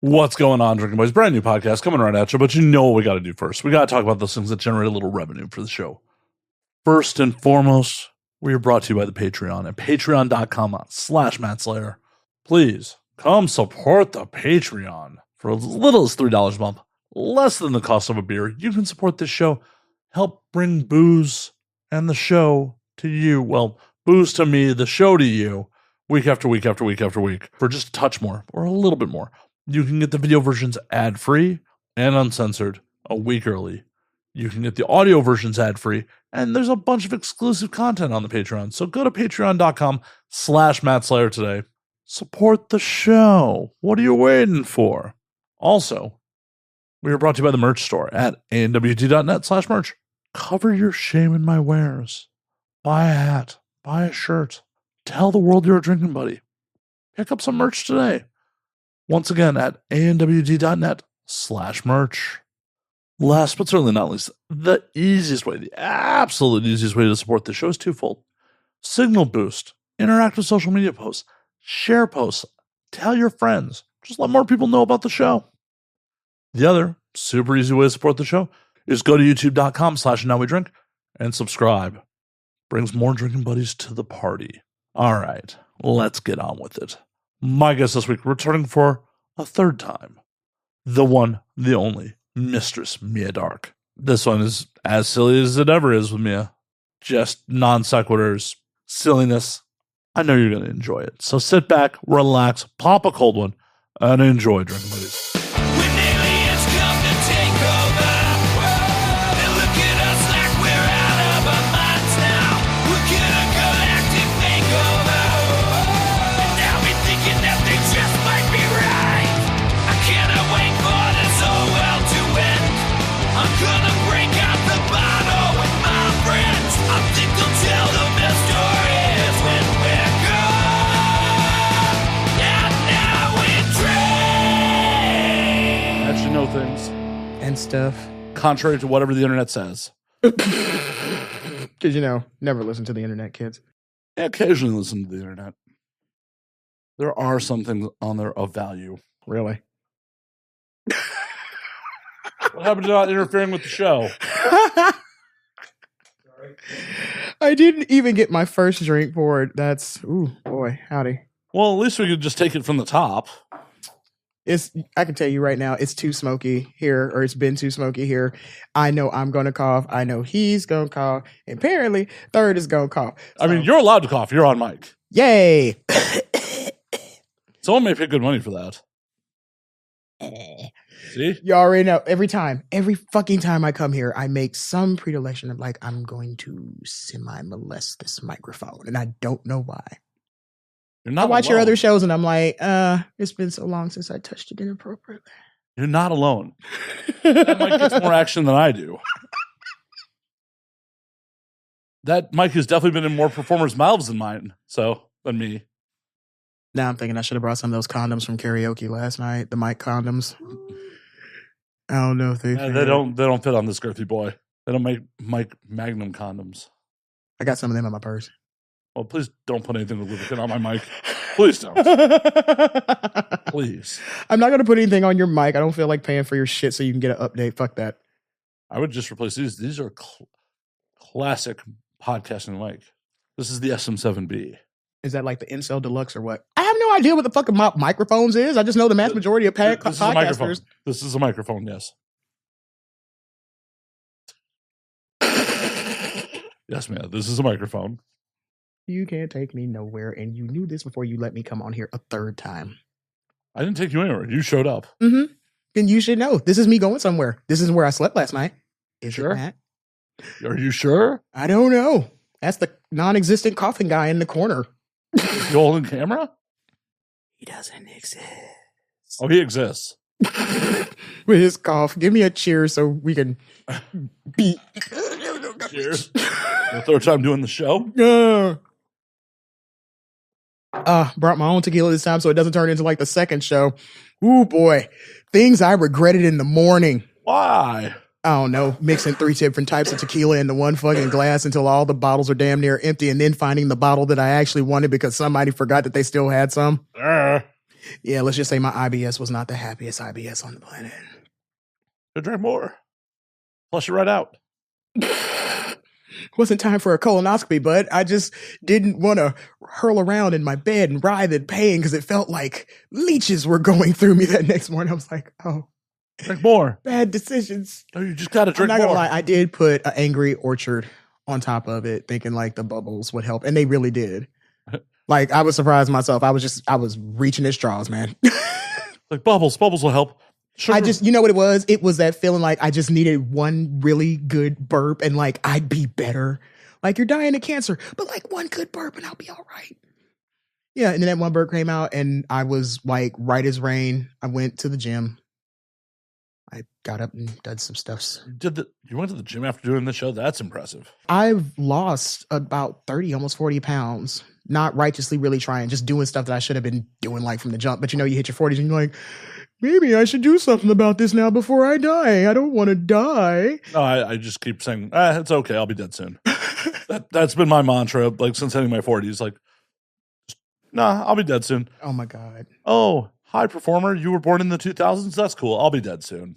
What's going on, Drinking Boys? Brand new podcast coming right at you, but you know what we got to do first. We got to talk about those things that generate a little revenue for the show. First and foremost, we are brought to you by the Patreon at patreon.com/MattSlayer. Please come support the Patreon for as little as $3 a month, less than the cost of a beer. You can support this show, help bring booze and the show to you. Well, booze to me, the show to you, week after week after week after week, for just a touch more or a little bit more. You can get the video versions ad-free and uncensored a week early. You can get the audio versions ad-free, and there's a bunch of exclusive content on the Patreon. So go to patreon.com/MattSlayer today. Support the show. What are you waiting for? Also, we are brought to you by the merch store at anwt.net/merch. Cover your shame in my wares. Buy a hat. Buy a shirt. Tell the world you're a drinking buddy. Pick up some merch today. Once again, at anwt.net/merch. Last but certainly not least, the absolute easiest way to support the show is twofold. Signal boost, interact with social media posts, share posts, tell your friends. Just let more people know about the show. The other super easy way to support the show is go to youtube.com/nowwedrink and subscribe. Brings more drinking buddies to the party. All right, let's get on with it. My guest this week, returning for a third time, the one, the only, Mistress Mia Darque. This one is as silly as it ever is with Mia. Just non sequiturs, silliness. I know you're going to enjoy it. So sit back, relax, pop a cold one, and enjoy Drinking Buddies. Things and stuff contrary to whatever the internet says, because never listen to the internet, kids. I occasionally listen to the internet. There are some things on there of value. Really? What happened to not interfering with the show? I didn't even get my first drink for it. That's ooh boy, howdy. Well, at least we could just take it from the top. I can tell you right now, it's too smoky here, or it's been too smoky here. I know I'm going to cough. I know he's going to cough. And apparently, third is going to cough. So, I mean, you're allowed to cough. You're on mic. Yay. Someone may pay good money for that. See? You already know. Every fucking time I come here, I make some predilection of like, I'm going to semi-molest this microphone. And I don't know why. I watch your other shows and I'm like, it's been so long since I touched it inappropriately. You're not alone. That mic gets more action than I do. That mic has definitely been in more performers' mouths than me. Now I'm thinking I should have brought some of those condoms from karaoke last night, the mic condoms. I don't know if they don't fit on this girthy boy. They don't make Mike Magnum condoms. I got some of them in my purse. Well, please don't put anything with lubricant on my mic. Please don't. Please. I'm not going to put anything on your mic. I don't feel like paying for your shit so you can get an update. Fuck that. I would just replace these. These are classic podcasting mic. This is the SM7B. Is that like the Incel Deluxe or what? I have no idea what the fucking microphones is. I just know the mass majority of podcasters. This is a microphone, yes. Yes, man. This is a microphone. You can't take me nowhere, and you knew this before you let me come on here a third time. I didn't take you anywhere. You showed up. Mm-hmm. Then you should know. This is me going somewhere. This is where I slept last night. Is sure? It, Matt? Are you sure? I don't know. That's the non-existent coughing guy in the corner. You holding camera? He doesn't exist. Oh, he exists. With his cough. Give me a cheer so we can beat. Cheers. The third time doing the show? Brought my own tequila this time so it doesn't turn into like the second show. Ooh, boy. Things I regretted in the morning. Why? I don't know. Mixing 3 different types of tequila into one fucking glass until all the bottles are damn near empty, and then finding the bottle that I actually wanted because somebody forgot that they still had some. Yeah, let's just say my IBS was not the happiest IBS on the planet. Go drink more. Flush it right out. Wasn't time for a colonoscopy, but I just didn't want to hurl around in my bed and writhe in pain because it felt like leeches were going through me that next morning. I was like, oh. Drink more. Bad decisions. No, you just got to drink more. I'm not gonna lie, I did put an Angry Orchard on top of it, thinking like the bubbles would help, and they really did. Like, I was surprised myself. I was reaching at straws, man. Like bubbles will help. Sugar. You know what it was? It was that feeling like I just needed one really good burp and like I'd be better. Like, you're dying of cancer, but like one good burp and I'll be all right. Yeah, and then that one burp came out and I was like right as rain. I went to the gym. I got up and did some stuff. You went to the gym after doing the show? That's impressive. I've lost about 30, almost 40 pounds. Not righteously really trying, just doing stuff that I should have been doing like from the jump. But you hit your 40s and you're like, maybe I should do something about this now before I die. I don't want to die. No, I just keep saying, it's okay. I'll be dead soon. That's been my mantra, like, since hitting my 40s. Like, I'll be dead soon. Oh, my God. Oh, high performer. You were born in the 2000s? That's cool. I'll be dead soon.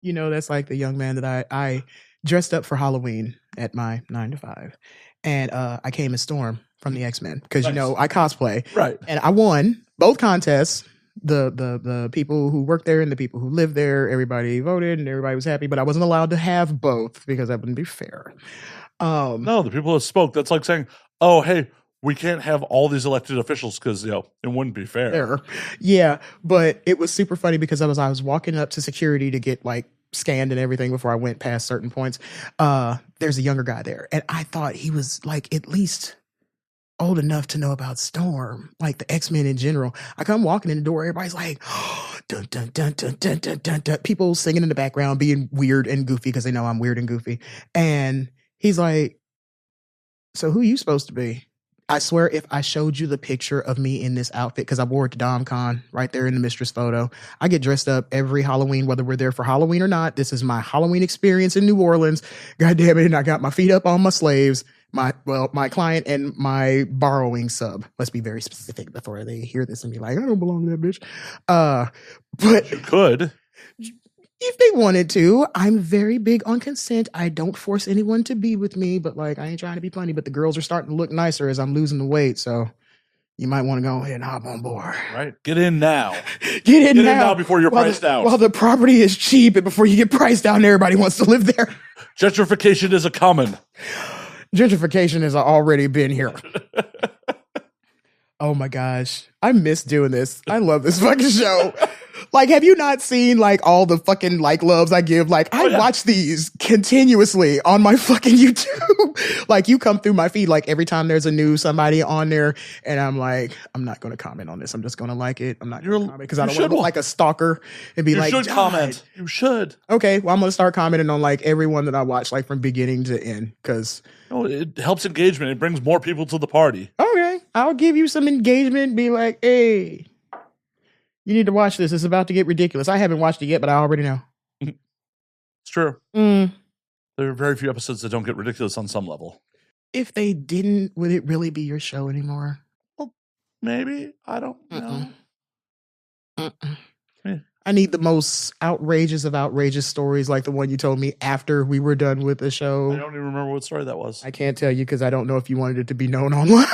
That's like the young man that I dressed up for Halloween at my 9 to 5. And I came as Storm from the X-Men because, nice. I cosplay. Right. And I won both contests. The people who worked there and the people who lived there, everybody voted and everybody was happy, but I wasn't allowed to have both because that wouldn't be fair. No, the people that spoke, that's like saying, oh, hey, we can't have all these elected officials because, it wouldn't be fair. Yeah, but it was super funny because I was walking up to security to get like scanned and everything before I went past certain points. There's a younger guy there and I thought he was like at least old enough to know about Storm, like the X-Men in general. I come walking in the door, everybody's like, oh, dun, dun, dun, dun, dun, dun, dun, dun. People singing in the background, being weird and goofy because they know I'm weird and goofy. And he's like, so who you supposed to be? I swear if I showed you the picture of me in this outfit, because I wore it to DomCon right there in the Mistress photo. I get dressed up every Halloween, whether we're there for Halloween or not. This is my Halloween experience in New Orleans. God damn it. And I got my feet up on my slaves. My client and my borrowing sub. Let's be very specific before they hear this and be like, I don't belong to that bitch. But you could. If they wanted to. I'm very big on consent. I don't force anyone to be with me, but like, I ain't trying to be funny, but the girls are starting to look nicer as I'm losing the weight. So you might want to go ahead and hop on board. Right. Get in now. Get in now before you're priced out. While the property is cheap and before you get priced out and everybody wants to live there. Gentrification is a coming. Gentrification has already been here. Oh my gosh. I miss doing this. I love this fucking show. Like, have you not seen like all the fucking like loves I give? Like, I watch these continuously on my fucking YouTube. Like, you come through my feed like every time there's a new somebody on there, and I'm like, I'm not going to comment on this. I'm just going to like it. I'm not going to comment because I don't want to look like a stalker and be like, you should comment. You should. Okay, well, I'm going to start commenting on like everyone that I watch, like from beginning to end, because it helps engagement. It brings more people to the party. Okay, I'll give you some engagement. Be like, hey, you need to watch this. It's about to get ridiculous. I haven't watched it yet, but I already know. It's true. There are very few episodes that don't get ridiculous on some level. If they didn't, would it really be your show anymore? Well, maybe. I don't know. Yeah. I need the most outrageous of outrageous stories like the one you told me after we were done with the show. I don't even remember what story that was. I can't tell you because I don't know if you wanted it to be known online.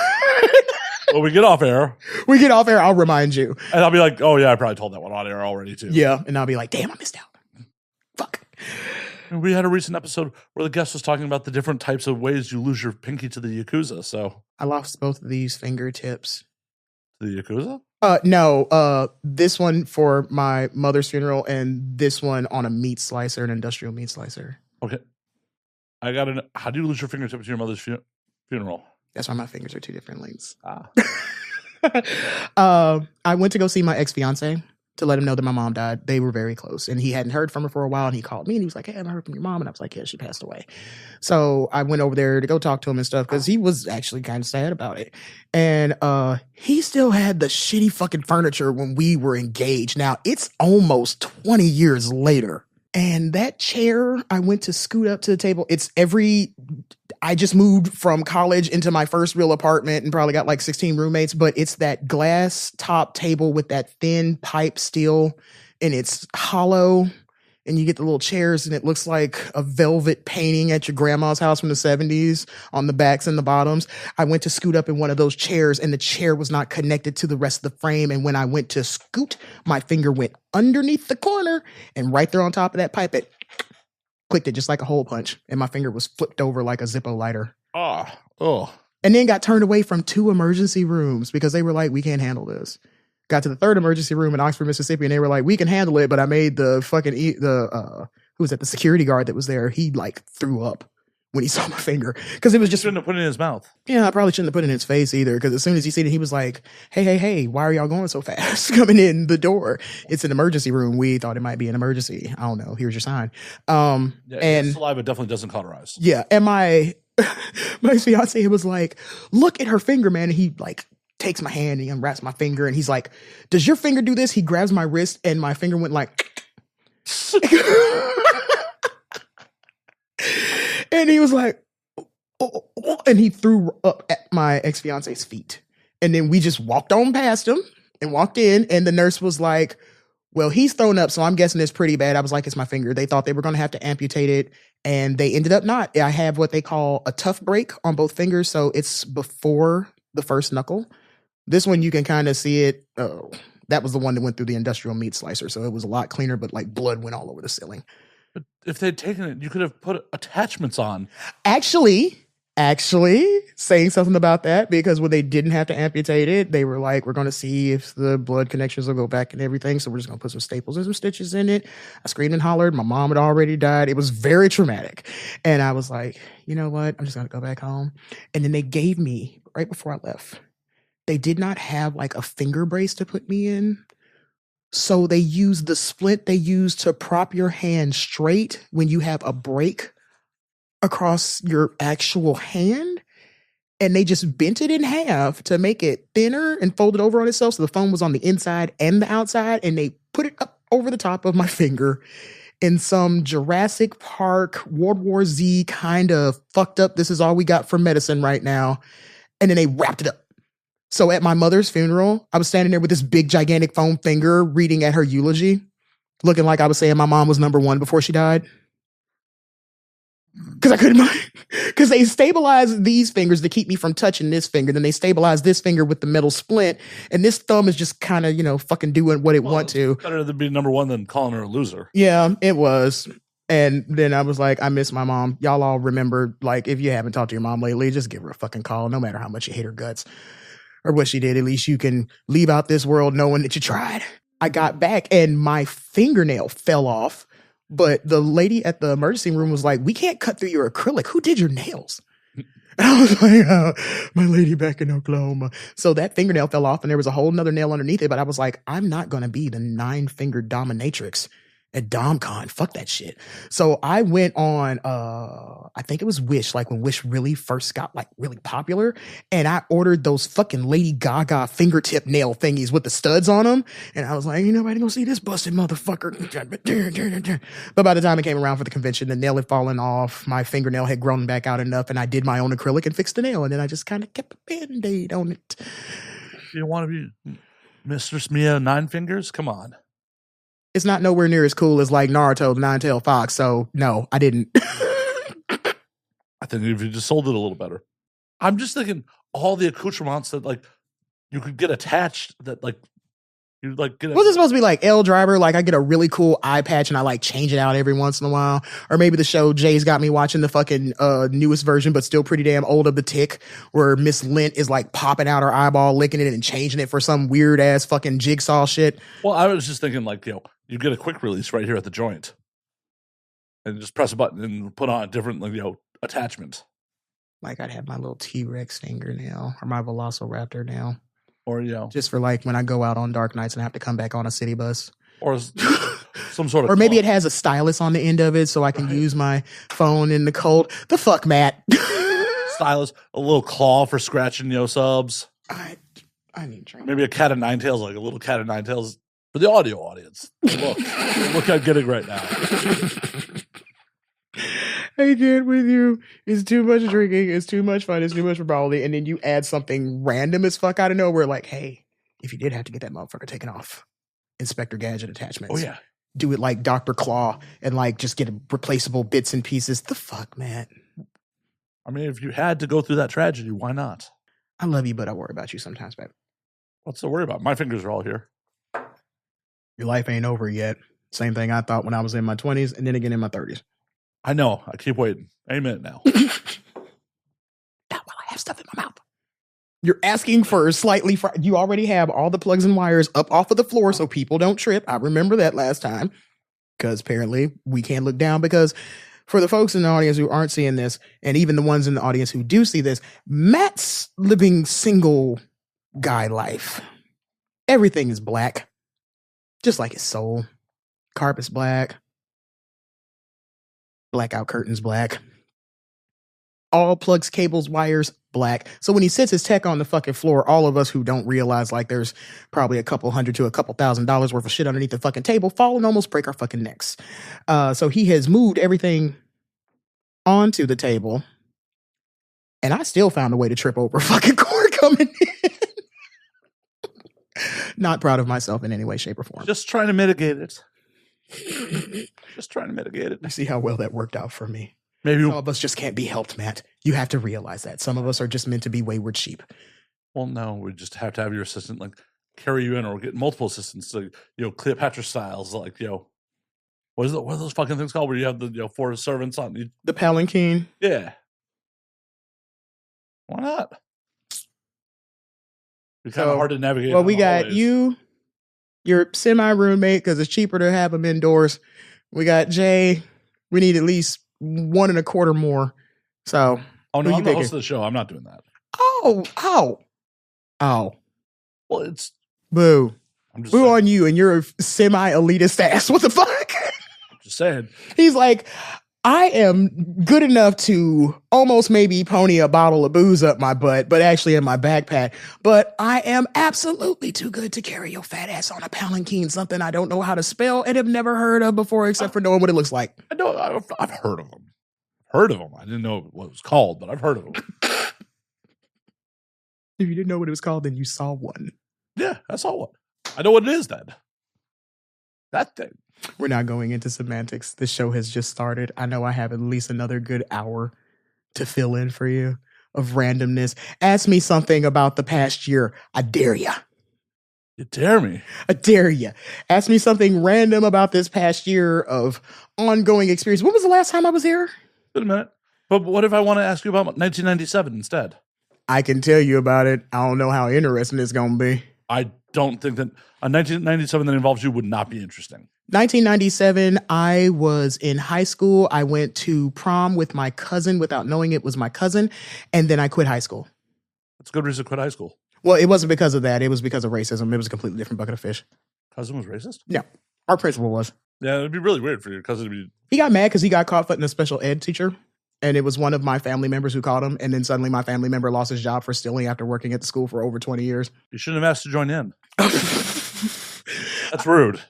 Well, we get off air. I'll remind you. And I'll be like, oh, yeah, I probably told that one on air already, too. Yeah. And I'll be like, damn, I missed out. Fuck. And we had a recent episode where the guest was talking about the different types of ways you lose your pinky to the Yakuza. So I lost both of these fingertips. To the Yakuza? No. This one for my mother's funeral and this one on a meat slicer, an industrial meat slicer. Okay. I got to know, how do you lose your fingertip to your mother's funeral? That's why my fingers are two different lengths. I went to go see my ex-fiance to let him know that my mom died. They were very close. And he hadn't heard from her for a while. And he called me and he was like, hey, I haven't heard from your mom. And I was like, yeah, she passed away. So I went over there to go talk to him and stuff because he was actually kind of sad about it. And he still had the shitty fucking furniture when we were engaged. Now, it's almost 20 years later. And that chair, I went to scoot up to the table. I just moved from college into my first real apartment and probably got like 16 roommates, but it's that glass top table with that thin pipe steel and it's hollow and you get the little chairs and it looks like a velvet painting at your grandma's house from the 70s on the backs and the bottoms. I went to scoot up in one of those chairs and the chair was not connected to the rest of the frame. And when I went to scoot, my finger went underneath the corner and right there on top of that pipe, it clicked it just like a hole punch. And my finger was flipped over like a Zippo lighter. And then got turned away from 2 emergency rooms because they were like, we can't handle this. Got to the 3rd emergency room in Oxford, Mississippi, and they were like, we can handle it, but I made the fucking, who was that? The security guard that was there. He like threw up when he saw my finger. Cause it was just. Shouldn't have put it in his mouth. Yeah, I probably shouldn't have put it in his face either. Cause as soon as he seen it, he was like, hey, why are y'all going so fast coming in the door? It's an emergency room. We thought it might be an emergency. I don't know. Here's your sign. And saliva definitely doesn't cauterize. Yeah. And my fiance was like, look at her finger, man. And he like takes my hand and he unwraps my finger and he's like, does your finger do this? He grabs my wrist and my finger went like, and he was like, oh, and he threw up at my ex-fiance's feet. And then we just walked on past him and walked in and the nurse was like, well, he's thrown up, so I'm guessing it's pretty bad. I was like, it's my finger. They thought they were going to have to amputate it and they ended up not. I have what they call a tough break on both fingers. So it's before the first knuckle. This one, you can kind of see it. Oh, that was the one that went through the industrial meat slicer. So it was a lot cleaner, but like blood went all over the ceiling. But if they'd taken it, you could have put attachments on. Actually saying something about that because when they didn't have to amputate it, they were like, we're going to see if the blood connections will go back and everything. So we're just going to put some staples and some stitches in it. I screamed and hollered. My mom had already died. It was very traumatic. And I was like, you know what? I'm just going to go back home. And then they gave me, right before I left, they did not have like a finger brace to put me in. So they used the splint they use to prop your hand straight when you have a break across your actual hand. And they just bent it in half to make it thinner and fold it over on itself. So the foam was on the inside and the outside. And they put it up over the top of my finger in some Jurassic Park, World War Z kind of fucked up. This is all we got for medicine right now. And then they wrapped it up. So at my mother's funeral, I was standing there with this big, gigantic foam finger reading at her eulogy, looking like I was saying my mom was number 1 before she died. Because they stabilized these fingers to keep me from touching this finger. Then they stabilized this finger with the metal splint. And this thumb is just kind of, fucking doing what it want to. Better to be number 1 than calling her a loser. Yeah, it was. And then I was like, I miss my mom. Y'all all remember, like, if you haven't talked to your mom lately, just give her a fucking call, no matter how much you hate her guts. Or what she did, at least you can leave out this world knowing that you tried. I got back and my fingernail fell off, but the lady at the emergency room was like, we can't cut through your acrylic. Who did your nails? And I was like, my lady back in Oklahoma. So that fingernail fell off and there was a whole nother nail underneath it. But I was like, I'm not going to be the 9-fingered dominatrix at DomCon. Fuck that shit. So I went on, I think it was Wish, like when Wish really first got like really popular. And I ordered those fucking Lady Gaga fingertip nail thingies with the studs on them. And I was like, ain't nobody gonna see this busted motherfucker. But by the time it came around for the convention, the nail had fallen off. My fingernail had grown back out enough and I did my own acrylic and fixed the nail. And then I just kind of kept a Band-Aid on it. You want to be Mistress Mia 9 Fingers? Come on. It's not nowhere near as cool as like Naruto, the Nine-Tailed Fox. So no, I didn't. I think if you just sold it a little better. I'm just thinking all the accoutrements that like you could get attached that like you like get. Was it supposed to be like L Driver? Like I get a really cool eye patch and I like change it out every once in a while. Or maybe the show Jay's got me watching the fucking newest version, but still pretty damn old of The Tick, where Miss Lint is like popping out her eyeball, licking it and changing it for some weird ass fucking jigsaw shit. Well, I was just thinking like, you get a quick release right here at the joint. And just press a button and put on a different attachment. Like I'd have my little T-Rex fingernail or my Velociraptor nail. Or, just for like when I go out on dark nights and I have to come back on a city bus. Or some sort of. Or maybe it has a stylus on the end of it so I can use my phone in the cold. The fuck, Matt? Stylus, a little claw for scratching subs. I need a drink. Maybe a cat of nine tails, like a little cat of nine tails for the audio audience. Look I'm getting right now. I can't with you. It's too much drinking. It's too much fun. It's too much frivolity. And then you add something random as fuck out of nowhere, like, hey, if you did have to get that motherfucker taken off, Inspector Gadget attachments. Oh, yeah. Do it like Dr. Claw and like just get replaceable bits and pieces. The fuck, man. I mean, if you had to go through that tragedy, why not? I love you, but I worry about you sometimes, babe. What's to worry about? My fingers are all here. Your life ain't over yet. Same thing I thought when I was in my 20s and then again in my 30s. I know. I keep waiting. Amen now. Not while I have stuff in my mouth. You're asking for slightly you already have all the plugs and wires up off of the floor so people don't trip. I remember that last time because apparently we can't look down because for the folks in the audience who aren't seeing this and even the ones in the audience who do see this, Matt's living single guy life. Everything is black, just like his soul. Carpet's black. Blackout curtains black. All plugs, cables, wires, black. So when he sits his tech on the fucking floor, all of us who don't realize like there's probably a couple $100 to a couple $1,000 worth of shit underneath the fucking table fall and almost break our fucking necks. So he has moved everything onto the table. And I still found a way to trip over a fucking cord coming in. Not proud of myself in any way, shape, or form. Just trying to mitigate it. Just trying to mitigate it. You see how well that worked out for me. Maybe some of us just can't be helped, Matt. You have to realize that. Some of us are just meant to be wayward sheep. Well, no, we just have to have your assistant like carry you in or get multiple assistants. So, Cleopatra styles, like, what are those fucking things called where you have the, 4 servants on you? The palanquin. Yeah. Why not? It's kind of hard to navigate. Well, we got you, your semi-roommate, because it's cheaper to have them indoors. We got Jay. We need at least 1.25 more. So, no, I'm the host of the show. I'm not doing that. Oh. Well, it's boo. I'm just boo saying. On you and your semi-elitist ass. What the fuck? I'm just saying. He's like, I am good enough to almost maybe pony a bottle of booze up my butt, but actually in my backpack. But I am absolutely too good to carry your fat ass on a palanquin, something I don't know how to spell and have never heard of before, except for knowing what it looks like. I know. I've heard of them. I didn't know what it was called, but I've heard of them. If you didn't know what it was called, then you saw one. Yeah, I saw one. I know what it is then. That thing. We're not going into semantics. The show has just started. I know I have at least another good hour to fill in for you of randomness. Ask me something about the past year. I dare you. You dare me? I dare you. Ask me something random about this past year of ongoing experience. When was the last time I was here? Wait a minute. But what if I want to ask you about 1997 instead? I can tell you about it. I don't know how interesting it's going to be. I don't think that a 1997 that involves you would not be interesting. 1997, I was in high school. I went to prom with my cousin without knowing it was my cousin, and then I quit high school. That's a good reason to quit high school. Well, it wasn't because of that. It was because of racism. It was a completely different bucket of fish. Cousin was racist? No. Our principal was. Yeah, it'd be really weird for your cousin to be... He got mad because he got caught fighting a special ed teacher, and it was one of my family members who caught him, and then suddenly my family member lost his job for stealing after working at the school for over 20 years. You shouldn't have asked to join in. That's rude.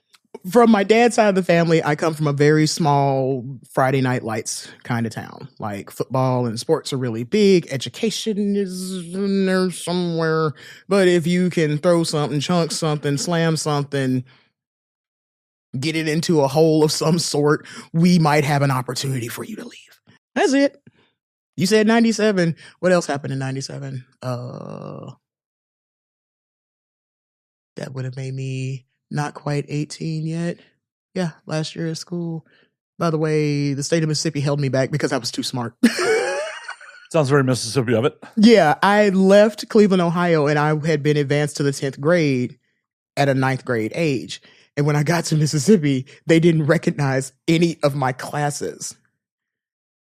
From my dad's side of the family, I come from a very small Friday Night Lights kind of town. Like football and sports are really big. Education is in there somewhere. But if you can throw something, chunk something, slam something, get it into a hole of some sort, we might have an opportunity for you to leave. That's it. You said 97. What else happened in 97? That would have made me not quite 18 yet. Yeah, last year at school. By the way, the state of Mississippi held me back because I was too smart. Sounds very Mississippi of it. Yeah, I left Cleveland, Ohio, and I had been advanced to the 10th grade at a 9th grade age. And when I got to Mississippi, they didn't recognize any of my classes.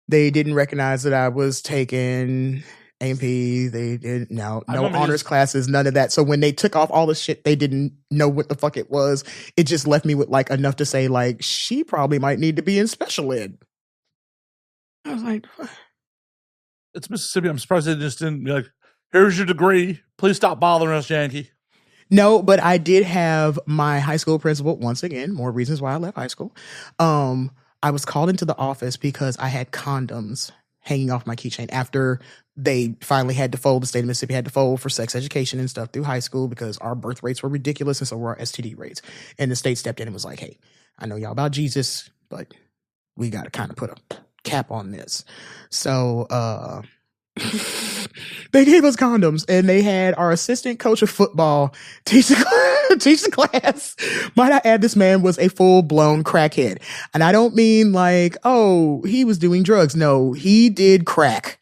They didn't recognize that I was taking AP. They didn't no honors classes, none of that. So when they took off all the shit, they didn't know what the fuck it was. It just left me with like enough to say like, she probably might need to be in special ed. I was like, what? It's Mississippi. I'm surprised they just didn't be like, here's your degree. Please stop bothering us, Yankee. No, but I did have my high school principal, once again, more reasons why I left high school. I was called into the office because I had condoms hanging off my keychain after they finally had to fold. The state of Mississippi had to fold for sex education and stuff through high school because our birth rates were ridiculous and so were our STD rates. And the state stepped in and was like, hey, I know y'all about Jesus, but we got to kind of put a cap on this. So they gave us condoms, and they had our assistant coach of football teach the class. Might I add, this man was a full-blown crackhead. And I don't mean like, oh, he was doing drugs. No, he did crack.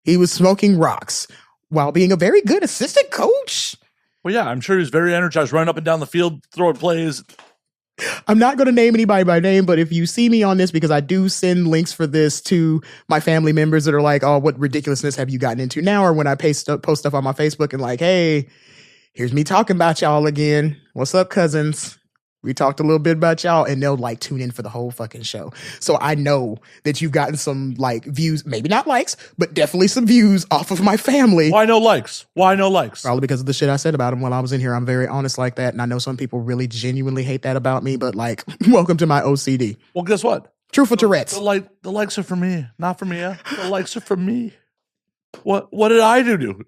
He was smoking rocks while being a very good assistant coach. Well, yeah, I'm sure he was very energized, running up and down the field, throwing plays. I'm not going to name anybody by name, but if you see me on this, because I do send links for this to my family members that are like, oh, what ridiculousness have you gotten into now? Or when I post stuff on my Facebook and like, hey, here's me talking about y'all again. What's up, cousins? We talked a little bit about y'all, and they'll like tune in for the whole fucking show. So I know that you've gotten some like views, maybe not likes, but definitely some views off of my family. Why no likes? Why no likes? Probably because of the shit I said about him while I was in here. I'm very honest like that. And I know some people really genuinely hate that about me, but like, welcome to my OCD. Well, guess what? Truthful Tourette's. The likes are for me, not for Mia. The likes are for me. What did I do?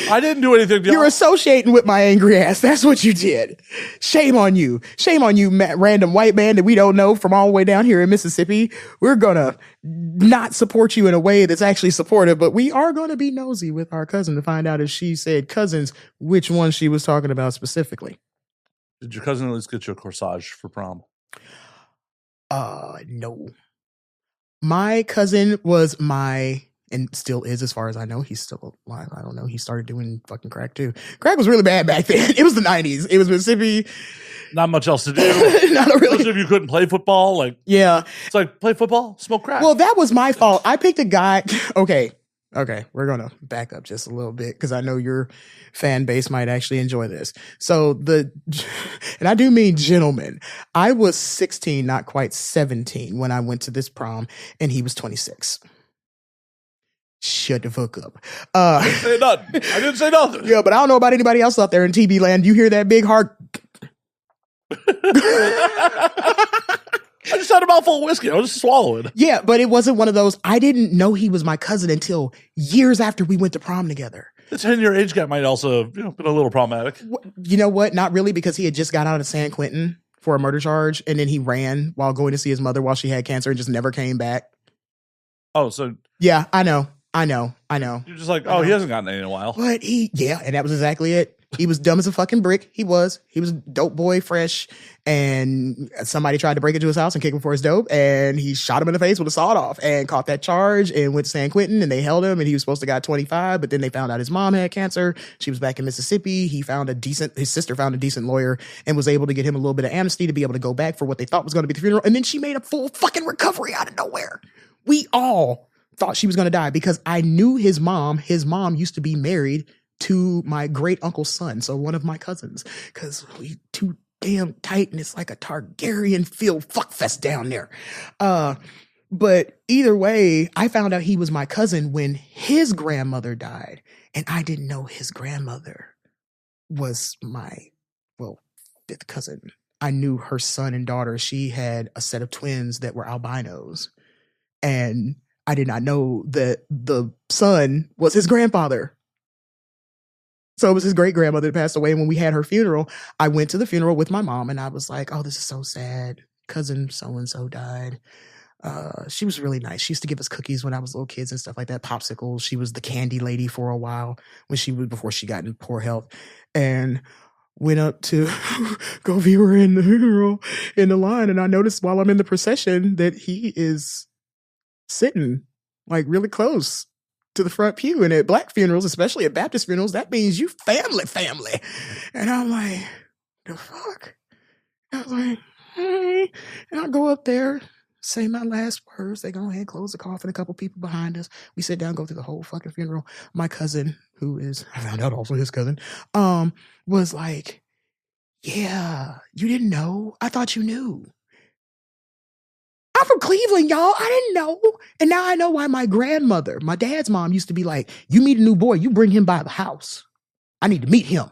I didn't do anything. You're associating with my angry ass. That's what you did. Shame on you. Shame on you, random white man that we don't know from all the way down here in Mississippi. We're going to not support you in a way that's actually supportive, but we are going to be nosy with our cousin to find out if she said cousins, which one she was talking about specifically. Did your cousin at least get you a corsage for prom? No. My cousin was and still is, as far as I know. He's still alive. I don't know. He started doing fucking crack too. Crack was really bad back then. It was the 90s. It was Mississippi. Not much else to do. Not really. Especially if you couldn't play football. Like, yeah. It's like, play football, smoke crack. Well, that was my fault. I picked a guy. Okay. We're going to back up just a little bit because I know your fan base might actually enjoy this. So and I do mean gentlemen, I was 16, not quite 17 when I went to this prom, and he was 26. Shut the fuck up. I didn't say nothing. I didn't say nothing. Yeah, but I don't know about anybody else out there in TB land. You hear that big heart? I just had a mouthful of whiskey. I was just swallowing. Yeah, but it wasn't one of those. I didn't know he was my cousin until years after we went to prom together. The 10-year age gap might also have been a little problematic. You know what? Not really, because he had just got out of San Quentin for a murder charge, and then he ran while going to see his mother while she had cancer and just never came back. Oh, so... Yeah, I know. You're just like, he hasn't gotten any in a while. But and that was exactly it. He was dumb as a fucking brick. He was dope boy fresh, and somebody tried to break into his house and kick him for his dope, and he shot him in the face with a sawed-off and caught that charge and went to San Quentin, and they held him, and he was supposed to got 25, but then they found out his mom had cancer. She was back in Mississippi. His sister found a decent lawyer and was able to get him a little bit of amnesty to be able to go back for what they thought was going to be the funeral, and then she made a full fucking recovery out of nowhere. We all thought she was going to die because I knew his mom. His mom used to be married to my great uncle's son, so one of my cousins, because we too damn tight, and it's like a Targaryen field fuckfest down there. But either way, I found out he was my cousin when his grandmother died, and I didn't know his grandmother was my fifth cousin. I knew her son and daughter. She had a set of twins that were albinos, and I did not know that the son was his grandfather. So it was his great grandmother that passed away. And when we had her funeral, I went to the funeral with my mom, and I was like, oh, this is so sad. Cousin so-and-so died. She was really nice. She used to give us cookies when I was little kids and stuff like that, popsicles. She was the candy lady for a while before she got in poor health, and went up to go view her in the funeral in the line. And I noticed while I'm in the procession that he is sitting like really close to the front pew. And at Black funerals, especially at Baptist funerals, that means you family. And I'm like, the fuck? I was like, hey. And I go up there, say my last words. They go ahead, close the coffin. A couple people behind us. We sit down, go through the whole fucking funeral. My cousin, who is, I found out also his cousin, was like, yeah, you didn't know? I thought you knew. I'm from Cleveland, y'all. I didn't know. And now I know why my grandmother, my dad's mom, used to be like, you meet a new boy, you bring him by the house. I need to meet him.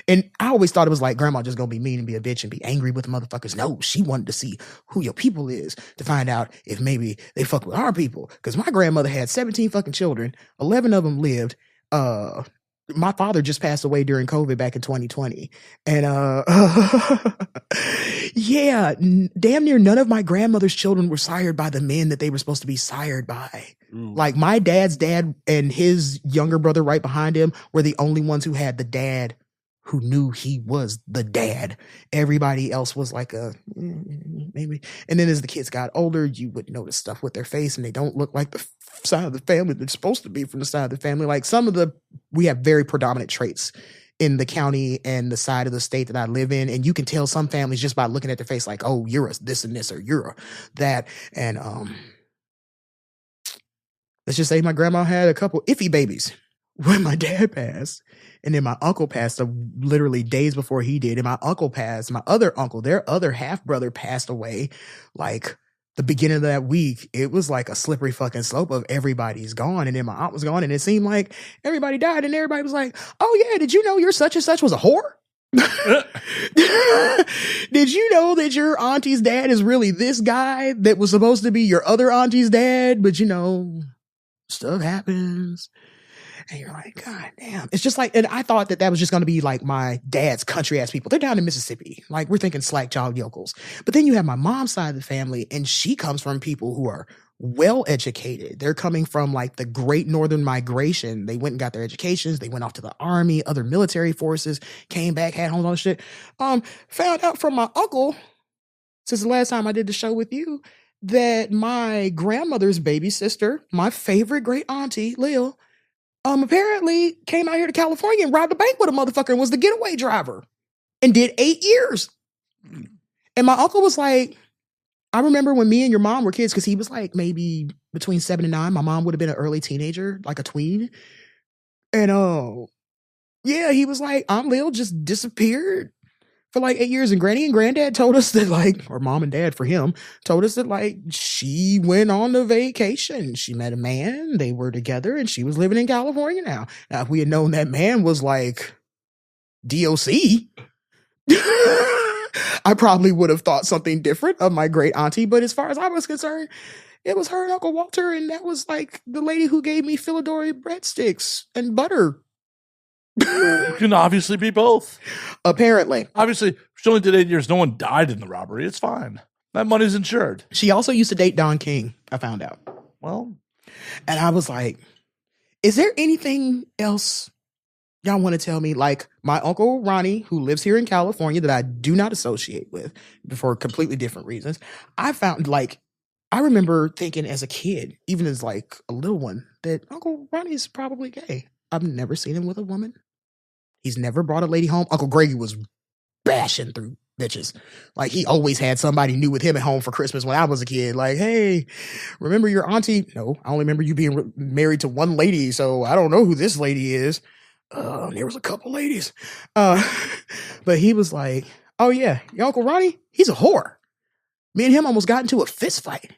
And I always thought it was like grandma just gonna be mean and be a bitch and be angry with the motherfuckers. No, she wanted to see who your people is to find out if maybe they fuck with our people. Because my grandmother had 17 fucking children. 11 of them lived. My father just passed away during COVID back in 2020. And yeah, damn near none of my grandmother's children were sired by the men that they were supposed to be sired by. Ooh. Like my dad's dad and his younger brother right behind him were the only ones who had the dad who knew he was the dad. Everybody else was like a maybe. And then as the kids got older, you would notice stuff with their face and they don't look like the side of the family they're supposed to be from the side of the family. Like we have very predominant traits in the county and the side of the state that I live in. And you can tell some families just by looking at their face like, oh, you're a this and this, or you're a that. And let's just say my grandma had a couple iffy babies when my dad passed. And then my uncle passed literally days before he did. And my uncle passed. My other uncle, their other half brother, passed away like the beginning of that week. It was like a slippery fucking slope of everybody's gone. And then my aunt was gone. And it seemed like everybody died. And everybody was like, oh yeah, did you know your such and such was a whore? Did you know that your auntie's dad is really this guy that was supposed to be your other auntie's dad? But you know, stuff happens. And you're like, God damn. It's just like, and I thought that was just going to be like my dad's country ass people. They're down in Mississippi. Like we're thinking slack jawed yokels. But then you have my mom's side of the family and she comes from people who are well educated. They're coming from like the Great Northern Migration. They went and got their educations. They went off to the army, other military forces, came back, had homes, all this shit. Found out from my uncle, since the last time I did the show with you, that my grandmother's baby sister, my favorite great auntie, Lil, apparently came out here to California and robbed a bank with a motherfucker and was the getaway driver and did 8 years. And my uncle was like, I remember when me and your mom were kids, because he was like maybe between 7 and 9. My mom would have been an early teenager, like a tween. And yeah, he was like, Aunt Lil just disappeared for like 8 years. And Granny and Granddad told us that like, or Mom and Dad for him, told us that like she went on a vacation. She met a man, they were together, and she was living in California now. Now, if we had known that man was like DOC, I probably would have thought something different of my great auntie. But as far as I was concerned, it was her and Uncle Walter. And that was like the lady who gave me Philadelphia breadsticks and butter. You can obviously be both. Apparently. Obviously, she only did 8 years. No one died in the robbery. It's fine. That money's insured. She also used to date Don King, I found out. Well. And I was like, is there anything else y'all want to tell me? Like my Uncle Ronnie, who lives here in California that I do not associate with for completely different reasons. I found like, I remember thinking as a kid, even as like a little one, that Uncle Ronnie's probably gay. I've never seen him with a woman. He's never brought a lady home. Uncle Greggy was bashing through bitches. Like he always had somebody new with him at home for Christmas when I was a kid. Like, hey, remember your auntie? No, I only remember you being married to one lady, so I don't know who this lady is. There was a couple ladies. But he was like, oh yeah, your Uncle Ronnie, he's a whore. Me and him almost got into a fist fight.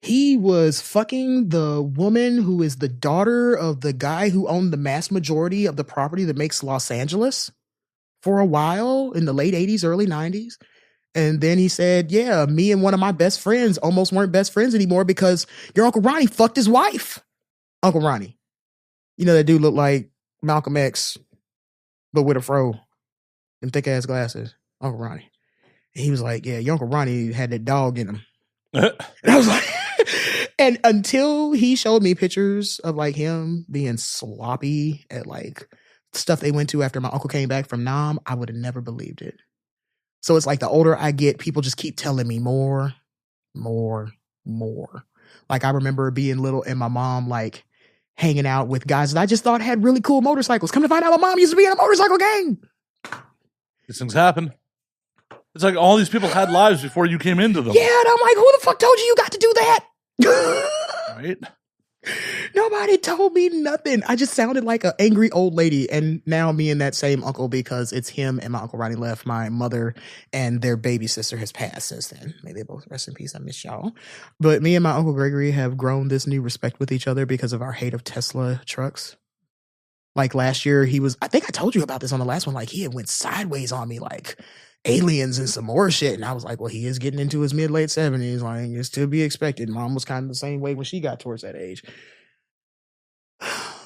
He was fucking the woman who is the daughter of the guy who owned the mass majority of the property that makes Los Angeles for a while in the late 80s, early 90s. And then he said, yeah, me and one of my best friends almost weren't best friends anymore because your Uncle Ronnie fucked his wife. Uncle Ronnie. You know, that dude looked like Malcolm X, but with a fro and thick ass glasses. Uncle Ronnie. And he was like, yeah, your Uncle Ronnie had that dog in him. And I was like, and until he showed me pictures of like him being sloppy at like stuff they went to after my uncle came back from Nam, I would have never believed it. So it's like the older I get, people just keep telling me more. Like I remember being little and my mom like hanging out with guys that I just thought had really cool motorcycles. Come to find out my mom used to be in a motorcycle gang. These things happen. It's like all these people had lives before you came into them. Yeah, and I'm like, who the fuck told you got to do that? Right? Nobody told me nothing. I just sounded like an angry old lady. And now me and that same uncle, because it's him and my Uncle Ronnie left, my mother and their baby sister has passed since then. May they both rest in peace. I miss y'all. But me and my Uncle Gregory have grown this new respect with each other because of our hate of Tesla trucks. Like last year, I think I told you about this on the last one. Like he had went sideways on me, like aliens and some more shit. And I was like, well, he is getting into his late 70s. Like it's to be expected. Mom was kind of the same way when she got towards that age.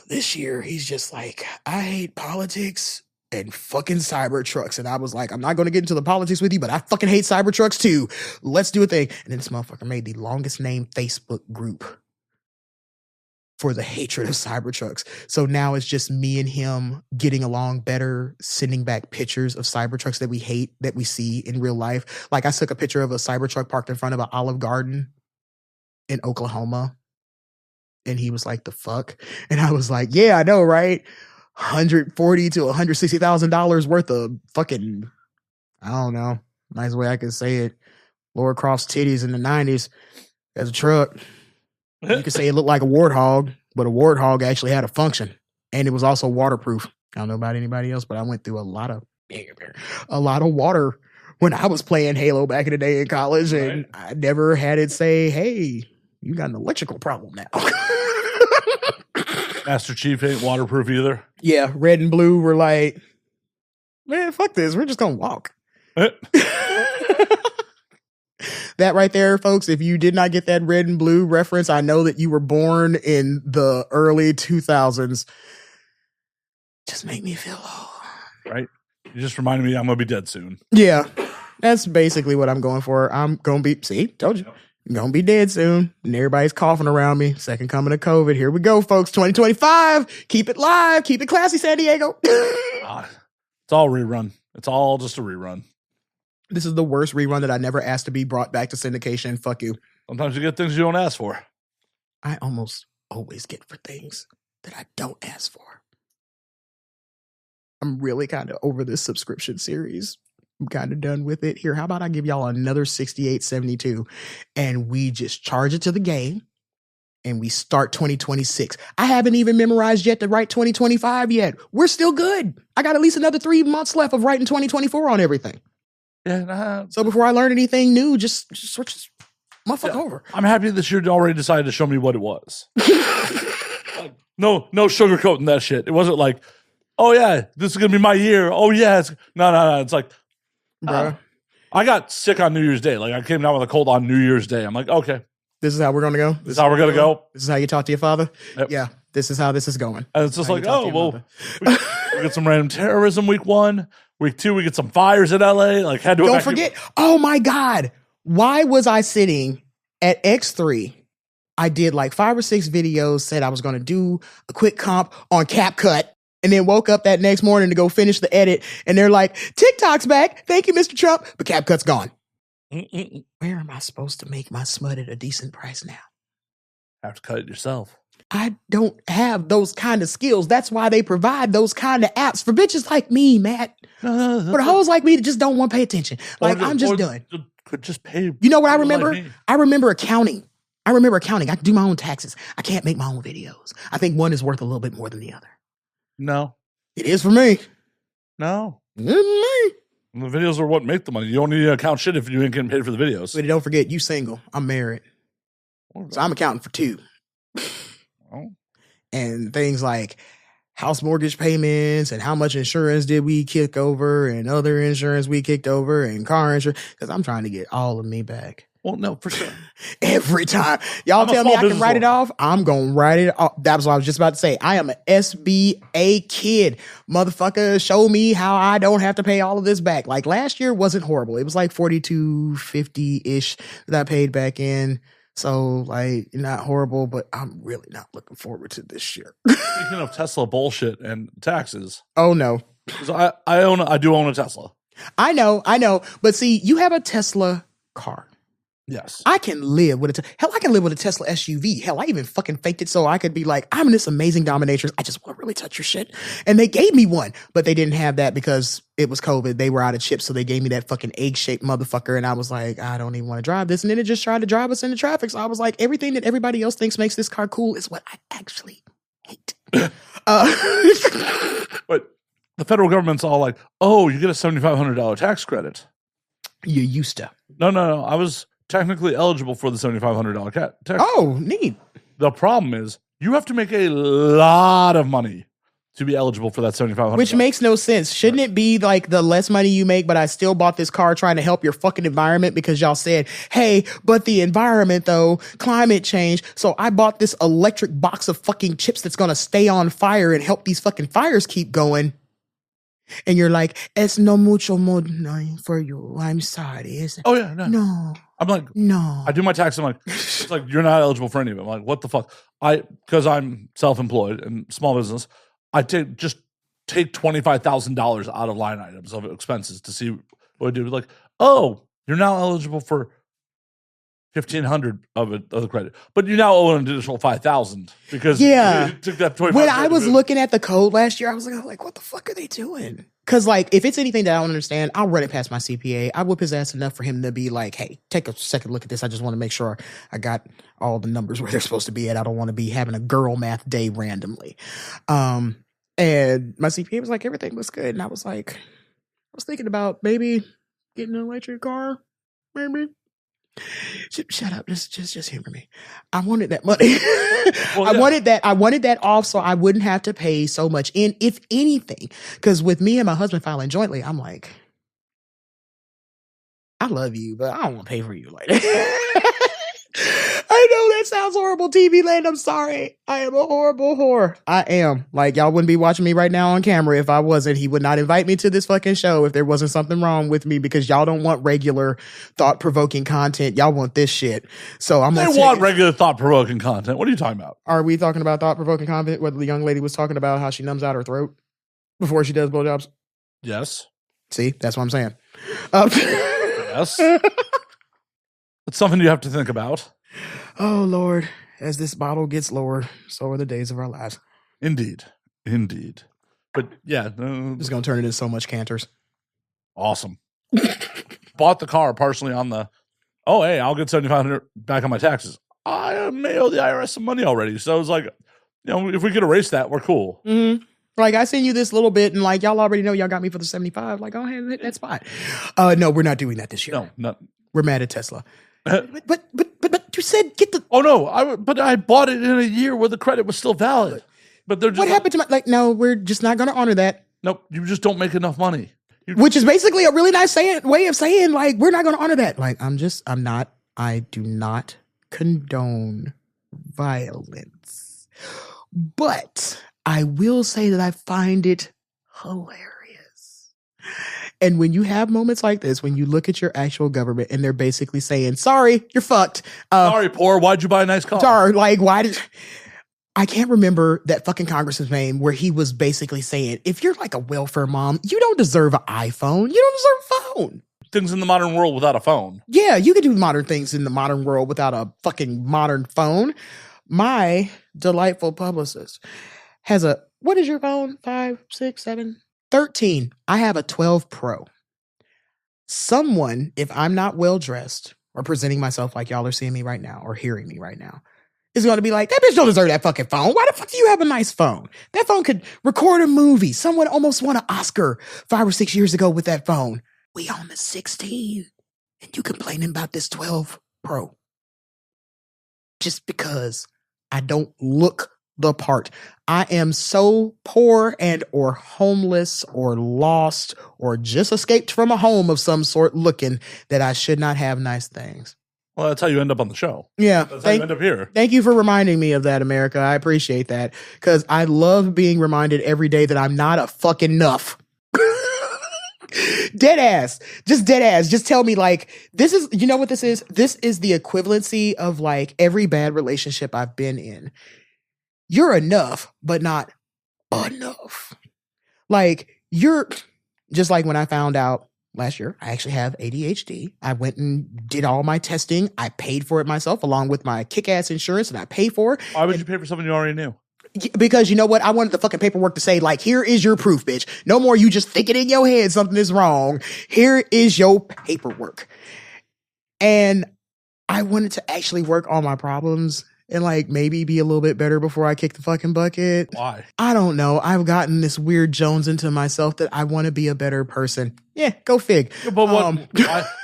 This year, he's just like, I hate politics and fucking Cybertrucks. And I was like, I'm not going to get into the politics with you, but I fucking hate Cybertrucks too. Let's do a thing. And then this motherfucker made the longest name Facebook group for the hatred of Cybertrucks. So now it's just me and him getting along better, sending back pictures of Cybertrucks that we hate, that we see in real life. Like I took a picture of a Cybertruck parked in front of an Olive Garden in Oklahoma. And he was like, the fuck? And I was like, yeah, I know, right? $140,000 to $160,000 worth of fucking, I don't know, nice way I could say it, Laura Croft's titties in the 90s as a truck. You could say it looked like a warthog, but a warthog actually had a function. And it was also waterproof. I don't know about anybody else, but I went through a lot of water when I was playing Halo back in the day in college. And I never had it say, hey, you got an electrical problem now. Master Chief ain't waterproof either. Yeah, red and blue were like, man, fuck this. We're just going to walk. That right there, folks, if you did not get that red and blue reference, I know that you were born in the early 2000s. Just make me feel old. Right? You just reminded me I'm going to be dead soon. Yeah, that's basically what I'm going for. I'm going to be, see, told you. I'm going to be dead soon. And everybody's coughing around me. Second coming of COVID. Here we go, folks. 2025. Keep it live. Keep it classy, San Diego. It's all rerun. It's all just a rerun. This is the worst rerun that I never asked to be brought back to syndication. Fuck you. Sometimes you get things you don't ask for. I almost always get for things that I don't ask for. I'm really kind of over this subscription series. I'm kind of done with it. Here, how about I give y'all another $68.72 and we just charge it to the game and we start 2026. I haven't even memorized yet to write 2025 yet. We're still good. I got at least another 3 months left of writing 2024 on everything. Yeah. So before I learn anything new, just switch this motherfucker over. I'm happy that you already decided to show me what it was. Like, no sugarcoating that shit. It wasn't like, oh yeah, this is gonna be my year. Oh yeah, no. It's like, I got sick on New Year's Day. Like I came down with a cold on New Year's Day. I'm like, okay, this is how we're gonna go. This is how we're gonna go. This is how you talk to your father. Yep. Yeah, this is how this is going. And it's just like, oh well, we get some random terrorism week 1. Week 2, we get some fires in LA. Like, had to don't forget. Oh my God, why was I sitting at X3? I did like 5 or 6 videos. Said I was gonna do a quick comp on CapCut. And then woke up that next morning to go finish the edit. And they're like, TikTok's back. Thank you, Mr. Trump. But CapCut's gone. Where am I supposed to make my smut at a decent price now? Have to cut it yourself. I don't have those kind of skills. That's why they provide those kind of apps for bitches like me, Matt. For hoes like me that just don't want to pay attention. Like, I'm just done. Could just pay. You know what I remember? Like I remember accounting. I can do my own taxes. I can't make my own videos. I think one is worth a little bit more than the other. No. It is for me. No. It is for me. The videos are what make the money. You don't need to account shit if you ain't getting paid for the videos. But don't forget, you single. I'm married. So I'm accounting for 2. Oh. And things like house mortgage payments and how much insurance did we kick over and other insurance we kicked over and car insurance. Because I'm trying to get all of me back. Well, no, for sure. Every time. Y'all tell me I can write it off. I'm going to write it off. That was what I was just about to say. I am an SBA kid. Motherfucker, show me how I don't have to pay all of this back. Like last year wasn't horrible. It was like $42.50-ish that I paid back in. So like not horrible, but I'm really not looking forward to this year. Speaking of Tesla bullshit and taxes. Oh no. I do own a Tesla. I know. But see, you have a Tesla car. Yes. I can live with I can live with a Tesla SUV. Hell, I even fucking faked it so I could be like, I'm this amazing dominatrix. I just want to really touch your shit. And they gave me one, but they didn't have that because it was COVID. They were out of chips, so they gave me that fucking egg-shaped motherfucker. And I was like, I don't even want to drive this. And then it just tried to drive us into traffic. So I was like, everything that everybody else thinks makes this car cool is what I actually hate. But the federal government's all like, oh, you get a $7,500 tax credit. You used to. No. I was technically eligible for the $7,500 tax. Oh, neat. The problem is you have to make a lot of money to be eligible for that $7,500. Which makes no sense. Shouldn't it be like the less money you make, but I still bought this car trying to help your fucking environment because y'all said, hey, but the environment though, climate change. So I bought this electric box of fucking chips that's going to stay on fire and help these fucking fires keep going. And you're like, es no mucho more for you. I'm sorry. Oh yeah, no. I'm like, no. I do my tax. I'm like, it's like you're not eligible for any of it. I'm like, what the fuck? Because I'm self-employed and small business. I take $25,000 out of line items of expenses to see what I do. Like, oh, you're now eligible for $1,500 of the credit, but you now owe an additional $5,000 because you took that $25,000. When I was looking at the code last year, I was like, what the fuck are they doing? Because like, if it's anything that I don't understand, I'll run it past my CPA. I whip his ass enough for him to be like, hey, take a second look at this. I just want to make sure I got all the numbers where they're supposed to be at. I don't want to be having a girl math day randomly. And my CPA was like, everything was good. And I was like, I was thinking about maybe getting an electric car, maybe. Shut up. Just humor me. I wanted that money. Well, I wanted that off so I wouldn't have to pay so much in, if anything. Because with me and my husband filing jointly, I'm like, I love you, but I don't want to pay for you like that. I know that sounds horrible, TV land. I'm sorry. I am a horrible whore. I am. Like, y'all wouldn't be watching me right now on camera if I wasn't. He would not invite me to this fucking show if there wasn't something wrong with me, because y'all don't want regular thought-provoking content. Y'all want this shit. So I'm gonna want regular thought-provoking content. What are you talking about? Are we talking about thought-provoking content where the young lady was talking about how she numbs out her throat before she does blowjobs? Yes. See, that's what I'm saying. Yes. It's something you have to think about. Oh, Lord. As this bottle gets lower, so are the days of our lives. Indeed. But yeah. Just going to turn it into so much canters. Awesome. Bought the car partially on the, hey, I'll get $7,500 back on my taxes. I may owe the IRS some money already. So I was like, if we could erase that, we're cool. Mm-hmm. Like, I send you this little bit, and like, y'all already know y'all got me for the 75. Like, go ahead and hit that spot. No, we're not doing that this year. No, not. We're mad at Tesla. But you said get the. Oh no! But I bought it in a year where the credit was still valid. But they're just what happened to my? Like, no, we're just not going to honor that. Nope, you just don't make enough money. Which is basically a really nice way of saying, like, we're not going to honor that. Like, I do not condone violence, but I will say that I find it hilarious. And when you have moments like this, when you look at your actual government and they're basically saying, sorry, you're fucked. Sorry, poor. Why'd you buy a nice car? Sorry, like, why did... I can't remember that fucking congressman's name where he was basically saying, if you're like a welfare mom, you don't deserve an iPhone. You don't deserve a phone. Things in the modern world without a phone. Yeah, you can do modern things in the modern world without a fucking modern phone. My delightful publicist has a... What is your phone? 5, 6, 7... 13. I have a 12 Pro. Someone, if I'm not well dressed or presenting myself like y'all are seeing me right now or hearing me right now, is going to be like, that bitch don't deserve that fucking phone. Why the fuck do you have a nice phone? That phone could record a movie. Someone almost won an Oscar 5 or 6 years ago with that phone. We on the 16 and you complaining about this 12 Pro. Just because I don't look the part. I am so poor and or homeless or lost or just escaped from a home of some sort looking that I should not have nice things. Well, that's how you end up on the show. Yeah. That's how you end up here. Thank you for reminding me of that, America. I appreciate that because I love being reminded every day that I'm not a fucking enough. Dead ass. Just tell me, like, this is, you know what this is? This is the equivalency of like every bad relationship I've been in. You're enough, but not enough. Like, you're just like when I found out last year, I actually have ADHD. I went and did all my testing. I paid for it myself along with my kick-ass insurance that I pay for. Why would you pay for something you already knew? Because you know what? I wanted the fucking paperwork to say, like, here is your proof, bitch. No more you just thinking in your head something is wrong. Here is your paperwork. And I wanted to actually work on my problems and like maybe be a little bit better before I kick the fucking bucket. Why? I don't know. I've gotten this weird Jones into myself that I want to be a better person. Yeah, go fig. Yeah, but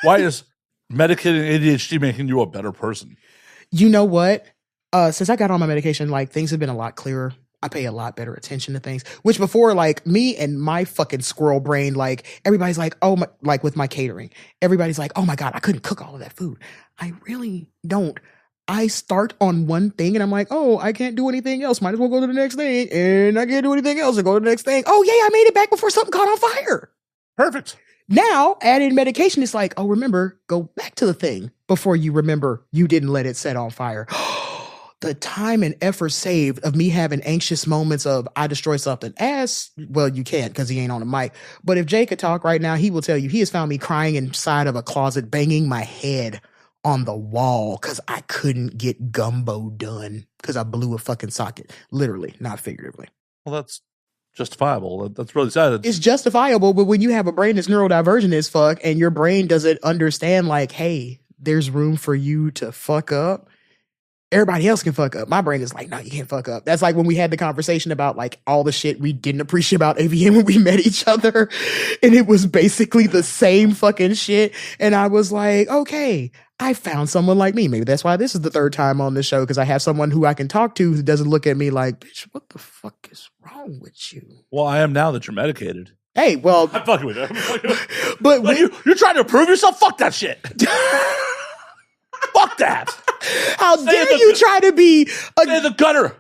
why is medicating ADHD making you a better person? You know what? Since I got on my medication, like things have been a lot clearer. I pay a lot better attention to things, which before, like, me and my fucking squirrel brain, like, everybody's like, oh my, like with my catering, everybody's like, oh my God, I couldn't cook all of that food. I really don't. I start on one thing and I'm like, oh, I can't do anything else. Might as well go to the next thing. And I can't do anything else and go to the next thing. Oh yeah, I made it back before something caught on fire. Perfect. Now, add in medication. It's like, oh, remember, go back to the thing before you remember you didn't let it set on fire. The time and effort saved of me having anxious moments of I destroy something. Well, you can't because he ain't on the mic. But if Jay could talk right now, he will tell you he has found me crying inside of a closet, banging my head on the wall because I couldn't get gumbo done because I blew a fucking socket. Literally, not figuratively. Well, that's justifiable. That's really sad. It's justifiable, but when you have a brain that's neurodivergent as fuck and your brain doesn't understand, like, hey, there's room for you to fuck up. Everybody else can fuck up. My brain is like, no, you can't fuck up. That's like when we had the conversation about like all the shit we didn't appreciate about AVN when we met each other. And it was basically the same fucking shit. And I was like, okay, I found someone like me. Maybe that's why this is the third time on the show, because I have someone who I can talk to who doesn't look at me like, bitch, what the fuck is wrong with you? Well, I am now that you're medicated. Hey, well. I'm fucking with you. But when you're trying to prove yourself? Fuck that shit. Fuck that. How dare you try to be the gunner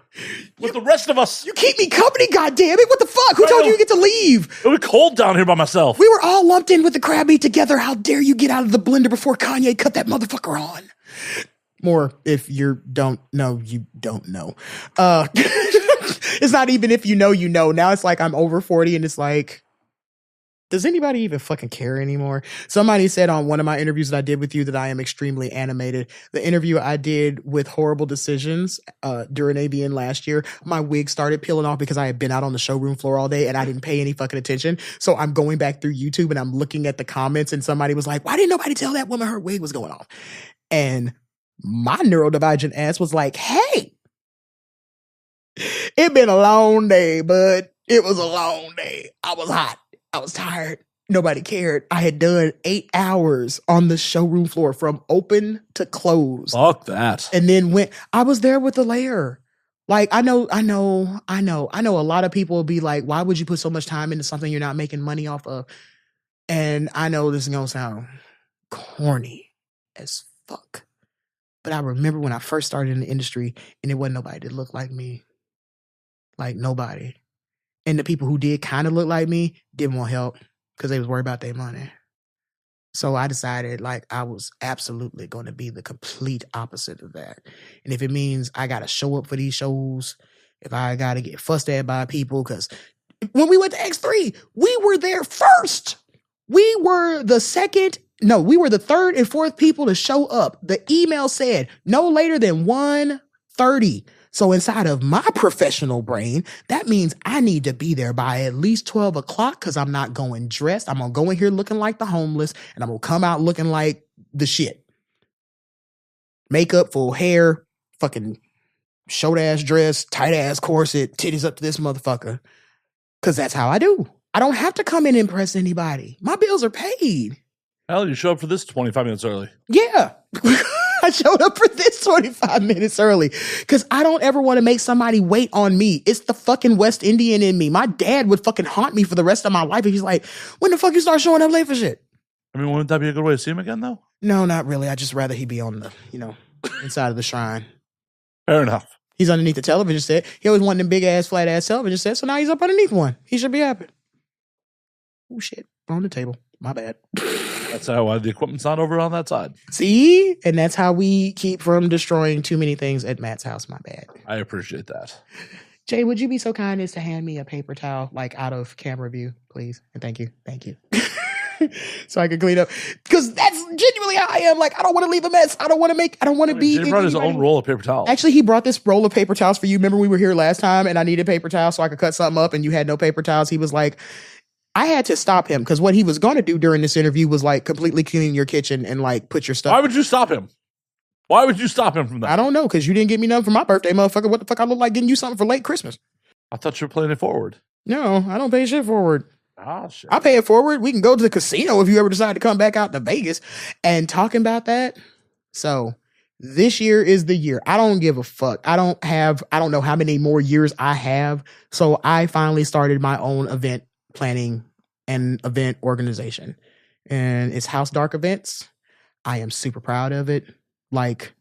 with the rest of us? You keep me company, goddammit. What the fuck? Who told you get to leave? It was cold down here by myself. We were all lumped in with the crab meat together. How dare you get out of the blender before Kanye cut that motherfucker on? More if you don't know, you don't know. It's not even if you know, you know. Now it's like I'm over 40 and it's like, does anybody even fucking care anymore? Somebody said on one of my interviews that I did with you that I am extremely animated. The interview I did with Horrible Decisions during ABN last year, my wig started peeling off because I had been out on the showroom floor all day and I didn't pay any fucking attention. So I'm going back through YouTube and I'm looking at the comments and somebody was like, why didn't nobody tell that woman her wig was going off? And my neurodivergent ass was like, hey, it been a long day, bud. It was a long day. I was hot. I was tired. Nobody cared. I had done 8 hours on the showroom floor from open to close. Fuck that. And then I was there with the layer. Like, I know a lot of people will be like, why would you put so much time into something you're not making money off of? And I know this is going to sound corny as fuck. But I remember when I first started in the industry and there wasn't nobody that looked like me. Like nobody. And the people who did kind of look like me didn't want help because they was worried about their money. So I decided like I was absolutely going to be the complete opposite of that. And if it means I got to show up for these shows, if I got to get fussed at by people, because when we went to X3, we were there first. We were the third and fourth people to show up. The email said no later than 1:30. So inside of my professional brain, that means I need to be there by at least 12 o'clock because I'm not going dressed. I'm going to go in here looking like the homeless and I'm going to come out looking like the shit. Makeup, full hair, fucking short ass dress, tight ass corset, titties up to this motherfucker. Because that's how I do. I don't have to come in and impress anybody. My bills are paid. Hell, you show up for this 25 minutes early. Yeah. I showed up for this 25 minutes early because I don't ever want to make somebody wait on me. It's the fucking West Indian in me. My dad would fucking haunt me for the rest of my life. And he's like, when the fuck you start showing up late for shit? I mean, wouldn't that be a good way to see him again, though? No, not really. I'd just rather he be on the, inside of the shrine. Fair enough. He's underneath the television set. He always wanted them big ass, flat ass television sets. So now he's up underneath one. He should be happy. Oh shit. On the table. My bad. That's how the equipment's not over on that side. See? And that's how we keep from destroying too many things at Matt's house. My bad. I appreciate that. Jay, would you be so kind as to hand me a paper towel, like out of camera view, please? And thank you. Thank you. So I can clean up. Because that's genuinely how I am. Like, I don't want to leave a mess. I don't want to be. Jay brought his own roll of paper towels. Actually, he brought this roll of paper towels for you. Remember we were here last time and I needed paper towels so I could cut something up and you had no paper towels. He was like, I had to stop him because what he was going to do during this interview was like completely clean your kitchen and like put your stuff. Why would you stop him? Why would you stop him from that? I don't know, because you didn't get me nothing for my birthday, motherfucker. What the fuck I look like getting you something for late Christmas? I thought you were playing it forward. No, I don't pay shit forward. Ah, shit. I pay it forward. We can go to the casino if you ever decide to come back out to Vegas and talking about that. So This year is the year. I don't give a fuck. I don't know how many more years I have. So I finally started my own event planning and event organization. And it's House Dark Events. I am super proud of it. Like,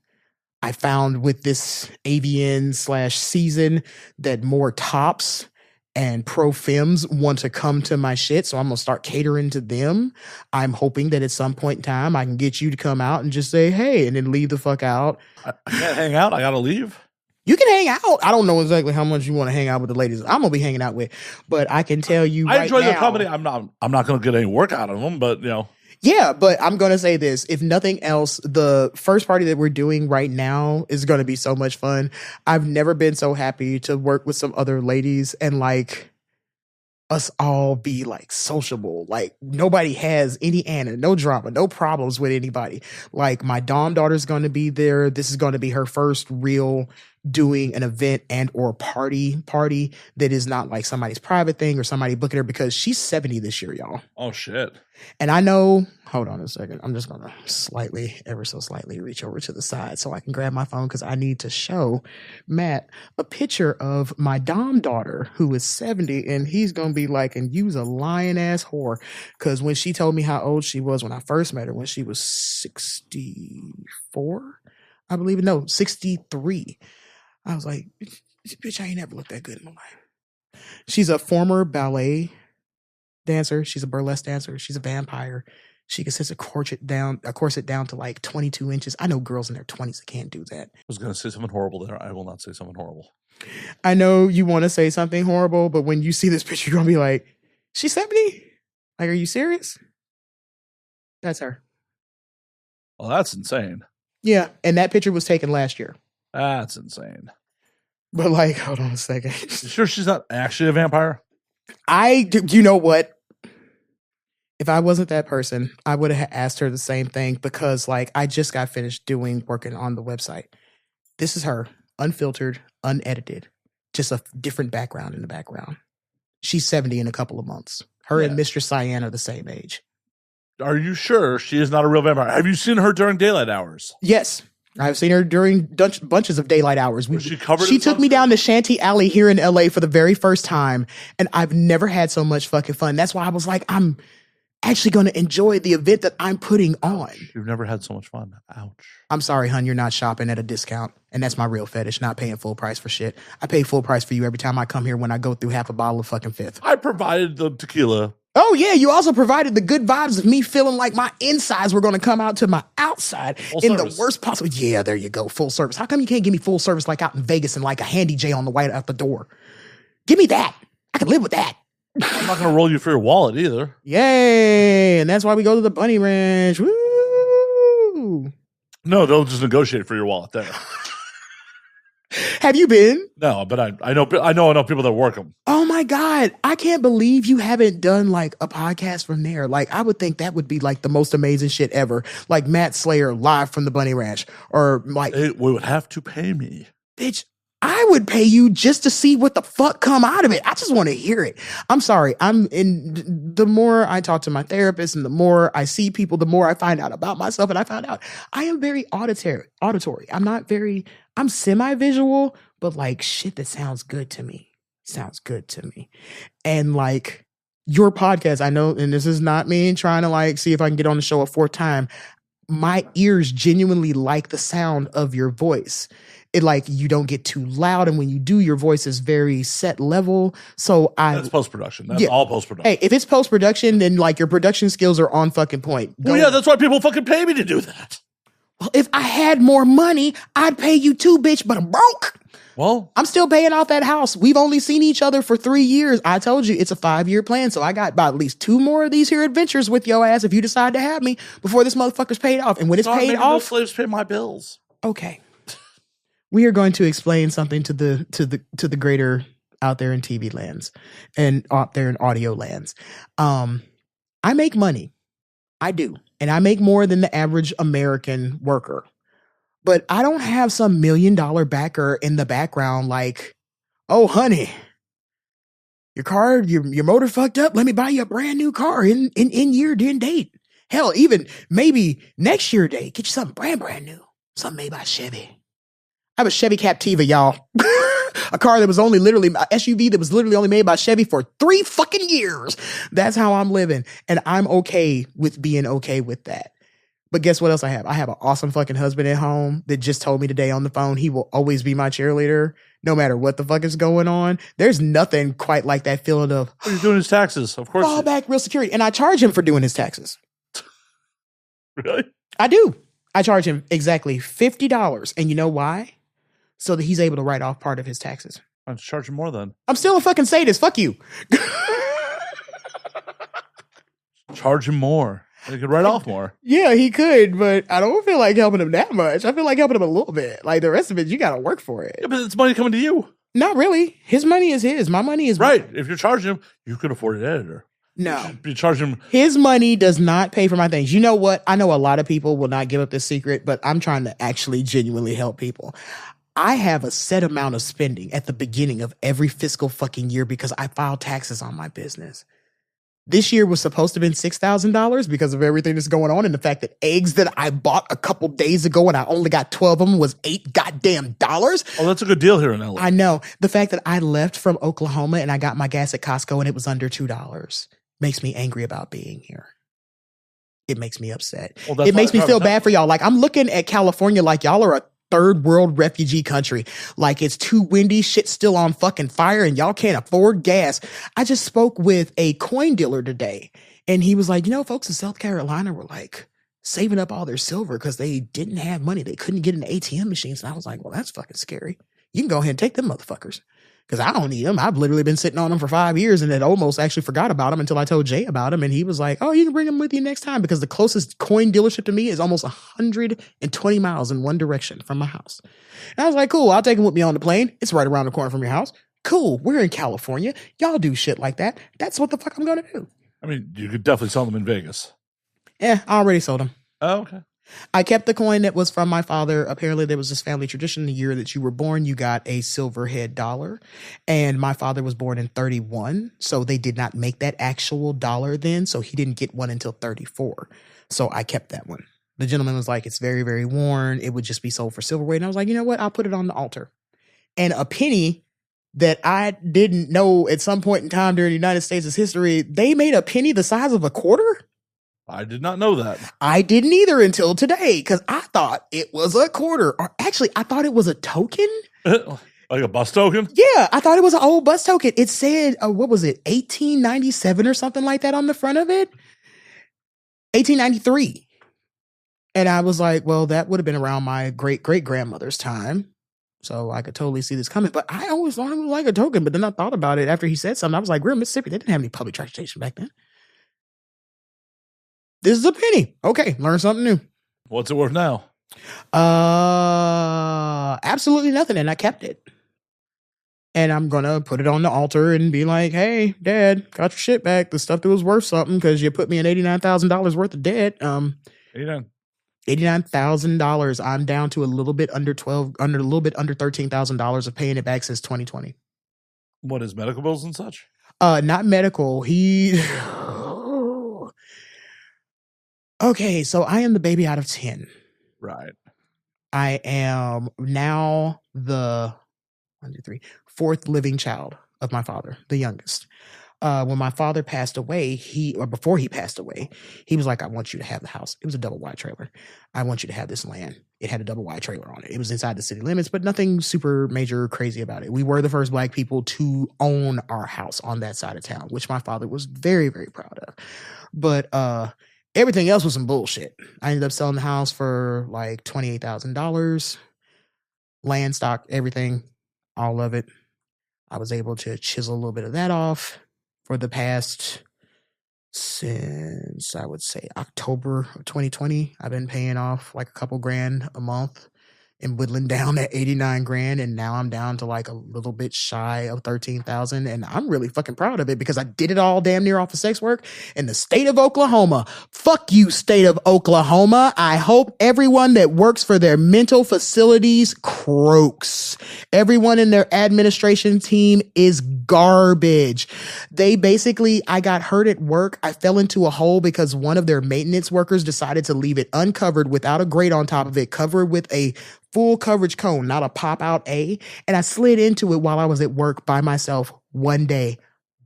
I found with this AVN/season that more tops and pro femmes want to come to my shit. So I'm going to start catering to them. I'm hoping that at some point in time, I can get you to come out and just say, hey, and then leave the fuck out. I can't hang out. I got to leave. You can hang out. I don't know exactly how much you want to hang out with the ladies I'm going to be hanging out with, but I can tell you I enjoy now, their company. I'm not going to get any work out of them, but Yeah, but I'm going to say this. If nothing else, the first party that we're doing right now is going to be so much fun. I've never been so happy to work with some other ladies and like us all be like sociable. Like nobody has any no drama, no problems with anybody. Like my Dom daughter's going to be there. This is going to be her first real doing an event and or party that is not like somebody's private thing or somebody booking her, because she's 70 this year, y'all. Oh shit. And I know, hold on a second. I'm just going to ever so slightly reach over to the side so I can grab my phone, because I need to show Matt a picture of my Dom daughter who is 70, and he's going to be like, and use a lion ass whore. Because when she told me how old she was when I first met her, when she was 64, I believe, no, 63. I was like, bitch, I ain't never looked that good in my life. She's a former ballet dancer. She's a burlesque dancer. She's a vampire. She can sit a corset down to like 22 inches. I know girls in their 20s that can't do that. I was going to say something horrible there. I will not say something horrible. I know you want to say something horrible, but when you see this picture, you're going to be like, she's 70? Like, are you serious? That's her. Well, that's insane. Yeah, and that picture was taken last year. That's insane. But like, hold on a second. You sure she's not actually a vampire? You know what? If I wasn't that person, I would have asked her the same thing, because like I just got finished working on the website. This is her, unfiltered, unedited, just a different background in the background. She's 70 in a couple of months. Her and Mistress Cyan are the same age. Are you sure she is not a real vampire? Have you seen her during daylight hours? Yes. I've seen her during bunches of daylight hours. She took me down to Shanty Alley here in LA for the very first time, and I've never had so much fucking fun. That's why I was like, I'm actually going to enjoy the event that I'm putting on. You've never had so much fun. Ouch. I'm sorry, hun. You're not shopping at a discount, and that's my real fetish, not paying full price for shit. I pay full price for you every time I come here when I go through half a bottle of fucking Fifth. I provided the tequila. Oh, yeah. You also provided the good vibes of me feeling like my insides were going to come out to my outside the worst possible. Yeah, there you go. Full service. How come you can't give me full service like out in Vegas and like a handy J on the way out the door? Give me that. I can live with that. I'm not going to roll you for your wallet either. Yay. And that's why we go to the Bunny Ranch. Woo. No, they'll just negotiate for your wallet there. Have you been? No, but I know enough people that work them. Oh my God. I can't believe you haven't done like a podcast from there. Like I would think that would be like the most amazing shit ever. Like Matt Slayer live from the Bunny Ranch, or like they would have to pay me. Bitch, I would pay you just to see what the fuck come out of it. I just want to hear it. I'm sorry. The more I talk to my therapist and the more I see people, the more I find out about myself. And I found out I am very auditory. I'm semi-visual, but like shit that sounds good to me. And like your podcast, I know, and this is not me trying to like see if I can get on the show a fourth time. My ears genuinely like the sound of your voice. It like you don't get too loud, and when you do, your voice is very set level. So that's post-production. That's all post-production. Hey, if it's post-production, then like your production skills are on fucking point. Well, yeah, that's why people fucking pay me to do that. Well, if I had more money, I'd pay you too, bitch, but I'm broke. Well, I'm still paying off that house. We've only seen each other for 3 years. I told you it's a 5-year plan. So I got about at least 2 more of these here adventures with your ass if you decide to have me before this motherfucker's paid off. And when it's paid off, slaves pay my bills. Okay. We are going to explain something to the greater out there in TV lands and out there in audio lands. I make money. I do. And I make more than the average American worker. But I don't have some $1 million backer in the background like, oh, honey, your motor fucked up. Let me buy you a brand new car in year, in date. Hell, even maybe next year date. Get you something brand new. Something made by Chevy. I have a Chevy Captiva, y'all. A car that was only literally, a SUV that was literally only made by Chevy for 3 fucking years. That's how I'm living. And I'm okay with being okay with that. But guess what else I have? I have an awesome fucking husband at home that just told me today on the phone he will always be my cheerleader, no matter what the fuck is going on. There's nothing quite like that feeling of... Oh, you're doing his taxes, of course. Fall back real security. And I charge him for doing his taxes. Really? I do. I charge him exactly $50. And you know why? So that he's able to write off part of his taxes. I'm charging more then. I'm still a fucking sadist. Fuck you. Charge him more. He could write off more. Yeah, he could, but I don't feel like helping him that much. I feel like helping him a little bit. Like the rest of it, you got to work for it. Yeah, but it's money coming to you. Not really. His money is his. My money is right. If you're charging him, you could afford an editor. No. You charge him. His money does not pay for my things. You know what? I know a lot of people will not give up this secret, but I'm trying to actually genuinely help people. I have a set amount of spending at the beginning of every fiscal fucking year because I file taxes on my business. This year was supposed to have been $6,000 because of everything that's going on. And the fact that eggs that I bought a couple days ago and I only got 12 of them was $8 goddamn dollars. Oh, that's a good deal here in LA. I know. The fact that I left from Oklahoma and I got my gas at Costco and it was under $2 makes me angry about being here. It makes me upset. Well, it makes me feel bad for y'all. Like I'm looking at California like y'all are a third world refugee country. Like it's too windy, shit's still on fucking fire and y'all can't afford gas. I just spoke with a coin dealer today and he was like, you know, folks in South Carolina were like saving up all their silver because they didn't have money. They couldn't get into ATM machines. And I was like, well, that's fucking scary. You can go ahead and take them motherfuckers. Because I don't need them. I've literally been sitting on them for 5 years and had almost actually forgot about them until I told Jay about them. And he was like, oh, you can bring them with you next time because the closest coin dealership to me is almost 120 miles in one direction from my house. And I was like, cool, I'll take them with me on the plane. It's right around the corner from your house. Cool, we're in California. Y'all do shit like that. That's what the fuck I'm going to do. I mean, you could definitely sell them in Vegas. Yeah, I already sold them. Oh, okay. I kept the coin that was from my father. Apparently there was this family tradition. The year that you were born, you got a silver head dollar. And my father was born in 31. So they did not make that actual dollar then. So he didn't get one until 34. So I kept that one. The gentleman was like, it's very, very worn. It would just be sold for silverweight. And I was like, you know what? I'll put it on the altar. And a penny that I didn't know at some point in time during the United States' history, they made a penny the size of a quarter. I did not know that. I didn't either until today because I thought it was a quarter. Or actually, I thought it was a token. Like a bus token? Yeah, I thought it was an old bus token. It said, what was it, 1897 or something like that on the front of it? 1893. And I was like, well, that would have been around my great-great-grandmother's time. So I could totally see this coming. But I always thought it was like a token. But then I thought about it after he said something. I was like, we're in Mississippi. They didn't have any public transportation back then. This is a penny. Okay, learn something new. What's it worth now? Absolutely nothing, and I kept it. And I'm gonna put it on the altar and be like, "Hey, Dad, got your shit back. The stuff that was worth something because you put me in $89,000 worth of debt. $89,000. I'm down to a little bit under $13,000 of paying it back since 2020. What is medical bills and such? Not medical. Okay, so I am the baby out of 10. Right. I am now the 4th living child of my father, the youngest. When my father passed away, before he passed away, he was like, I want you to have the house. It was a double wide trailer. I want you to have this land. It had a double wide trailer on it. It was inside the city limits, but nothing super major crazy about it. We were the first Black people to own our house on that side of town, which my father was very, very proud of. But everything else was some bullshit. I ended up selling the house for like $28,000. Land, stock, everything, all of it. I was able to chisel a little bit of that off for the past, since I would say October of 2020. I've been paying off like a couple grand a month and whittling down at 89 grand. And now I'm down to like a little bit shy of 13,000. And I'm really fucking proud of it because I did it all damn near off of sex work in the state of Oklahoma. Fuck you, state of Oklahoma. I hope everyone that works for their mental facilities croaks. Everyone in their administration team is garbage. I got hurt at work. I fell into a hole because one of their maintenance workers decided to leave it uncovered without a grate on top of it, covered with a full coverage cone, not a pop out A. And I slid into it while I was at work by myself one day,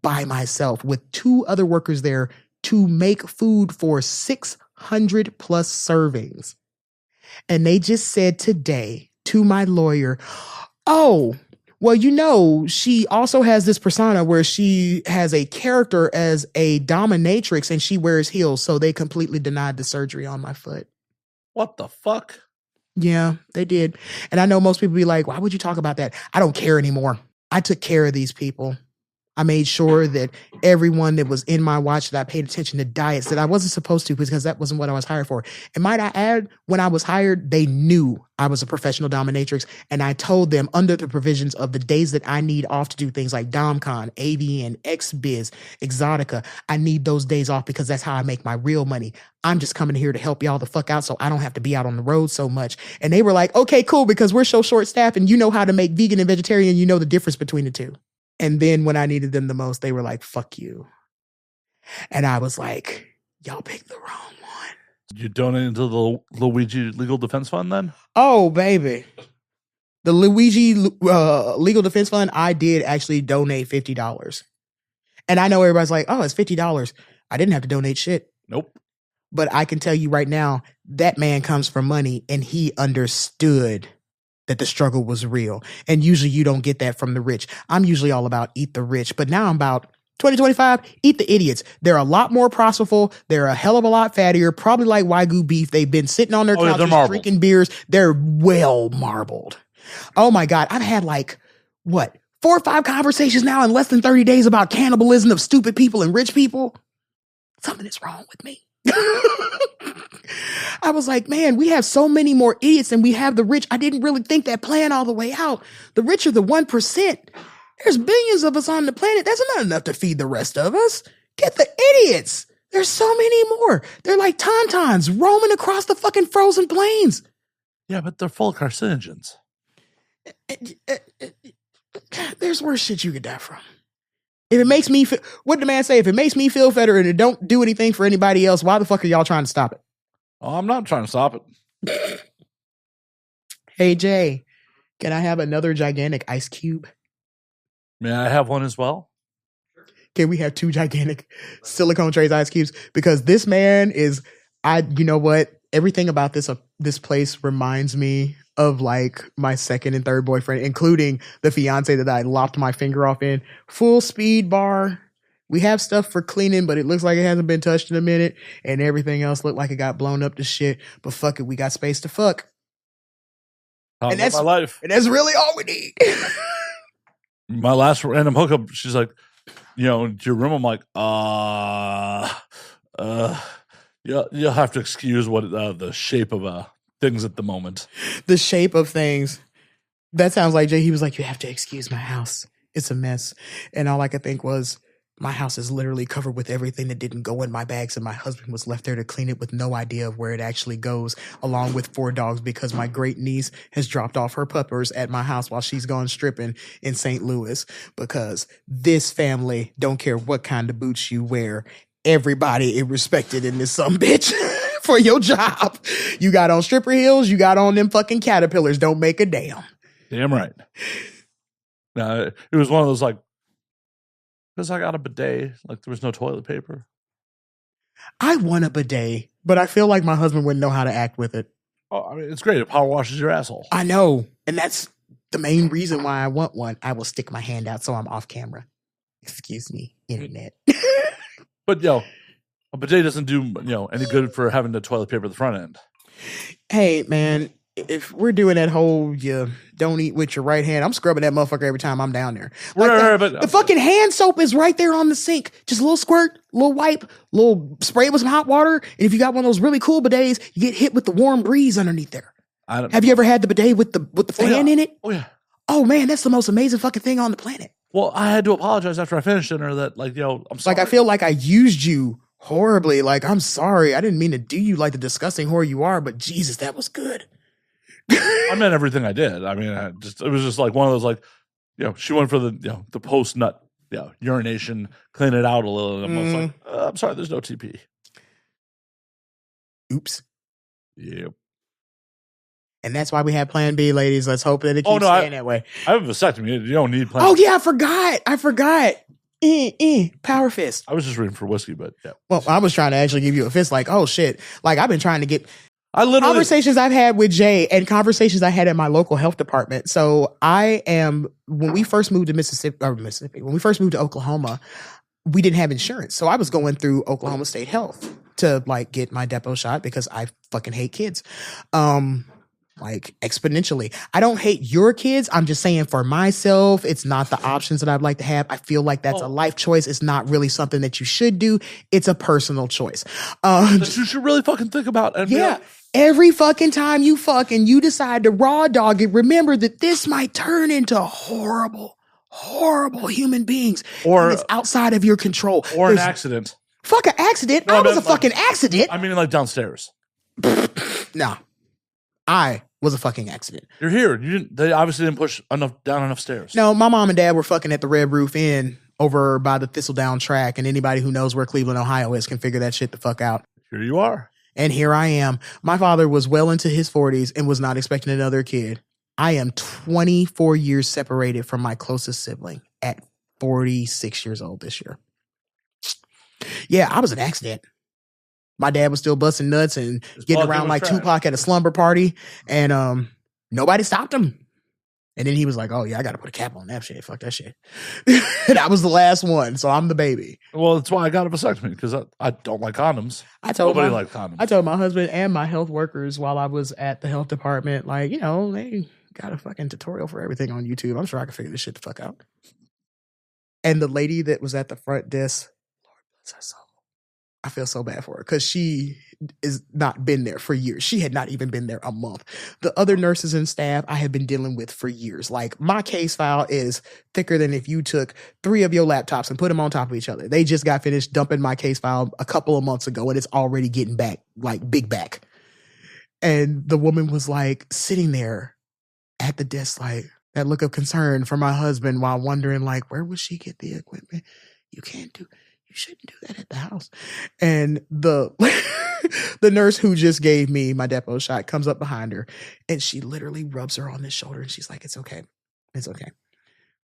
by myself with 2 other workers there to make food for 600 plus servings. And they just said today to my lawyer, oh, well, she also has this persona where she has a character as a dominatrix and she wears heels. So they completely denied the surgery on my foot. What the fuck? Yeah, they did. And I know most people be like, why would you talk about that? I don't care anymore. I took care of these people. I made sure that everyone that was in my watch, that I paid attention to diets that I wasn't supposed to because that wasn't what I was hired for. And might I add, when I was hired, they knew I was a professional dominatrix. And I told them under the provisions of the days that I need off to do things like DomCon, AVN, XBiz, Exotica, I need those days off because that's how I make my real money. I'm just coming here to help y'all the fuck out so I don't have to be out on the road so much. And they were like, okay, cool, because we're so short staffed and you know how to make vegan and vegetarian, you know the difference between the two. And then when I needed them the most, they were like, fuck you. And I was like, y'all picked the wrong one. You donated to the Luigi Legal Defense Fund then? Oh, baby. The Luigi Legal Defense Fund, I did actually donate $50. And I know everybody's like, oh, it's $50. I didn't have to donate shit. Nope. But I can tell you right now, that man comes from money and he understood that the struggle was real. And usually you don't get that from the rich. I'm usually all about eat the rich, but now I'm about 2025, eat the idiots. They're a lot more profitable. They're a hell of a lot fattier, probably like Wagyu beef. They've been sitting on their couches drinking beers. They're well marbled. Oh my God. I've had 4 or 5 conversations now in less than 30 days about cannibalism of stupid people and rich people. Something is wrong with me. I was like, man, we have so many more idiots than we have the rich. I didn't really think that plan all the way out. The rich are the 1%. There's billions of us on the planet. That's not enough to feed the rest of us. Get the idiots. There's so many more. They're like tauntauns roaming across the fucking frozen plains. Yeah, but they're full of carcinogens. There's worse shit you could die from. If it makes me feel, what did the man say? If it makes me feel better and it don't do anything for anybody else, why the fuck are y'all trying to stop it? Oh, I'm not trying to stop it. Hey, Jay, can I have another gigantic ice cube? May I have one as well? Can we have 2 gigantic silicone trays ice cubes? Because this man is, you know what? Everything about this place reminds me of my second and third boyfriend, including the fiance that I lopped my finger off in. Full speed bar. We have stuff for cleaning, but it looks like it hasn't been touched in a minute, and everything else looked like it got blown up to shit. But fuck it, we got space to fuck. And that's my life. And that's really all we need. My last random hookup, she's like, do you room? I'm like, you'll have to excuse what the shape of things at the moment. The shape of things. That sounds like Jay. He was like, you have to excuse my house. It's a mess. And all I could think was, my house is literally covered with everything that didn't go in my bags, and my husband was left there to clean it with no idea of where it actually goes, along with 4 dogs, because my great niece has dropped off her puppers at my house while she's gone stripping in St. Louis, because this family don't care what kind of boots you wear. Everybody is respected in this sumbitch for your job. You got on stripper heels, you got on them fucking caterpillars. Don't make a damn. Damn right. Now, it was one of those because I got a bidet, there was no toilet paper. I want a bidet, but I feel like my husband wouldn't know how to act with it. Oh, I mean, it's great. It power washes your asshole. I know. And that's the main reason why I want one. I will stick my hand out so I'm off camera. Excuse me, internet. But, a bidet doesn't do, any good for having the toilet paper at the front end. Hey, man, if we're doing that whole don't eat with your right hand, I'm scrubbing that motherfucker every time I'm down there. The fucking hand soap is right there on the sink. Just a little squirt, a little wipe, little spray with some hot water. And if you got one of those really cool bidets, you get hit with the warm breeze underneath there. Have you ever had the bidet with the fan in it? Oh, yeah. Oh, man, that's the most amazing fucking thing on the planet. Well, I had to apologize after I finished dinner that, I'm sorry. I feel like I used you horribly. I'm sorry. I didn't mean to do you like the disgusting whore you are, but Jesus, that was good. I meant everything I did. I mean, it was just one of those, she went for the post nut urination, clean it out a little. And I'm like, I'm sorry, there's no TP. Oops. Yep. And that's why we have Plan B, ladies. Let's hope that it keeps staying that way. I have a vasectomy. You don't need Plan B. Oh, yeah, I forgot. Power fist. I was just reading for whiskey, but yeah. Well, I was trying to actually give you a fist like, oh, shit. Like, I've been trying to get conversations I've had with Jay and conversations I had at my local health department. So when we first moved to when we first moved to Oklahoma, we didn't have insurance. So I was going through Oklahoma State Health to like get my depot shot because I fucking hate kids. Like exponentially. I don't hate your kids. I'm just saying for myself, it's not the options that I'd like to have. I feel like that's a life choice. It's not really something that you should do. It's a personal choice. That you should really fucking think about. And every fucking time you fuck and you decide to raw dog it, remember that this might turn into horrible human beings. Or it's outside of your control. Or an accident. Fuck an accident. No, I was a fucking accident. I mean like downstairs. No. I was a fucking accident. You're here. They obviously didn't push down enough stairs. No, my mom and dad were fucking at the Red Roof Inn over by the Thistledown track, and anybody who knows where Cleveland, Ohio is can figure that shit the fuck out. Here you are. And here I am. My father was well into his 40s and was not expecting another kid. I am 24 years separated from my closest sibling at 46 years old this year. Yeah, I was an accident. My dad was still busting nuts and getting around like Tupac at a slumber party, and nobody stopped him. And then he was like, "Oh yeah, I got to put a cap on that shit. Fuck that shit." And I was the last one, so I'm the baby. Well, that's why I got a vasectomy because I don't like condoms. Nobody likes condoms. I told my husband and my health workers while I was at the health department, like, they got a fucking tutorial for everything on YouTube. I'm sure I can figure this shit the fuck out. And the lady that was at the front desk, Lord bless her soul. I feel so bad for her because she is not been there for years. She had not even been there a month. The other nurses and staff I have been dealing with for years. Like my case file is thicker than if you took 3 of your laptops and put them on top of each other. They just got finished dumping my case file a couple of months ago and it's already getting back, like big back. And the woman was like sitting there at the desk, like that look of concern for my husband while wondering like, where would she get the equipment? You shouldn't do that at the house. And the nurse who just gave me my depot shot comes up behind her and she literally rubs her on the shoulder and she's like, it's okay. It's okay.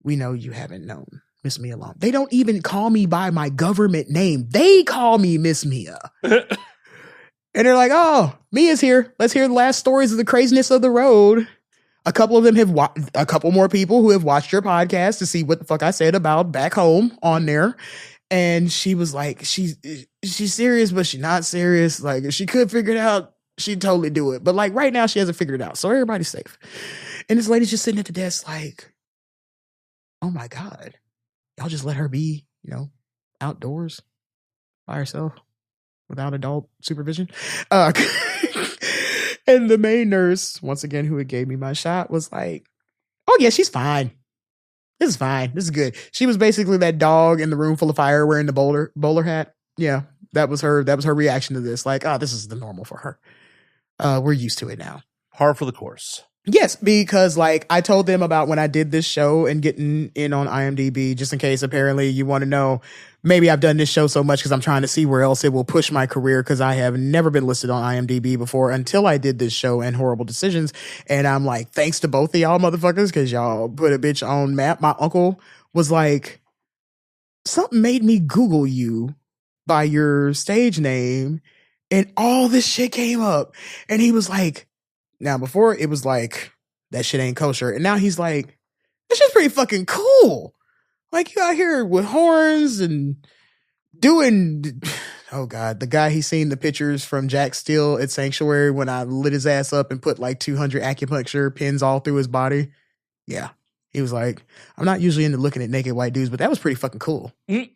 We know you haven't known Miss Mia long. They don't even call me by my government name. They call me Miss Mia. And they're like, oh, Mia's here. Let's hear the last stories of the craziness of the road. A couple of them have a couple more people who have watched your podcast to see what the fuck I said about back home on there. And she was like, she's serious, but she's not serious. Like, if she could figure it out, she'd totally do it. But like right now, she hasn't figured it out. So everybody's safe. And this lady's just sitting at the desk like, oh my God, y'all just let her be, outdoors by herself without adult supervision. And the main nurse, once again, who had gave me my shot was like, oh yeah, she's fine. This is fine. This is good. She was basically that dog in the room full of fire wearing the bowler hat. Yeah, that was her. That was her reaction to this. Like, this is the normal for her. We're used to it now. Par for the course. Yes, because like I told them about when I did this show and getting in on IMDb, just in case apparently you want to know, maybe I've done this show so much because I'm trying to see where else it will push my career because I have never been listed on IMDb before until I did this show and Horrible Decisions. And I'm like, thanks to both of y'all motherfuckers because y'all put a bitch on map. My uncle was like, something made me Google you by your stage name and all this shit came up. And he was like, now, before it was like, that shit ain't kosher. And now he's like, that shit's pretty fucking cool. Like, you out here with horns and doing, oh God, the guy he's seen the pictures from Jack Steele at Sanctuary when I lit his ass up and put like 200 acupuncture pins all through his body. Yeah. He was like, I'm not usually into looking at naked white dudes, but that was pretty fucking cool. I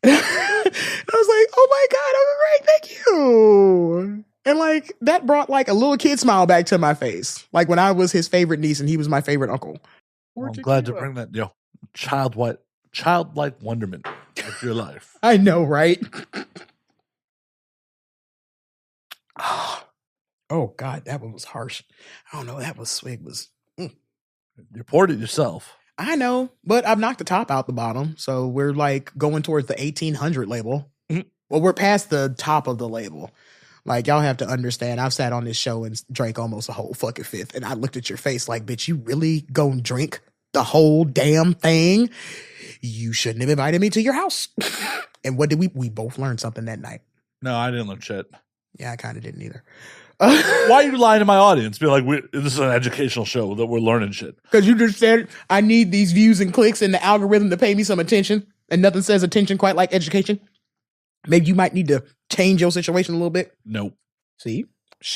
was like, oh my God, I'm great. Thank you. And like that brought like a little kid smile back to my face. Like when I was his favorite niece and he was my favorite uncle. Well, I'm glad to bring that childlike wonderment of your life. I know, right? Oh God, that one was harsh. I don't know. That was swig was. You poured it yourself. I know, but I've knocked the top out the bottom. So we're like going towards the 1800 label. Mhm. Well, we're past the top of the label. Like, y'all have to understand, I've sat on this show and drank almost a whole fucking fifth. And I looked at your face like, bitch, you really gonna drink the whole damn thing? You shouldn't have invited me to your house. And what did we both learned something that night. No, I didn't learn shit. Yeah, I kind of didn't either. Why are you lying to my audience? Be like, this is an educational show that we're learning shit. Because you just said, I need these views and clicks and the algorithm to pay me some attention. And nothing says attention quite like education. Maybe you might need to change your situation a little bit. Nope. See?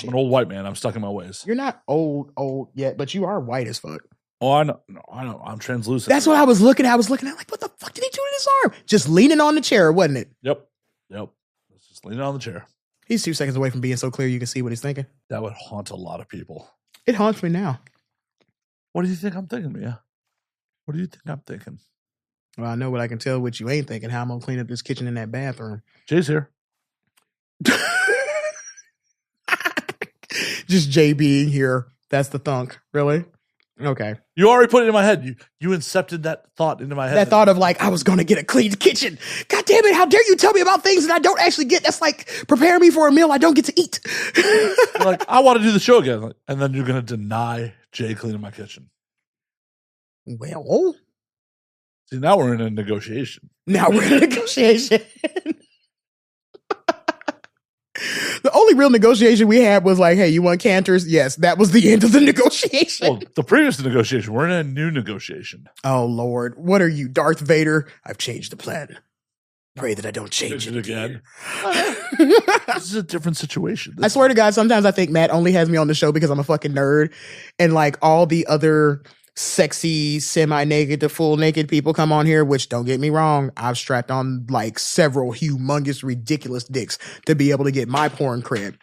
I'm an old white man. I'm stuck in my ways. You're not old yet, but you are white as fuck. Oh, I know. No, I know. I'm translucent. That's what I was looking at. I was looking at like, what the fuck did he do to his arm? Just leaning on the chair, wasn't it? Yep. Just leaning on the chair. He's 2 seconds away from being so clear you can see what he's thinking. That would haunt a lot of people. It haunts me now. What do you think I'm thinking, Mia? What do you think I'm thinking? Well, I know what I can tell what you ain't thinking. How I'm going to clean up this kitchen and that bathroom. Jay's here. Just Jay being here. That's the thunk. Really? Okay. You already put it in my head. You incepted that thought into my head. That thought of like, I was going to get a clean kitchen. God damn it. How dare you tell me about things that I don't actually get? That's like preparing me for a meal I don't get to eat. Like, I want to do the show again. And then you're going to deny Jay cleaning my kitchen. Well. See, now we're in a negotiation. The only real negotiation we had was like, hey, you want canters? Yes, that was the end of the negotiation. Well, the previous negotiation, we're in a new negotiation. Oh, Lord. What are you, Darth Vader? I've changed the plan. Pray that I don't change it again. This is a different situation. I swear to God, sometimes I think Matt only has me on the show because I'm a fucking nerd. And like all the other sexy, semi-naked to full naked people come on here, which don't get me wrong, I've strapped on like several humongous, ridiculous dicks to be able to get my porn cred,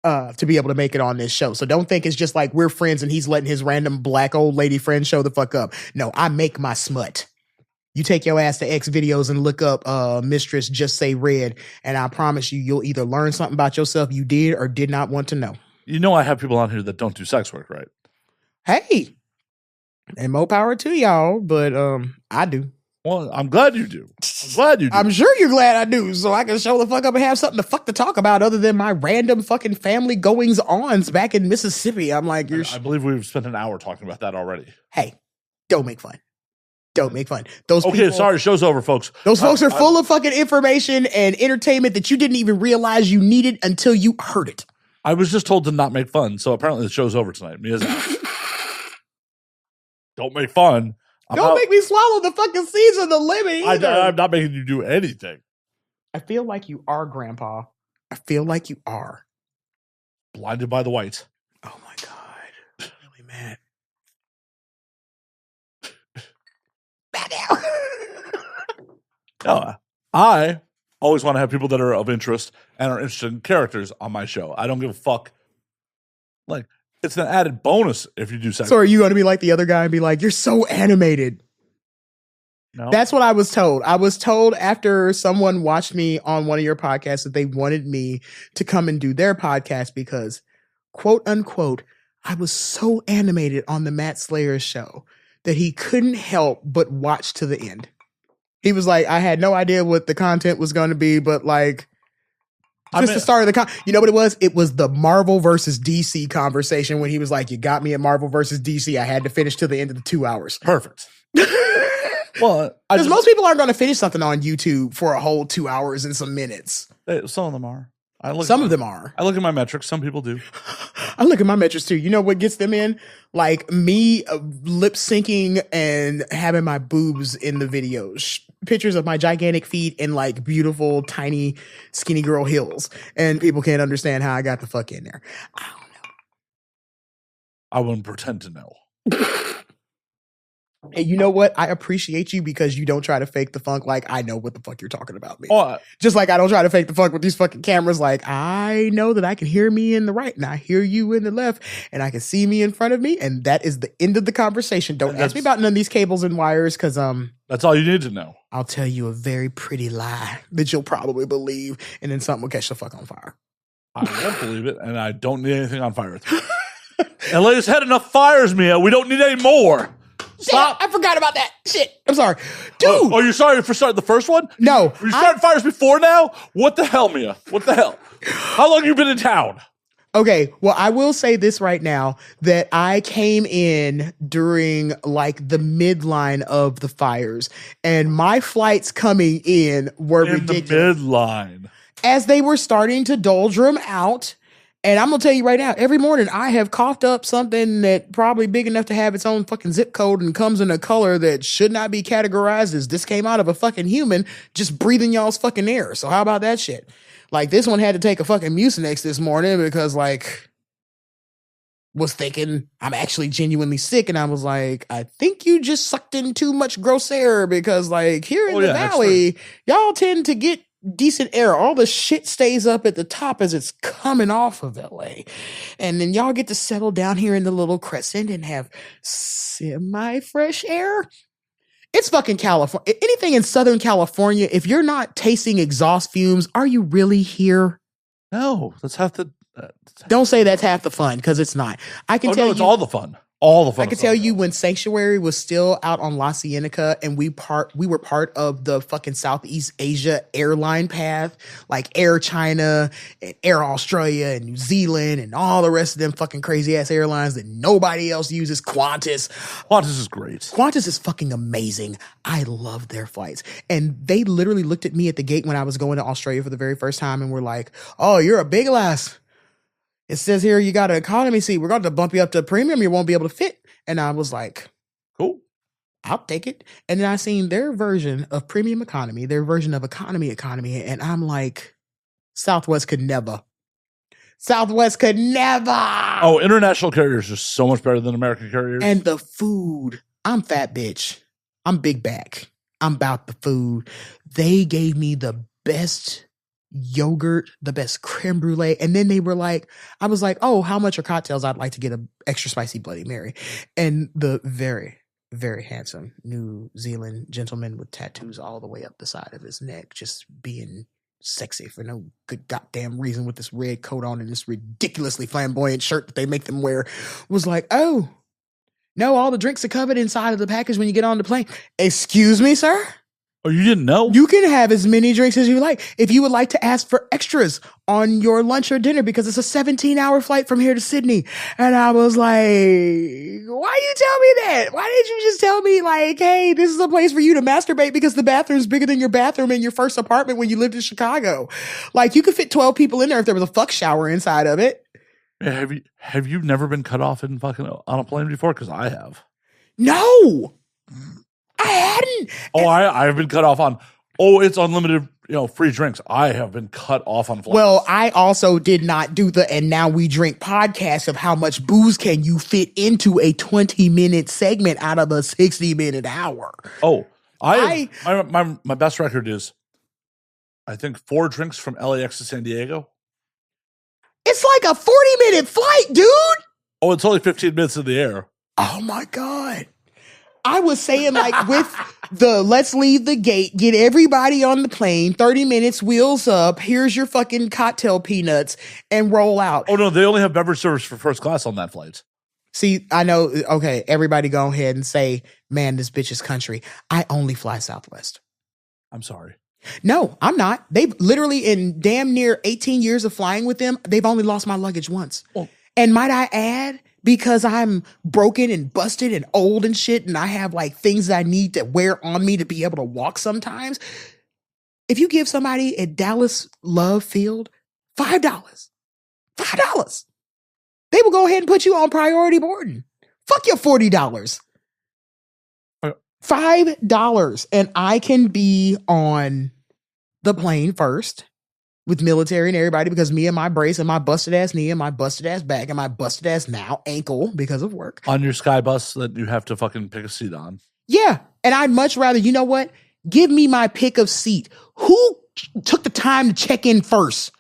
to be able to make it on this show. So don't think it's just like we're friends and he's letting his random black old lady friend show the fuck up. No, I make my smut. You take your ass to X videos and look up Mistress, Just Say Red, and I promise you'll either learn something about yourself you did or did not want to know. You know I have people on here that don't do sex work, right? Hey, and more power to y'all, but I do. Well, I'm glad you do. I'm sure you're glad I do, so I can show the fuck up and have something to fuck to talk about other than my random fucking family goings-ons back in Mississippi. I'm like, I believe we've spent an hour talking about that already. Hey, don't make fun. Don't make fun. Sorry, show's over, folks. Those folks are full of fucking information and entertainment that you didn't even realize you needed until you heard it. I was just told to not make fun, so apparently the show's over tonight. Mia's out. Don't make fun. Don't make me swallow the fucking seeds of the lemon either. I'm not making you do anything. I feel like you are, Grandpa. I feel like you are. Blinded by the white. Oh my God. I'm really mad. No, I always want to have people that are of interest and are interested in characters on my show. I don't give a fuck. Like, it's an added bonus if you do sex. So are you going to be like the other guy and be like, you're so animated? No. That's what I was told. I was told after someone watched me on one of your podcasts that they wanted me to come and do their podcast because, quote unquote, I was so animated on the Matt Slayer show that he couldn't help but watch to the end. He was like, I had no idea what the content was going to be, but like, the start of the you know what it was? It was the Marvel versus DC conversation when he was like, you got me at Marvel versus DC. I had to finish till the end of the 2 hours. Perfect. Well, because most people aren't going to finish something on YouTube for a whole 2 hours and some minutes. Some of them are. Some of them are. I look at my metrics. Some people do. I look at my metrics too. You know what gets them in? Like me lip syncing and having my boobs in the videos. Pictures of my gigantic feet in like beautiful, tiny, skinny girl heels. And people can't understand how I got the fuck in there. I don't know. I wouldn't pretend to know. And you know what? I appreciate you because you don't try to fake the funk like I know what the fuck you're talking about me. Just like I don't try to fake the funk with these fucking cameras like I know that I can hear me in the right and I hear you in the left and I can see me in front of me and that is the end of the conversation. Don't ask me about none of these cables and wires because that's all you need to know. I'll tell you a very pretty lie that you'll probably believe and then something will catch the fuck on fire. I won't believe it and I don't need anything on fire. LA's had enough fires, Mia. We don't need any more. Stop. Damn, I forgot about that. Shit. I'm sorry. Dude. Oh, you're sorry for starting the first one? No. You started fires before now? What the hell, Mia? What the hell? How long have you been in town? Okay, well, I will say this right now, that I came in during like the midline of the fires, and my flights coming in were ridiculous. The midline. As they were starting to doldrum out, and I'm going to tell you right now, every morning I have coughed up something that probably big enough to have its own fucking zip code and comes in a color that should not be categorized as this came out of a fucking human just breathing y'all's fucking air. So how about that shit? Like, this one had to take a fucking Mucinex this morning because, like, was thinking I'm actually genuinely sick. And I was like, I think you just sucked in too much gross air because, like, here in the valley, y'all tend to get decent air. All the shit stays up at the top as it's coming off of LA. And then y'all get to settle down here in the little crescent and have semi-fresh air. It's fucking California. Anything in Southern California, if you're not tasting exhaust fumes, are you really here? No, that's half the... Don't say that's half the fun, because it's not. I can tell you... it's all the fun. All the fun. I can tell you when Sanctuary was still out on La Cienega and we were part of the fucking Southeast Asia airline path, like Air China and Air Australia and New Zealand and all the rest of them fucking crazy ass airlines that nobody else uses. Qantas. Qantas is great. Qantas is fucking amazing. I love their flights. And they literally looked at me at the gate when I was going to Australia for the very first time and were like, oh, you're a big lass. It says here you got an economy seat. We're going to bump you up to premium. You won't be able to fit. And I was like, cool. I'll take it. And then I seen their version of premium economy, their version of economy. And I'm like, Southwest could never. Southwest could never. Oh, international carriers are so much better than American carriers. And the food. I'm fat bitch. I'm big back. I'm about the food. They gave me the best yogurt, the best creme brulee. And then they were like, I was like, oh, how much are cocktails? I'd like to get an extra spicy Bloody Mary. And the very, very handsome New Zealand gentleman with tattoos all the way up the side of his neck, just being sexy for no good goddamn reason with this red coat on and this ridiculously flamboyant shirt that they make them wear, was like, oh, no, all the drinks are covered inside of the package when you get on the plane. Excuse me, sir? Oh, you didn't know? You can have as many drinks as you like. If you would like to ask for extras on your lunch or dinner, because it's a 17-hour flight from here to Sydney. And I was like, why you tell me that? Why didn't you just tell me, like, hey, this is a place for you to masturbate because the bathroom's bigger than your bathroom in your first apartment when you lived in Chicago. Like, you could fit 12 people in there if there was a fuck shower inside of it. Have you never been cut off in fucking on a plane before? Because I have. No. I hadn't. Oh, I have been cut off on, it's unlimited, free drinks. I have been cut off on flights. Well, I also did not do the And Now We Drink podcast of how much booze can you fit into a 20-minute segment out of a 60-minute hour. Oh, my best record is, I think, 4 drinks from LAX to San Diego. It's like a 40-minute flight, dude. Oh, it's only 15 minutes in the air. Oh, my God. I was saying, like, with the let's leave the gate, get everybody on the plane, 30 minutes, wheels up, here's your fucking cocktail peanuts, and roll out. Oh, no, they only have beverage service for first class on that flight. See, I know, okay, everybody go ahead and say, man, this bitch is country. I only fly Southwest. I'm sorry. No, I'm not. They've literally, in damn near 18 years of flying with them, they've only lost my luggage once. Oh. And might I add, because I'm broken and busted and old and shit, and I have like things that I need to wear on me to be able to walk sometimes. If you give somebody at Dallas Love Field $5, they will go ahead and put you on priority boarding. Fuck your $40. $5, and I can be on the plane first with military and everybody, because me and my brace and my busted ass knee and my busted ass back and my busted ass now ankle because of work. On your sky bus that you have to fucking pick a seat on. Yeah. And I'd much rather, you know what? Give me my pick of seat. Who took the time to check in first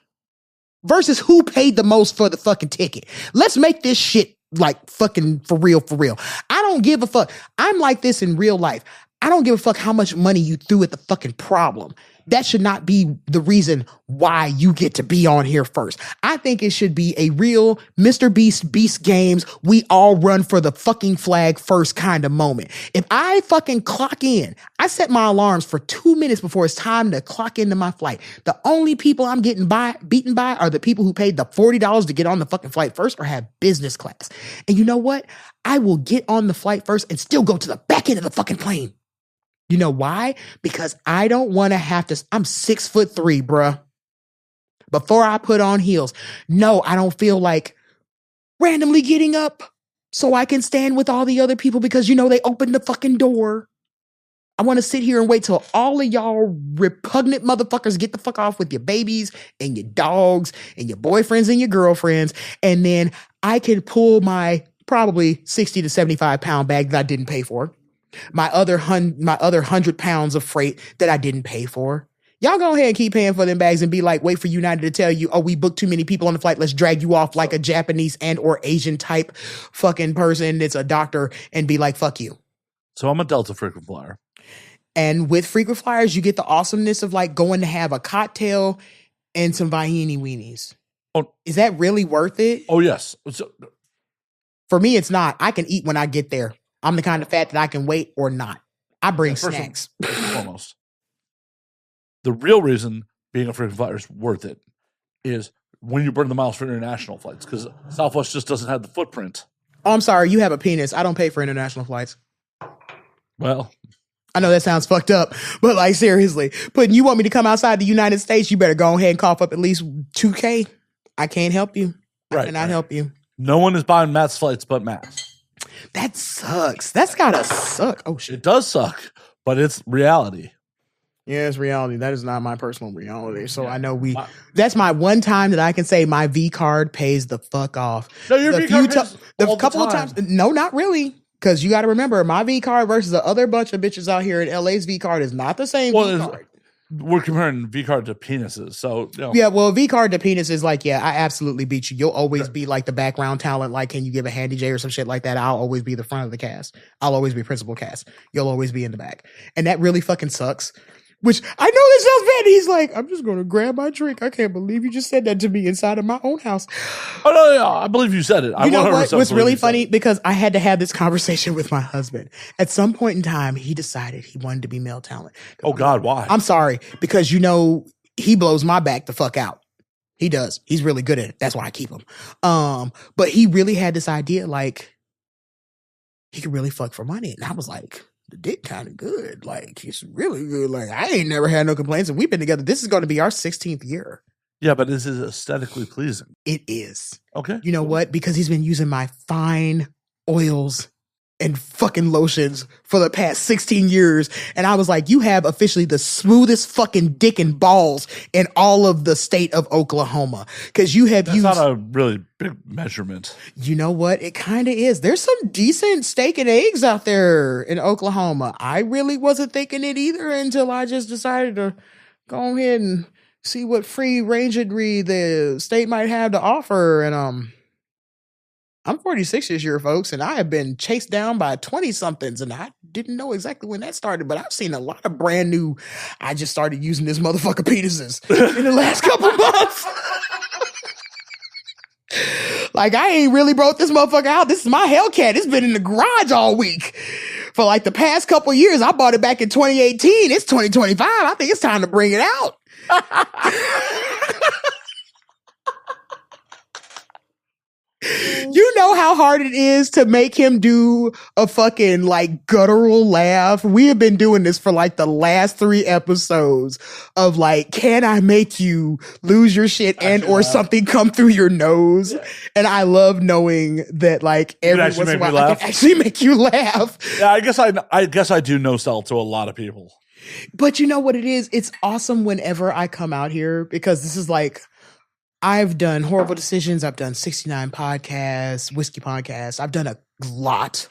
versus who paid the most for the fucking ticket? Let's make this shit like fucking for real, for real. I don't give a fuck. I'm like this in real life. I don't give a fuck how much money you threw at the fucking problem. that should not be the reason why you get to be on here first. I think it should be a real Mr. Beast games. We all run for the fucking flag first kind of moment. If I fucking clock in, I set my alarms for 2 minutes before it's time to clock into my flight. The only people I'm getting beaten by are the people who paid the $40 to get on the fucking flight first or have business class. And you know what? I will get on the flight first and still go to the back end of the fucking plane. You know why? Because I don't want to have to, I'm 6'3", bruh. Before I put on heels. No, I don't feel like randomly getting up so I can stand with all the other people because, they opened the fucking door. I want to sit here and wait till all of y'all repugnant motherfuckers get the fuck off with your babies and your dogs and your boyfriends and your girlfriends. And then I can pull my probably 60 to 75 pound bag that I didn't pay for. My other 100 pounds of freight that I didn't pay for. Y'all go ahead and keep paying for them bags and be like, wait for United to tell you, oh, we booked too many people on the flight. Let's drag you off like a Japanese and or Asian type fucking person that's a doctor and be like, fuck you. So I'm a Delta frequent flyer. And with frequent flyers, you get the awesomeness of like going to have a cocktail and some Viennese weenies. Oh, is that really worth it? Oh, yes. For me, it's not. I can eat when I get there. I'm the kind of fat that I can wait or not. I bring snacks. First and foremost, the real reason being a frequent flyer is worth it is when you burn the miles for international flights, because Southwest just doesn't have the footprint. Oh, I'm sorry. You have a penis. I don't pay for international flights. Well, I know that sounds fucked up, but like seriously, but you want me to come outside the United States, you better go ahead and cough up at least $2,000. I can't help you. I cannot help you. No one is buying Matt's flights but Matt's. That sucks. That's gotta suck. Oh shit. It does suck, but it's reality. Yeah, it's reality. That is not my personal reality. So I know that's my one time that I can say my V card pays the fuck off. No, your V card pays the couple of times. No, not really. Because you got to remember, my V card versus the other bunch of bitches out here in LA's V card is not the same V card. We're comparing V card to penises. So, Yeah, well, V card to penis is like, yeah, I absolutely beat you. You'll always be like the background talent. Like, can you give a handy J or some shit like that? I'll always be the front of the cast. I'll always be principal cast. You'll always be in the back. And that really fucking sucks. Which I know this sounds bad. He's like, I'm just going to grab my drink. I can't believe you just said that to me inside of my own house. Oh, no, I believe you said it. You know what? What's really funny, because I had to have this conversation with my husband. At some point in time, he decided he wanted to be male talent. Oh, God, why? I'm sorry, because, he blows my back the fuck out. He does. He's really good at it. That's why I keep him. But he really had this idea, like, he could really fuck for money. And I was like, the dick kind of good. Like, it's really good. Like, I ain't never had no complaints, and we've been together. This is going to be our 16th year. Yeah, but this is aesthetically pleasing. It is. Okay. You know what? Because he's been using my fine oils and fucking lotions for the past 16 years. And I was like, you have officially the smoothest fucking dick and balls in all of the state of Oklahoma. Because you have used... That's not a really big measurement. You know what? It kind of is. There's some decent steak and eggs out there in Oklahoma. I really wasn't thinking it either until I just decided to go ahead and see what free rangery the state might have to offer. And I'm 46 this year, folks, and I have been chased down by 20-somethings, and I didn't know exactly when that started, but I've seen a lot of brand new, I just started using this motherfucker penises in the last couple months. Like, I ain't really brought this motherfucker out. This is my Hellcat. It's been in the garage all week. For like the past couple years, I bought it back in 2018. It's 2025. I think it's time to bring it out. You know how hard it is to make him do a fucking like guttural laugh. We have been doing this for like the last 3 episodes of like, can I make you lose your shit and or something come through your nose? Yeah. And I love knowing that like every once in a while I can actually make you laugh. Yeah, I guess I do no sell to a lot of people. But you know what it is? It's awesome whenever I come out here, because this is like, I've done Horrible Decisions. I've done 69 podcasts, whiskey podcasts. I've done a lot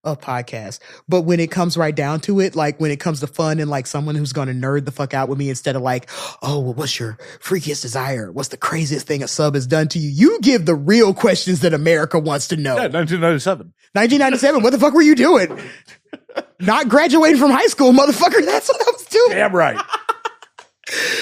of podcasts. But when it comes right down to it, like when it comes to fun and like someone who's going to nerd the fuck out with me instead of like, oh, well, what's your freakiest desire? What's the craziest thing a sub has done to you? You give the real questions that America wants to know. Yeah, 1997. 1997. What the fuck were you doing? Not graduating from high school, motherfucker. That's what I was doing. Damn right.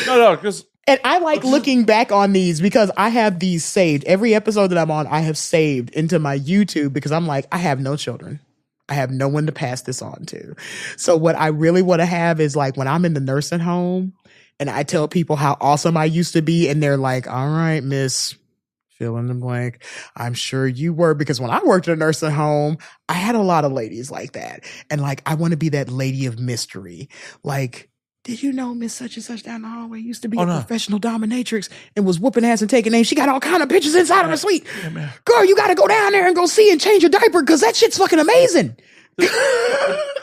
No, because. And I like looking back on these because I have these saved. Every episode that I'm on, I have saved into my YouTube because I'm like, I have no children. I have no one to pass this on to. So what I really want to have is like when I'm in the nursing home and I tell people how awesome I used to be and they're like, all right, miss, fill in the blank. I'm sure you were, because when I worked in a nursing home, I had a lot of ladies like that. And like, I want to be that lady of mystery. Like, did you know Miss Such and Such down the hallway used to be a professional dominatrix and was whooping ass and taking names? She got all kind of pictures inside of her suite. Yeah, girl, you got to go down there and go see and change your diaper because that shit's fucking amazing.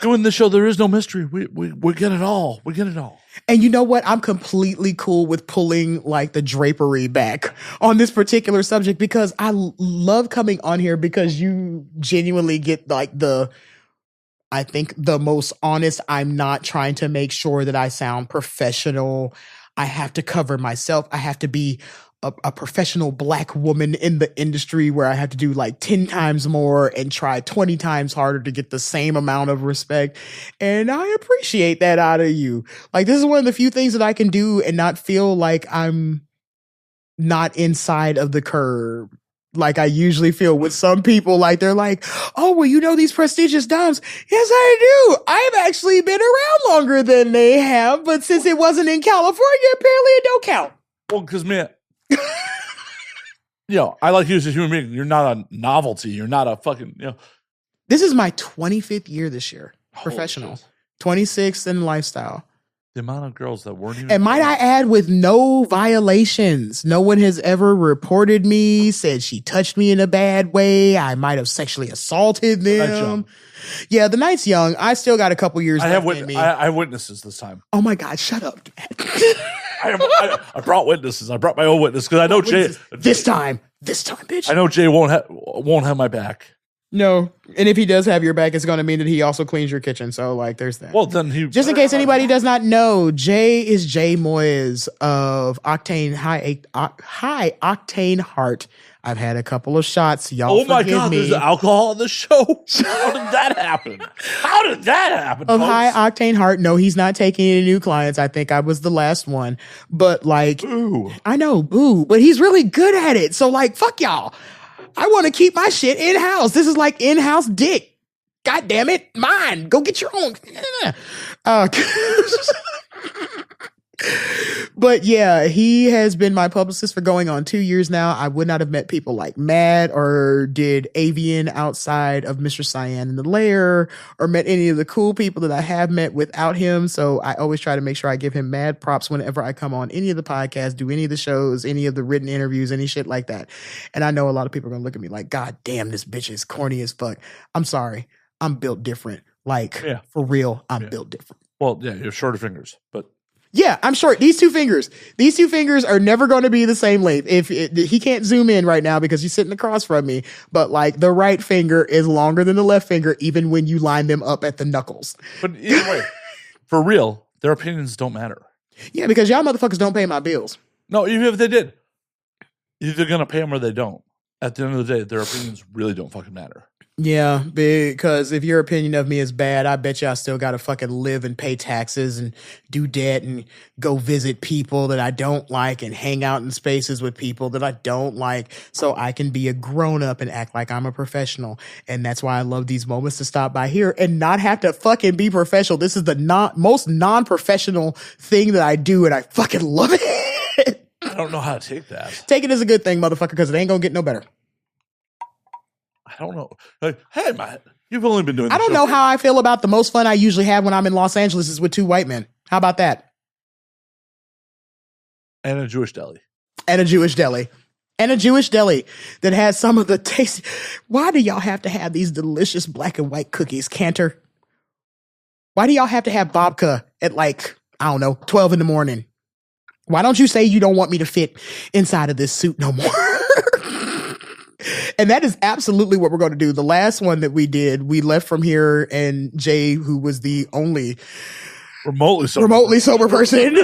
Doing this show, there is no mystery. We get it all. We get it all. And you know what? I'm completely cool with pulling like the drapery back on this particular subject because I love coming on here because you genuinely get like I think the most honest. I'm not trying to make sure that I sound professional. I have to cover myself. I have to be a professional Black woman in the industry where I have to do like 10 times more and try 20 times harder to get the same amount of respect. And I appreciate that out of you. Like, this is one of the few things that I can do and not feel like I'm not inside of the curb. Like I usually feel with some people, like they're like, oh, well, you know these prestigious doms. Yes, I do. I've actually been around longer than they have, but since it wasn't in California, apparently it don't count. Well, because man, I like you as a human being. You're not a novelty. You're not a fucking, This is my 25th year this year, professional. 26th in lifestyle. The amount of girls that weren't even. And might I add, with no violations. No one has ever reported me, said she touched me in a bad way. I might have sexually assaulted them. Yeah, the night's young. I still got a couple years left in me. I have witnesses this time. Oh my God, shut up. I brought witnesses. I brought my own witness because I know Jay. This time, bitch. I know Jay won't have my back. No, and if he does have your back, it's going to mean that he also cleans your kitchen. So, like, there's that. Well, then just in case anybody does not know, Jay is Jay Moyes of Octane High Octane Heart. I've had a couple of shots. Y'all, oh my God, there's alcohol on the show. How did that happen? Of High Octane Heart. No, he's not taking any new clients. I think I was the last one. But like, ooh. I know, boo, but he's really good at it. So like, fuck y'all. I want to keep my shit in-house. This is like in-house dick. God damn it. Mine. Go get your own. But yeah, he has been my publicist for going on 2 years now. I would not have met people like Matt or did Avian outside of Mr. Cyan in the Lair or met any of the cool people that I have met without him. So I always try to make sure I give him mad props whenever I come on any of the podcasts, do any of the shows, any of the written interviews, any shit like that. And I know a lot of people are going to look at me like, God damn, this bitch is corny as fuck. I'm sorry. I'm built different. Like, for real, I'm built different. Well, yeah, you have shorter fingers, but. Yeah, I'm short. These two fingers are never going to be the same length. He can't zoom in right now because he's sitting across from me, but like the right finger is longer than the left finger, even when you line them up at the knuckles. But either way, for real, their opinions don't matter. Yeah, because y'all motherfuckers don't pay my bills. No, even if they did, either going to pay them or they don't. At the end of the day, their opinions really don't fucking matter. Yeah, because if your opinion of me is bad, I bet you I still got to fucking live and pay taxes and do debt and go visit people that I don't like and hang out in spaces with people that I don't like so I can be a grown up and act like I'm a professional. And that's why I love these moments to stop by here and not have to fucking be professional. This is the most non-professional thing that I do and I fucking love it. I don't know how to take that. Take it as a good thing, motherfucker, because it ain't going to get no better. I don't know. Like, hey, Matt, you've only been doing this. I don't know how I feel about the most fun I usually have when I'm in Los Angeles is with two white men. How about that? And a Jewish deli. And a Jewish deli that has some of the taste. Why do y'all have to have these delicious black and white cookies, Cantor? Why do y'all have to have babka at like, I don't know, 12 in the morning? Why don't you say you don't want me to fit inside of this suit no more? And that is absolutely what we're going to do. The last one that we did, we left from here and Jay, who was the only remotely sober person,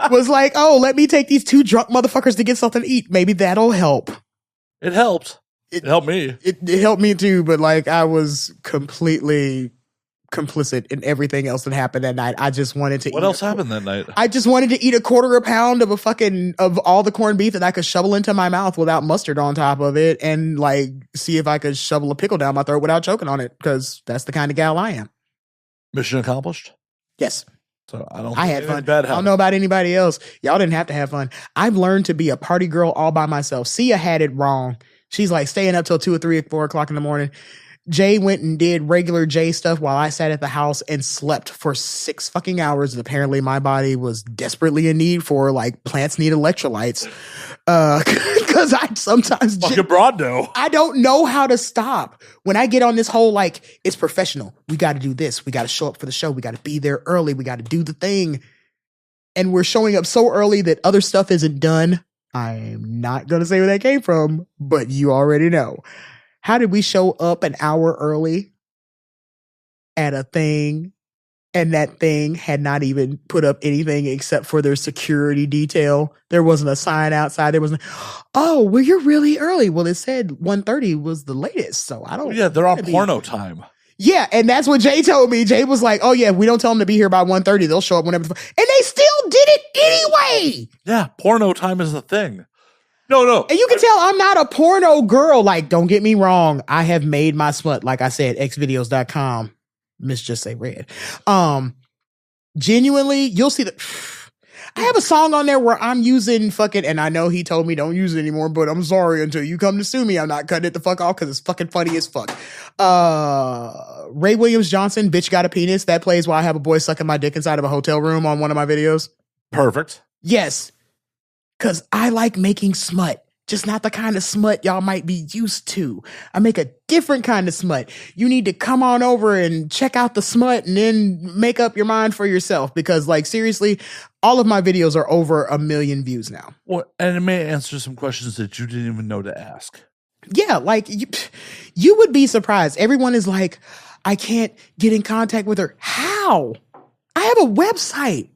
was like, oh, let me take these two drunk motherfuckers to get something to eat. Maybe that'll help. It helped. It helped me. It helped me too, but like I was completely complicit in everything else that happened that night. I just wanted to What else happened that night? I just wanted to eat a quarter a pound of of all the corned beef that I could shovel into my mouth without mustard on top of it, and like see if I could shovel a pickle down my throat without choking on it, because that's the kind of gal I am. Mission accomplished? Yes. So I had fun. I don't know about anybody else. Y'all didn't have to have fun. I've learned to be a party girl all by myself. Sia had it wrong. She's like staying up till 2 or 3 or 4 o'clock in the morning. Jay went and did regular Jay stuff while I sat at the house and slept for 6 fucking hours. And apparently my body was desperately in need for, like, plants need electrolytes. Because I sometimes fucking broado. I don't know how to stop. When I get on this whole, like, it's professional. We got to do this. We got to show up for the show. We got to be there early. We got to do the thing. And we're showing up so early that other stuff isn't done. I'm not going to say where that came from, but you already know. How did we show up an hour early at a thing, and that thing had not even put up anything except for their security detail? There wasn't a sign outside. There wasn't, oh, well, you're really early. Well, it said 1:30 was the latest, so I don't. Yeah, they're on porno time. Yeah, and that's what Jay told me. Jay was like, oh, yeah, we don't tell them to be here by 1:30. They'll show up whenever. And they still did it anyway. Yeah, porno time is the thing. No. And you can tell I'm not a porno girl. Like, don't get me wrong. I have made my smut, like I said, xvideos.com. Miss just say red. Genuinely, you'll see that. I have a song on there where I'm using fucking, and I know he told me don't use it anymore, but I'm sorry, until you come to sue me, I'm not cutting it the fuck off because it's fucking funny as fuck. Ray Williams Johnson, Bitch Got a Penis. That plays while I have a boy sucking my dick inside of a hotel room on one of my videos. Perfect. Yes. Because I like making smut, just not the kind of smut y'all might be used to. I make a different kind of smut. You need to come on over and check out the smut and then make up your mind for yourself. Because, like, seriously, all of my videos are over 1 million views now. Well, and it may answer some questions that you didn't even know to ask. Yeah, like, you would be surprised. Everyone is like, I can't get in contact with her. How? I have a website.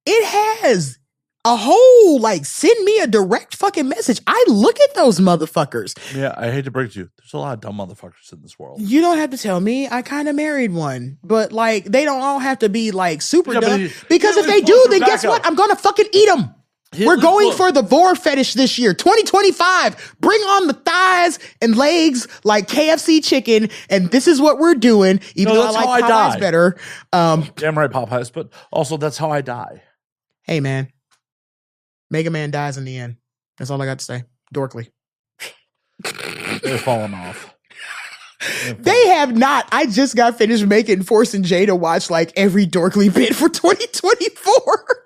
It has a whole, like, send me a direct fucking message. I look at those motherfuckers. Yeah, I hate to break to you. There's a lot of dumb motherfuckers in this world. You don't have to tell me. I kind of married one. But, like, they don't all have to be, like, super dumb. Because if they do, then guess what? I'm going to fucking eat them. We're going for the vor fetish this year. 2025. Bring on the thighs and legs like KFC chicken. And this is what we're doing. Even though I like Popeyes better. Damn right, Popeyes. But also, that's how I die. Hey, man. Mega Man dies in the end. That's all I got to say. Dorkly. They're falling off. They have not. I just got finished forcing Jay to watch like every Dorkly bit for 2024.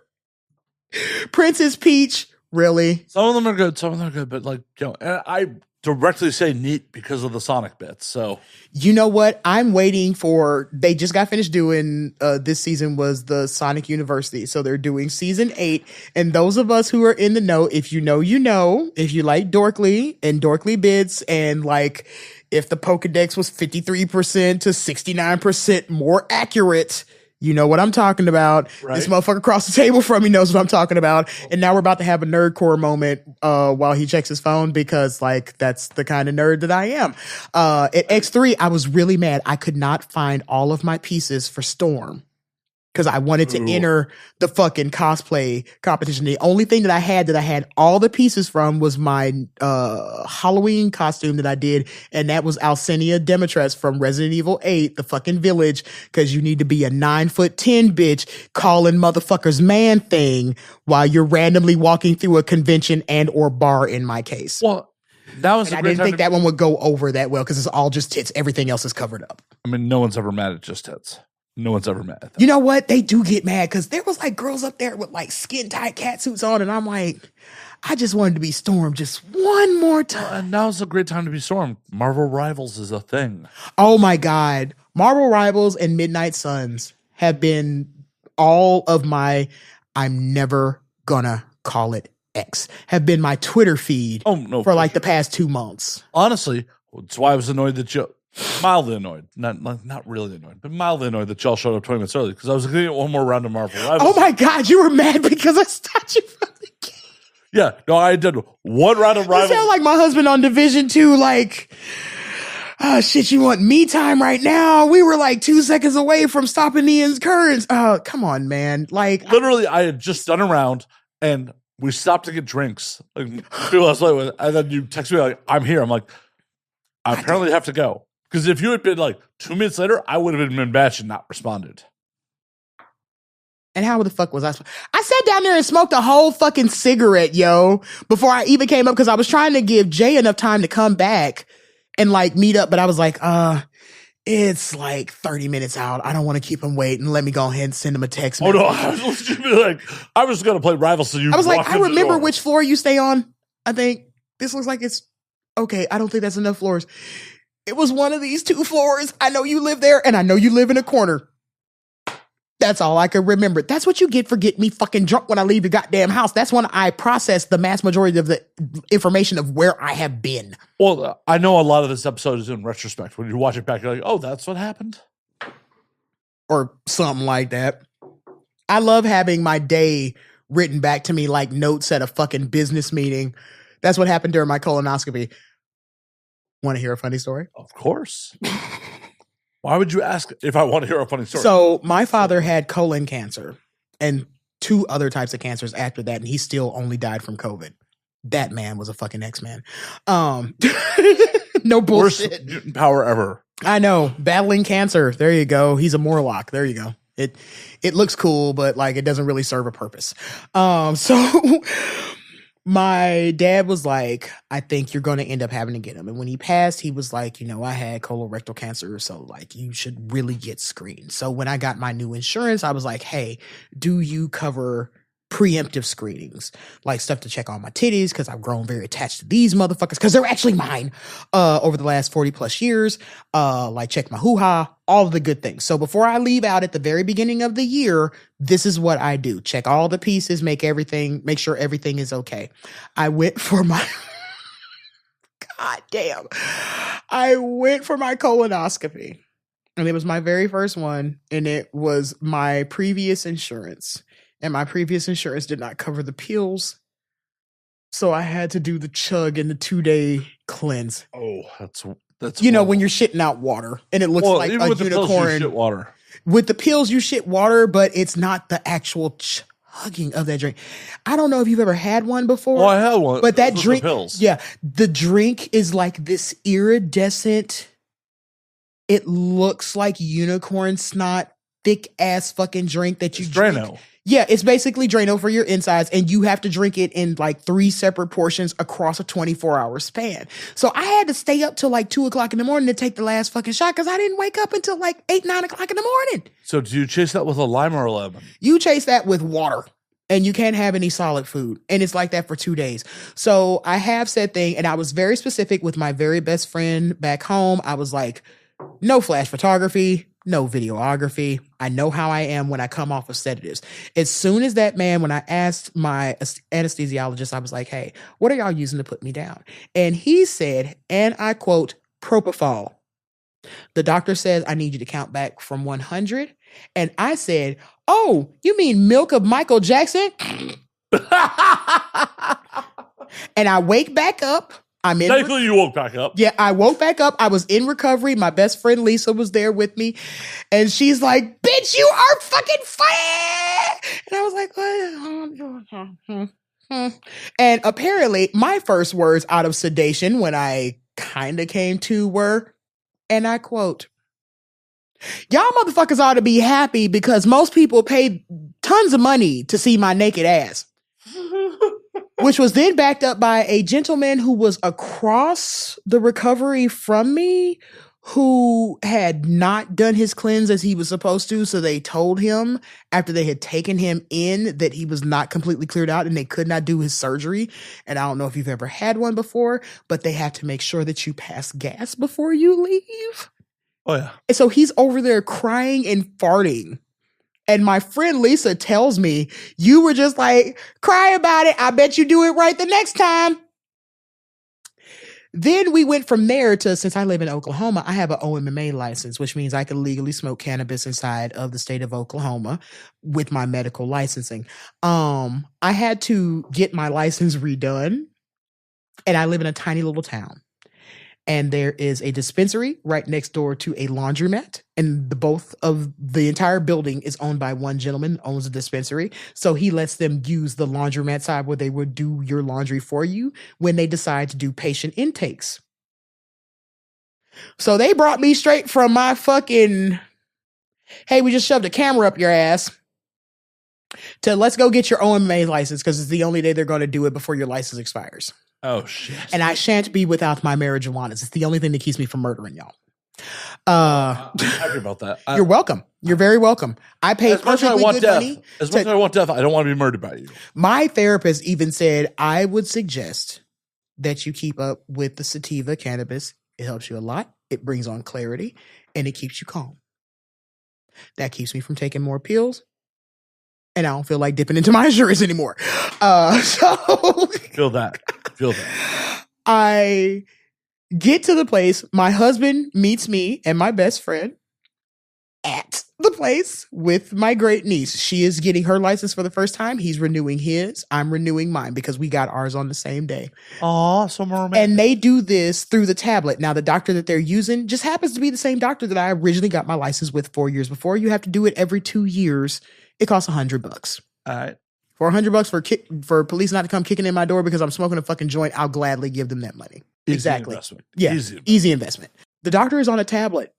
Princess Peach, really? Some of them are good. Some of them are good. But, like, you know, and I directly say neat because of the Sonic bits. So, you know what? I'm waiting for, they just got finished doing, this season was the Sonic University. So they're doing season 8. And those of us who are in the know, if you know, you know, if you like Dorkly and Dorkly bits, and like if the Pokedex was 53% to 69% more accurate, you know what I'm talking about. Right. This motherfucker across the table from me knows what I'm talking about. And now we're about to have a nerdcore moment while he checks his phone, because, like, that's the kind of nerd that I am. At X3, I was really mad. I could not find all of my pieces for Storm because I wanted to enter the fucking cosplay competition. The only thing that I had all the pieces from was my Halloween costume that I did, and that was Alcenia Demetress from Resident Evil 8, the fucking village, because you need to be a 9'10" bitch calling motherfuckers man thing while you're randomly walking through a convention and or bar, in my case. Well, that was. I didn't think that one would go over that well because it's all just tits. Everything else is covered up. I mean, no one's ever mad at just tits. No one's ever mad at that. You know what? They do get mad because there was like girls up there with like skin tight catsuits on, and I'm like, I just wanted to be Storm just one more time. And now's a great time to be Storm. Marvel Rivals is a thing. Oh my God. Marvel Rivals and Midnight Suns have been all of my, I'm never gonna call it X, have been my Twitter feed for like the past 2 months. Honestly, that's why I was annoyed that you... Mildly annoyed, not really annoyed, but mildly annoyed that y'all showed up 20 minutes early because I was going to get one more round of Marvel Rivals. Oh my God, you were mad because I stopped you from the game. Yeah, no, I did one round of Rivals. You sound like my husband on Division 2, like, oh shit, you want me time right now? We were like 2 seconds away from stopping the incurrence. Oh, come on, man. Like literally, I had just done a round and we stopped to get drinks. Like, and then you text me like, I'm here. I'm like, I apparently have to go. Because if you had been like 2 minutes later, I would have been batched and not responded. And how the fuck was I sat down there and smoked a whole fucking cigarette, yo, before I even came up, because I was trying to give Jay enough time to come back and like meet up. But I was like, it's like 30 minutes out. I don't want to keep him waiting. Let me go ahead and send him a text message. Oh no, I was going to play Rivals. So I was like, I remember which floor you stay on. I think this looks like it's okay. I don't think that's enough floors. It was one of these 2 floors. I know you live there and I know you live in a corner. That's all I could remember. That's what you get for getting me fucking drunk when I leave your goddamn house. That's when I process the mass majority of the information of where I have been. Well, I know a lot of this episode is in retrospect. When you watch it back, you're like, oh, that's what happened? Or something like that. I love having my day written back to me like notes at a fucking business meeting. That's what happened during my colonoscopy. Want to hear a funny story? Of course. Why would you ask if I want to hear a funny story? So my father had colon cancer and 2 other types of cancers after that, and he still only died from COVID. That man was a fucking X-Man. No bullshit. Worst mutant power ever. I know. Battling cancer. There you go. He's a Morlock. There you go. It looks cool, but like it doesn't really serve a purpose. So my dad was like, I think you're going to end up having to get him. And when he passed, he was like, I had colorectal cancer. So like, you should really get screened. So when I got my new insurance, I was like, hey, do you cover preemptive screenings? Like stuff to check on my titties, because I've grown very attached to these motherfuckers, because they're actually mine, over the last 40 plus years. Like check my hoo-ha, all of the good things. So before I leave out at the very beginning of the year, this is what I do. Check all the pieces, make sure everything is okay. I went for my God damn. I went for my colonoscopy. And it was my very first one. And it was my previous insurance. And my previous insurance did not cover the pills. So I had to do the chug and the 2-day cleanse. Oh, that's when you're shitting out water and it looks like a with unicorn. The pills, you shit water. With the pills, you shit water, but it's not the actual chugging of that drink. I don't know if you've ever had one before. Well, I had one. But that drink, pills. Yeah, the drink is like this iridescent. It looks like unicorn snot, thick ass fucking drink that you drink. Drano. Yeah, it's basically Drano for your insides, and you have to drink it in like 3 separate portions across a 24-hour span. So I had to stay up till like 2 o'clock in the morning to take the last fucking shot, because I didn't wake up until like 8, 9 o'clock in the morning. So do you chase that with a lime or a lemon? You chase that with water, and you can't have any solid food. And it's like that for 2 days. So I have said thing, and I was very specific with my very best friend back home. I was like, no flash photography, no videography. I know how I am when I come off of sedatives. As soon as that man, when I asked my anesthesiologist, I was like, hey, what are y'all using to put me down? And he said, and I quote, propofol. The doctor says, I need you to count back from 100. And I said, oh, you mean milk of Michael Jackson? And I wake back up. Thankfully, you woke back up. Yeah, I woke back up. I was in recovery. My best friend Lisa was there with me. And she's like, bitch, you are fucking funny. And I was like, what? And apparently, my first words out of sedation when I kind of came to were, and I quote, y'all motherfuckers ought to be happy because most people pay tons of money to see my naked ass. Which was then backed up by a gentleman who was across the recovery from me, who had not done his cleanse as he was supposed to. So they told him after they had taken him in that he was not completely cleared out and they could not do his surgery. And I don't know if you've ever had one before, but they have to make sure that you pass gas before you leave. Oh, yeah. And so he's over there crying and farting. And my friend Lisa tells me, you were just like, cry about it. I bet you do it right the next time. Then we went from there to, since I live in Oklahoma, I have an OMMA license, which means I can legally smoke cannabis inside of the state of Oklahoma with my medical licensing. I had to get my license redone, and I live in a tiny little town. And there is a dispensary right next door to a laundromat. And both of the entire building is owned by one gentleman, owns a dispensary. So he lets them use the laundromat side where they would do your laundry for you when they decide to do patient intakes. So they brought me straight from my fucking, hey, we just shoved a camera up your ass, to let's go get your OMA license because it's the only day they're going to do it before your license expires. Oh, shit. And I shan't be without my marijuanas. It's the only thing that keeps me from murdering y'all. I'm happy about that. You're welcome. You're very welcome. I paid perfectly good money. As much as I want death, I don't want to be murdered by you. My therapist even said, I would suggest that you keep up with the sativa cannabis. It helps you a lot. It brings on clarity and it keeps you calm. That keeps me from taking more pills. And I don't feel like dipping into my insurance anymore. So Feel that. I get to the place. My husband meets me and my best friend at the place with my great niece. She is getting her license for the first time. He's renewing his. I'm renewing mine because we got ours on the same day. Aw, so romantic. And they do this through the tablet. Now, the doctor that they're using just happens to be the same doctor that I originally got my license with 4 years before. You have to do it every 2 years. It costs $100. All right. For $100 for police not to come kicking in my door because I'm smoking a fucking joint, I'll gladly give them that money. Exactly. Investment. Yeah. Easy investment. The doctor is on a tablet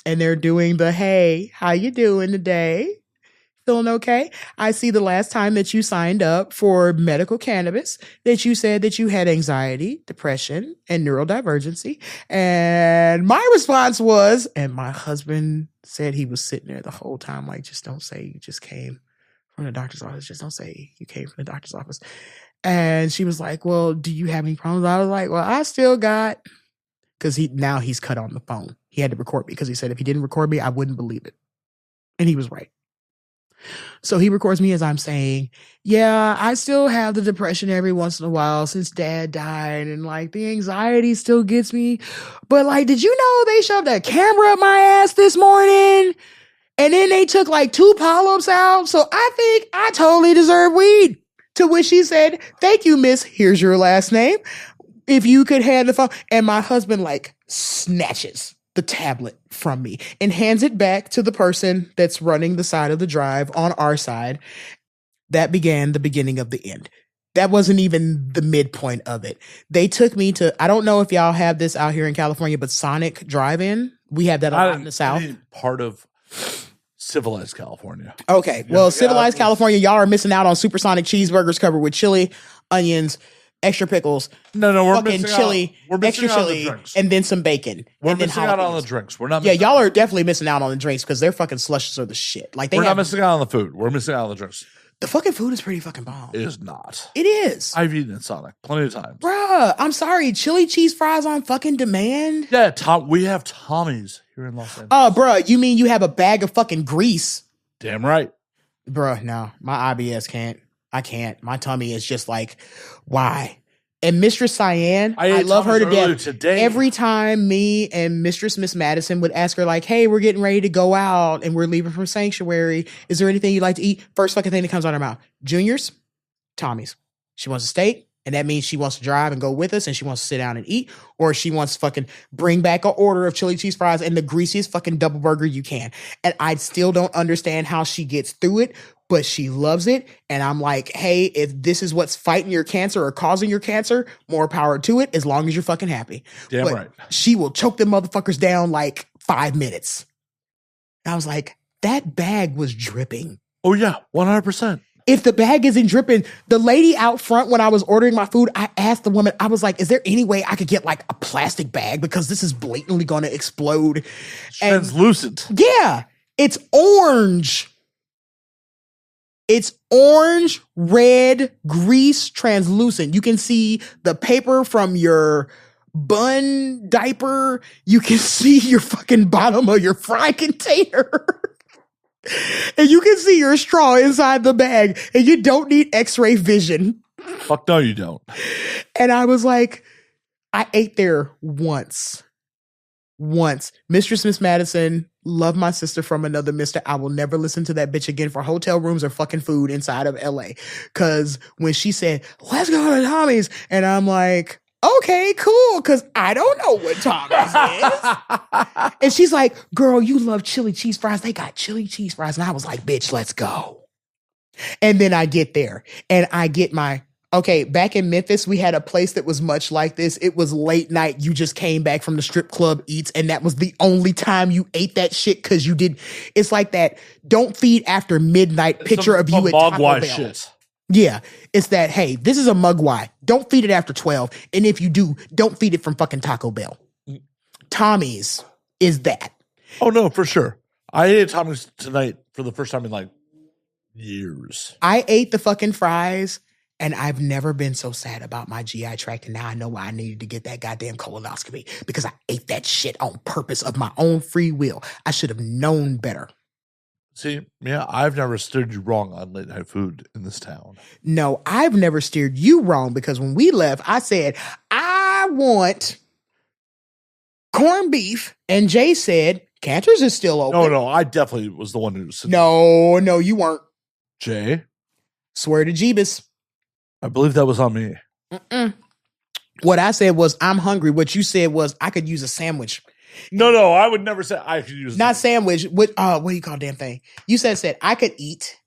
and they're doing the, hey, how you doing today? Feeling okay? I see the last time that you signed up for medical cannabis that you said that you had anxiety, depression, and neurodivergency. And my response was, and my husband said he was sitting there the whole time, like, just don't say you just came from the doctor's office. Just don't say you came from the doctor's office. And she was like, well, do you have any problems? I was like, well, I still got, because he's cut on the phone. He had to record me because he said if he didn't record me, I wouldn't believe it. And he was right. So he records me as I'm saying, yeah, I still have the depression every once in a while since dad died. And like the anxiety still gets me. But like, did you know they shoved a camera up my ass this morning? And then they took like 2 polyps out. So I think I totally deserve weed. To which she said, thank you, miss. Here's your last name. If you could hand the phone. And my husband like snatches the tablet from me and hands it back to the person that's running the side of the drive on our side. That began the beginning of the end. That wasn't even the midpoint of it. They took me to, I don't know if y'all have this out here in California, but Sonic Drive-In. We have that a lot in the South. Part of civilized California. Okay. Well, civilized California, y'all are missing out on supersonic cheeseburgers covered with chili, onions, extra pickles. No, we're fucking missing chili, out. We're extra chili, and then some bacon. We're and then missing out on the drinks. We're not. Yeah, y'all are definitely missing out on the drinks because their fucking slushes are the shit. Like we're not missing out on the food. We're missing out on the drinks. The fucking food is pretty fucking bomb. It is not. It is. I've eaten at Sonic plenty of times. Bruh, I'm sorry. Chili cheese fries on fucking demand? Yeah, we have Tommy's here in Los Angeles. Oh, bruh, you mean you have a bag of fucking grease? Damn right. Bruh, no. My IBS can't. I can't. My tummy is just like, why? And Mistress Cyan, I love her to death. Today. Every time me and Miss Madison would ask her like, hey, we're getting ready to go out and we're leaving from Sanctuary. Is there anything you'd like to eat? First fucking thing that comes out of her mouth. Junior's, Tommy's. She wants a steak. And that means she wants to drive and go with us and she wants to sit down and eat. Or she wants to fucking bring back an order of chili cheese fries and the greasiest fucking double burger you can. And I still don't understand how she gets through it, but she loves it. And I'm like, hey, if this is what's fighting your cancer or causing your cancer, more power to it, as long as you're fucking happy. Damn but right. She will choke them motherfuckers down like 5 minutes. And I was like, that bag was dripping. Oh yeah, 100%. If the bag isn't dripping, the lady out front when I was ordering my food, I asked the woman, I was like, is there any way I could get like a plastic bag? Because this is blatantly going to explode. Translucent. Yeah, it's orange. It's orange, red, grease, translucent. You can see the paper from your bun diaper. You can see your fucking bottom of your fry container. And you can see your straw inside the bag. And you don't need x-ray vision. Fuck no, you don't. And I was like, I ate there once. Miss Madison, love my sister from another mister. I will never listen to that bitch again for hotel rooms or fucking food inside of LA. Cause when she said, let's go to Tommy's, and I'm like, okay, cool, because I don't know what Thomas is. And she's like, girl, you love chili cheese fries. They got chili cheese fries. And I was like, bitch, let's go. And then I get there and I get my, okay, back in Memphis, we had a place that was much like this. It was late night. You just came back from the strip club eats, and that was the only time you ate that shit because you did. It's like that don't feed after midnight picture of you at Taco Bell. Shit. Yeah, it's that, hey, this is a mugwai. Don't feed it after 12. And if you do, don't feed it from fucking Taco Bell. Tommy's is that. Oh, no, for sure. I ate Tommy's tonight for the first time in like years. I ate the fucking fries, and I've never been so sad about my GI tract. And now I know why I needed to get that goddamn colonoscopy, because I ate that shit on purpose of my own free will. I should have known better. See, Mia, I've never steered you wrong on late night food in this town. No, I've never steered you wrong, because when we left, I said, I want corned beef. And Jay said, Cantor's is still open. No, I definitely was the one who said No, you weren't. Jay? Swear to Jeebus. I believe that was on me. What I said was, I'm hungry. What you said was, I could use a sandwich. No, I would never say I could use not sandwich. What do you call damn thing? You said I could eat.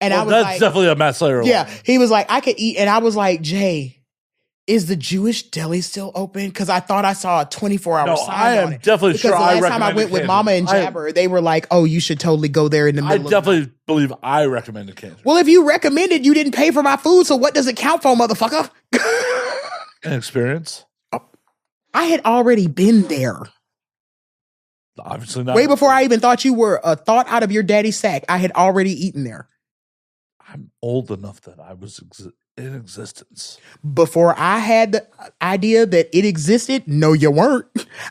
And I was that's like, definitely a Matt Slayer. Yeah. Line. He was like, I could eat. And I was like, Jay, is the Jewish deli still open? Because I thought I saw a 24-hour sign I am on it. definitely because sure. The last time I went with Mama and Jabber, they were like, "Oh, you should totally go there in the middle." I definitely believe I recommended Cantor. Well, if you recommended, you didn't pay for my food, so what does it count for, motherfucker? An experience. I had already been there. Obviously not. Way before I even thought you were a thought out of your daddy's sack. I had already eaten there. I'm old enough that I was in existence. Before I had the idea that it existed, no, you weren't.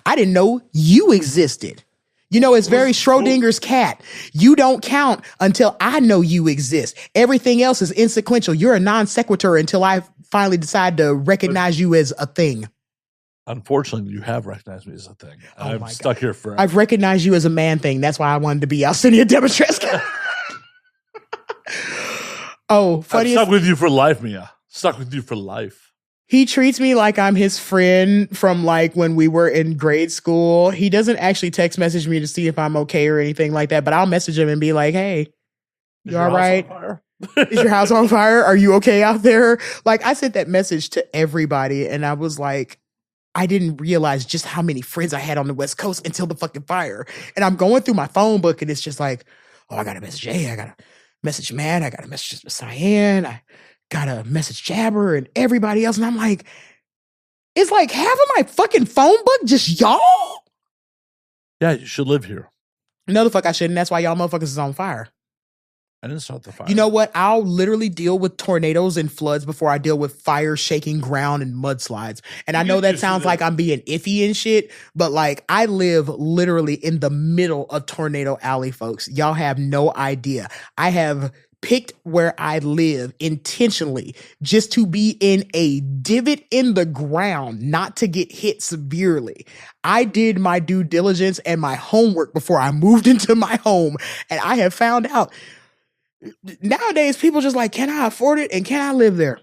I didn't know you existed. You know, it's very Schrodinger's cat. You don't count until I know you exist. Everything else is insequential. You're a non sequitur until I finally decide to recognize you as a thing. Unfortunately, you have recognized me as a thing. I'm stuck here forever. I've recognized you as a man thing. That's why I wanted to be Alcinia Demetrescu. Oh, funny. I'm stuck with you for life, Mia. Stuck with you for life. He treats me like I'm his friend from like when we were in grade school. He doesn't actually text message me to see if I'm okay or anything like that, but I'll message him and be like, hey, you all right? Is your house on fire? Are you okay out there? Like, I sent that message to everybody, and I was like, I didn't realize just how many friends I had on the West Coast until the fucking fire. And I'm going through my phone book, and it's just like, oh, I got to message Jay. I got to message Matt. I got to message Cyan. I got to message Jabber and everybody else. And I'm like, it's like half of my fucking phone book just y'all. Yeah, you should live here. No, the fuck I shouldn't. That's why y'all motherfuckers is on fire. I didn't start the fire. You know what? I'll literally deal with tornadoes and floods before I deal with fire, shaking ground, and mudslides. And I know that sounds like I'm being iffy and shit, but like I live literally in the middle of Tornado Alley, folks. Y'all have no idea. I have picked where I live intentionally just to be in a divot in the ground, not to get hit severely. I did my due diligence and my homework before I moved into my home, and I have found out nowadays, people just like, can I afford it and can I live there?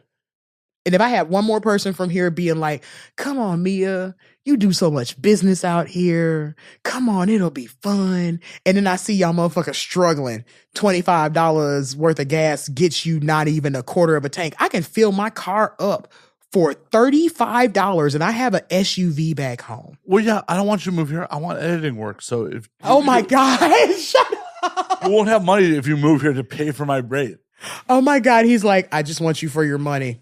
And if I had one more person from here being like, come on, Mia, you do so much business out here. Come on, it'll be fun. And then I see y'all motherfuckers struggling. $25 worth of gas gets you not even a quarter of a tank. I can fill my car up for $35 and I have an SUV back home. Well, yeah, I don't want you to move here. I want editing work. So if oh my God, shut up. You won't have money if you move here to pay for my rate. Oh my God. He's like, I just want you for your money.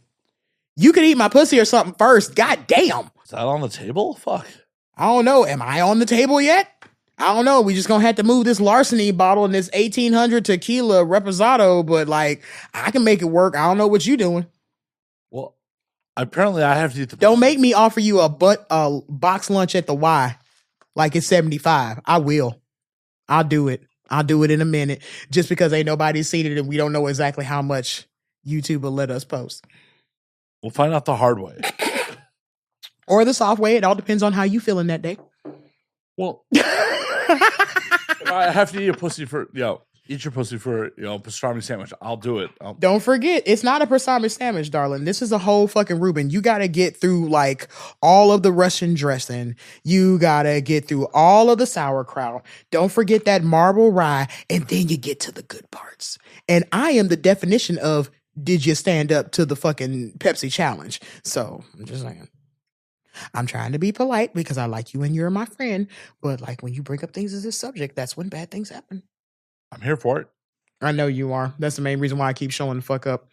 You could eat my pussy or something first. God damn. Is that on the table? Fuck. I don't know. Am I on the table yet? I don't know. We just gonna have to move this larceny bottle and this 1800 tequila reposado, but like, I can make it work. I don't know what you doing. Well, apparently I have to eat the Don't make me offer you a box lunch at the Y like it's 75. I will. I'll do it. I'll do it in a minute just because ain't nobody seen it and we don't know exactly how much YouTube will let us post. We'll find out the hard way. Or the soft way. It all depends on how you feeling that day. Well, if I have to eat a pussy for, eat your pussy for, pastrami sandwich. I'll do it. Don't forget, it's not a pastrami sandwich, darling. This is a whole fucking Reuben. You got to get through like all of the Russian dressing. You got to get through all of the sauerkraut. Don't forget that marble rye. And then you get to the good parts. And I am the definition of, did you stand up to the fucking Pepsi challenge? So I'm just saying. I'm trying to be polite because I like you and you're my friend. But like when you bring up things as a subject, that's when bad things happen. I'm here for it. I know you are. That's the main reason why I keep showing the fuck up.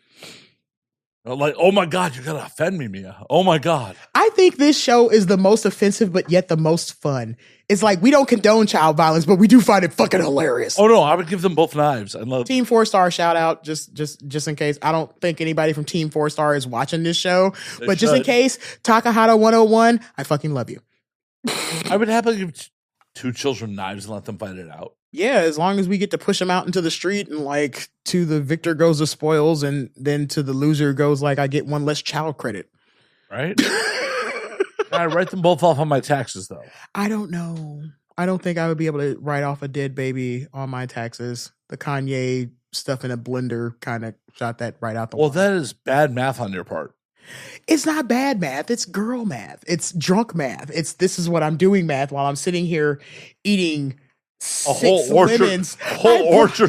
Like, oh my God, you're going to offend me, Mia. Oh my God. I think this show is the most offensive, but yet the most fun. It's like we don't condone child violence, but we do find it fucking hilarious. Oh no, I would give them both knives. I love Team 4-Star shout out, just in case. I don't think anybody from Team 4-Star is watching this show, but just in case, Takahata 101, I fucking love you. I would happily give two children knives and let them fight it out. Yeah, as long as we get to push them out into the street and like to the victor goes the spoils and then to the loser goes like I get one less child credit. Right? I write them both off on my taxes though. I don't know. I don't think I would be able to write off a dead baby on my taxes. The Kanye stuff in a blender kind of shot that right out the Well, that is bad math on your part. It's not bad math. It's girl math. It's drunk math. This is what I'm doing math while I'm sitting here eating a whole orchard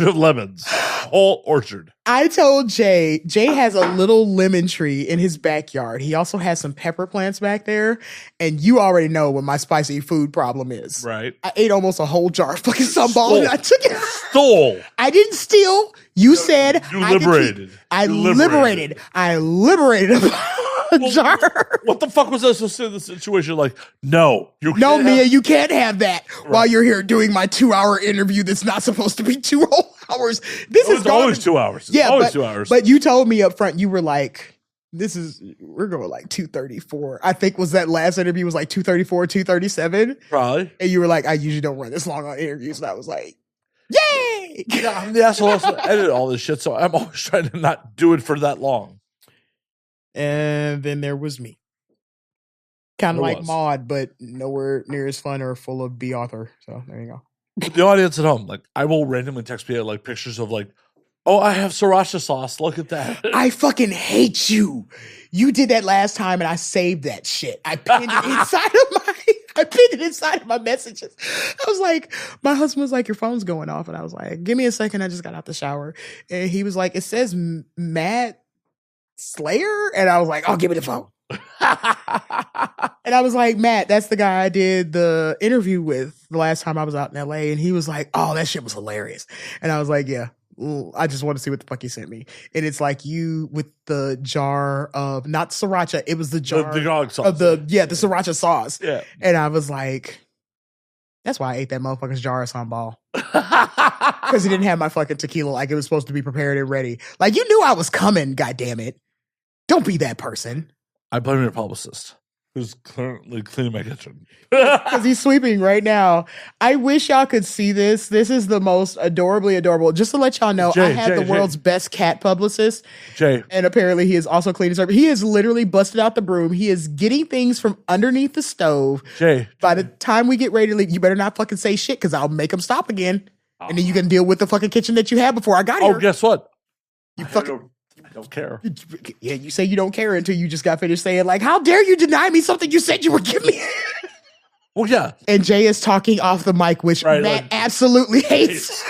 of lemons. Whole orchard. I told Jay has a little lemon tree in his backyard. He also has some pepper plants back there. And you already know what my spicy food problem is. Right. I ate almost a whole jar of fucking sambal and I took it. Stole. I didn't steal. You said you liberated. I liberated a jar. What the fuck was I supposed to say in the situation? Like, no, Mia, you can't have that while you're here doing my 2-hour interview. That's not supposed to be 2 whole hours. This is always 2 hours. Yeah, always 2 hours. But you told me up front, you were like, we're going like 2:34. I think was that last interview was like 2:34, 2:37. Probably. And you were like, I usually don't run this long on interviews. And I was like, yay! Yeah, I'm the asshole who edit all this shit, so I'm always trying to not do it for that long. And then there was me. Kind of like Maude, but nowhere near as fun or full of B. Arthur. So there you go. The audience at home, like, I will randomly text me like pictures of like, oh, I have sriracha sauce. Look at that. I fucking hate you. You did that last time and I saved that shit. I pinned it inside of my messages. I was like, my husband was like, your phone's going off. And I was like, give me a second. I just got out the shower. And he was like, it says Matt Slayer. And I was like, oh, give me the phone. And I was like, Matt, that's the guy I did the interview with the last time I was out in LA. And he was like, oh, that shit was hilarious. And I was like, yeah. I just want to see what the fuck he sent me. And it's like you with the jar of, not sriracha, it was the jar the sauce. of the sriracha sauce. Yeah. And I was like, that's why I ate that motherfucker's jar of sambal. Because he didn't have my fucking tequila like it was supposed to be prepared and ready. Like, you knew I was coming, goddammit. Don't be that person. I blame your publicist, who's currently cleaning my kitchen. Because he's sweeping right now. I wish y'all could see this. This is the most adorably adorable. Just to let y'all know, I have the world's best cat publicist. Jay. And apparently he is also cleaning service. He has literally busted out the broom. He is getting things from underneath the stove. Jay. By the time we get ready to leave, you better not fucking say shit because I'll make him stop again. And then you can deal with the fucking kitchen that you had before I got here. Oh, guess what? You fucking... I don't care. Yeah, you say you don't care until you just got finished saying, like, how dare you deny me something you said you would give me? Well, yeah. And Jay is talking off the mic, which Matt absolutely hates.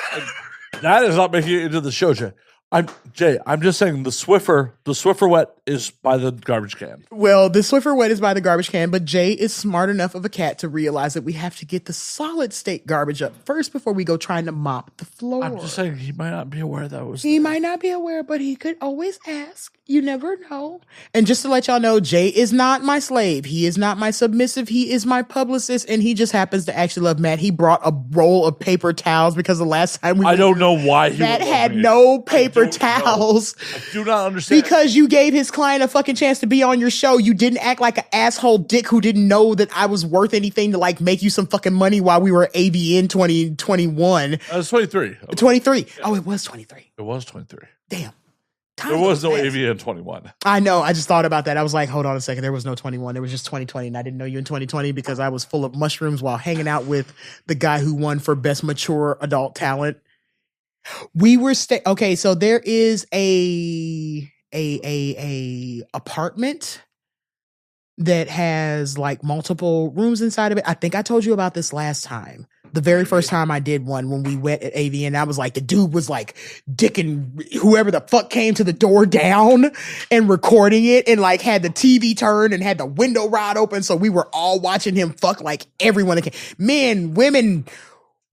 That is not making it into the show, Jay. I'm just saying the Swiffer wet is by the garbage can. Well, the Swiffer wet is by the garbage can, but Jay is smart enough of a cat to realize that we have to get the solid state garbage up first before we go trying to mop the floor. I'm just saying he might not be aware that was He might not be aware, but he could always ask. You never know. And just to let y'all know, Jay is not my slave. He is not my submissive. He is my publicist, and he just happens to actually love Matt. He brought a roll of paper towels because the last time I don't know why he Matt had no paper towels. I do not understand. Because you gave his client a fucking chance to be on your show. You didn't act like an asshole dick who didn't know that I was worth anything to like make you some fucking money while we were AVN 2021. It was 23. 23. Yeah. Oh, it was 23. It was 23. Damn. There was no AVN 21. I know. I just thought about that. I was like, hold on a second. There was no 21. There was just 2020. And I didn't know you in 2020 because I was full of mushrooms while hanging out with the guy who won for best mature adult talent. We were okay, so there is a apartment that has like multiple rooms inside of it. I think I told you about this last time. The very first time I did one when we went at AVN, I was like, the dude was like dicking whoever the fuck came to the door down and recording it and like had the TV turned and had the window rod open. So we were all watching him fuck like everyone that came. Men, women,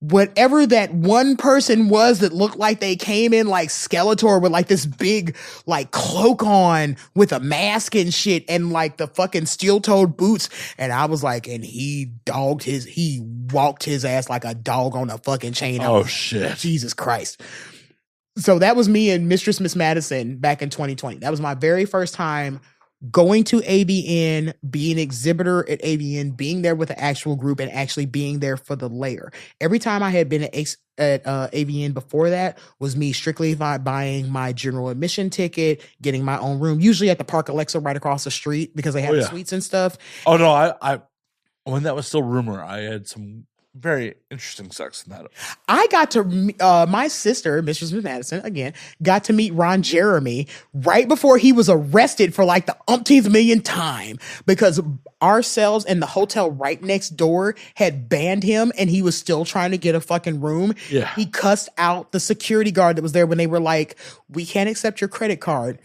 whatever that one person was that looked like they came in like Skeletor with like this big like cloak on with a mask and shit and like the fucking steel-toed boots. And I was like, and he walked his ass like a dog on a fucking chain. Oh shit. Jesus Christ. So that was me and Miss Madison back in 2020. That was my very first time going to AVN, being an exhibitor at AVN, being there with the actual group, and actually being there for the layer. Every time I had been at AVN before that was me strictly buying my general admission ticket, getting my own room, usually at the Park Alexa right across the street because they have the suites and stuff. Oh no, I when that was still rumor, I had some very interesting sex in that. I got to, my sister, Mistress Madison, again, got to meet Ron Jeremy right before he was arrested for like the umpteenth million time because ourselves and the hotel right next door had banned him and he was still trying to get a fucking room. Yeah. He cussed out the security guard that was there when they were like, we can't accept your credit card.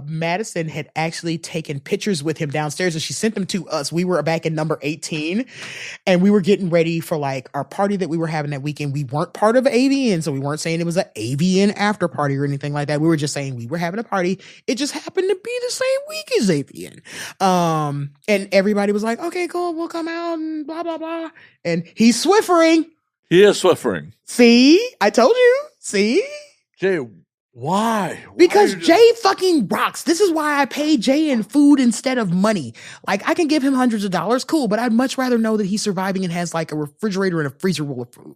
Madison had actually taken pictures with him downstairs and she sent them to us. We were back in number 18 and we were getting ready for like our party that we were having that weekend. We weren't part of AVN, so we weren't saying it was an AVN after party or anything like that. We were just saying we were having a party. It just happened to be the same week as AVN. And everybody was like, okay, cool, we'll come out and blah, blah, blah. And he's Swiffering. He is Swiffering. See? I told you. See? Jay, why? Because Jay fucking rocks. This is why I pay Jay in food instead of money. Like, I can give him hundreds of dollars, cool, but I'd much rather know that he's surviving and has like a refrigerator and a freezer full of food.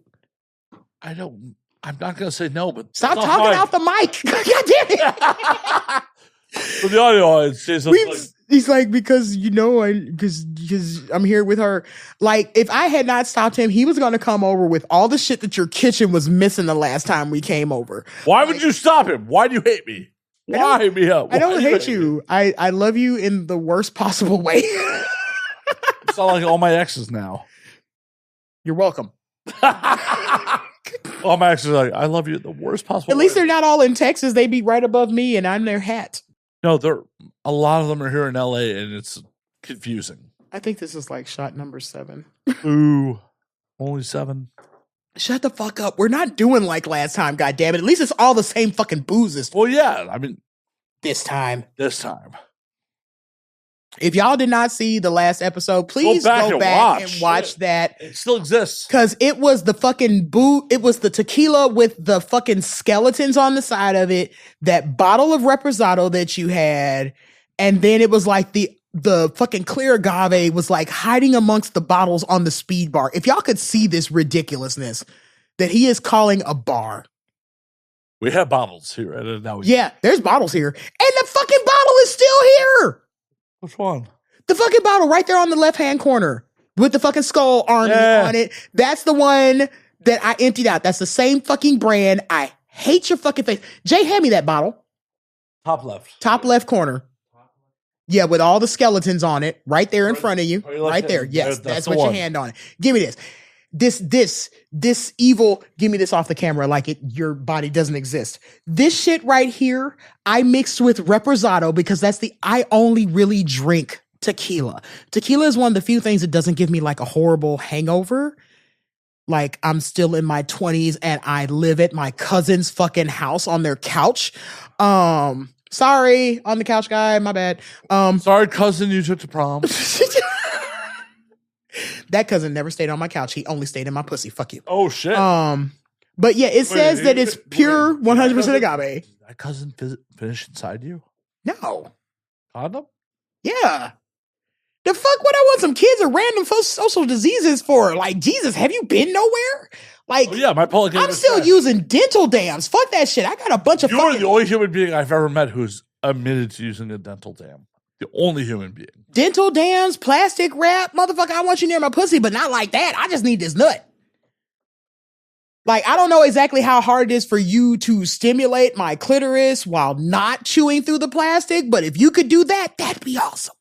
I'm not going to say no, but stop talking out the mic. God damn it. For the audio audience, he's like, because I'm here with her. Like, if I had not stopped him, he was going to come over with all the shit that your kitchen was missing the last time we came over. Why would you stop him? Why do you hate me? Why, Mia? I don't hate you. I love you in the worst possible way. It's not like all my exes now. You're welcome. All my exes are like, I love you in the worst possible way. At least they're not all in Texas. They be right above me and I'm their hat. No, a lot of them are here in LA and it's confusing. I think this is like shot number 7. Ooh, only 7. Shut the fuck up. We're not doing like last time, goddammit. At least it's all the same fucking boozes. Well, yeah, I mean. This time. If y'all did not see the last episode, please go back and watch that. It still exists. Because it was the fucking it was the tequila with the fucking skeletons on the side of it, that bottle of reposado that you had, and then it was like the fucking clear agave was like hiding amongst the bottles on the speed bar. If y'all could see this ridiculousness that he is calling a bar. We have bottles here. And now yeah, there's bottles here. And the fucking bottle is still here. Which one? The fucking bottle right there on the left-hand corner with the fucking skull army on it. That's the one that I emptied out. That's the same fucking brand. I hate your fucking face. Jay, hand me that bottle. Top left. Top left corner. Yeah, with all the skeletons on it right there in front of you. Right there. Yes, that's what your hand on it. Give me this. This evil, give me this off the camera like your body doesn't exist. This shit right here, I mixed with reposado because I only really drink tequila. Tequila is one of the few things that doesn't give me like a horrible hangover. Like, I'm still in my 20s and I live at my cousin's fucking house on their couch. Sorry, on the couch guy, my bad. Sorry, cousin, you took to prom. That cousin never stayed on my couch. He only stayed in my pussy. Fuck you. Oh, shit. But yeah, it says that it's pure 100% agave. That cousin finished inside you? No. Condom? Yeah. The fuck would I want some kids or random social diseases for? Like, Jesus, have you been nowhere? Like, yeah, my I'm still using dental dams. Fuck that shit. I got a bunch of You're the only human being I've ever met who's admitted to using a dental dam. The only human being. Dental dams, plastic wrap, motherfucker, I want you near my pussy, but not like that. I just need this nut. Like, I don't know exactly how hard it is for you to stimulate my clitoris while not chewing through the plastic, but if you could do that, that'd be awesome.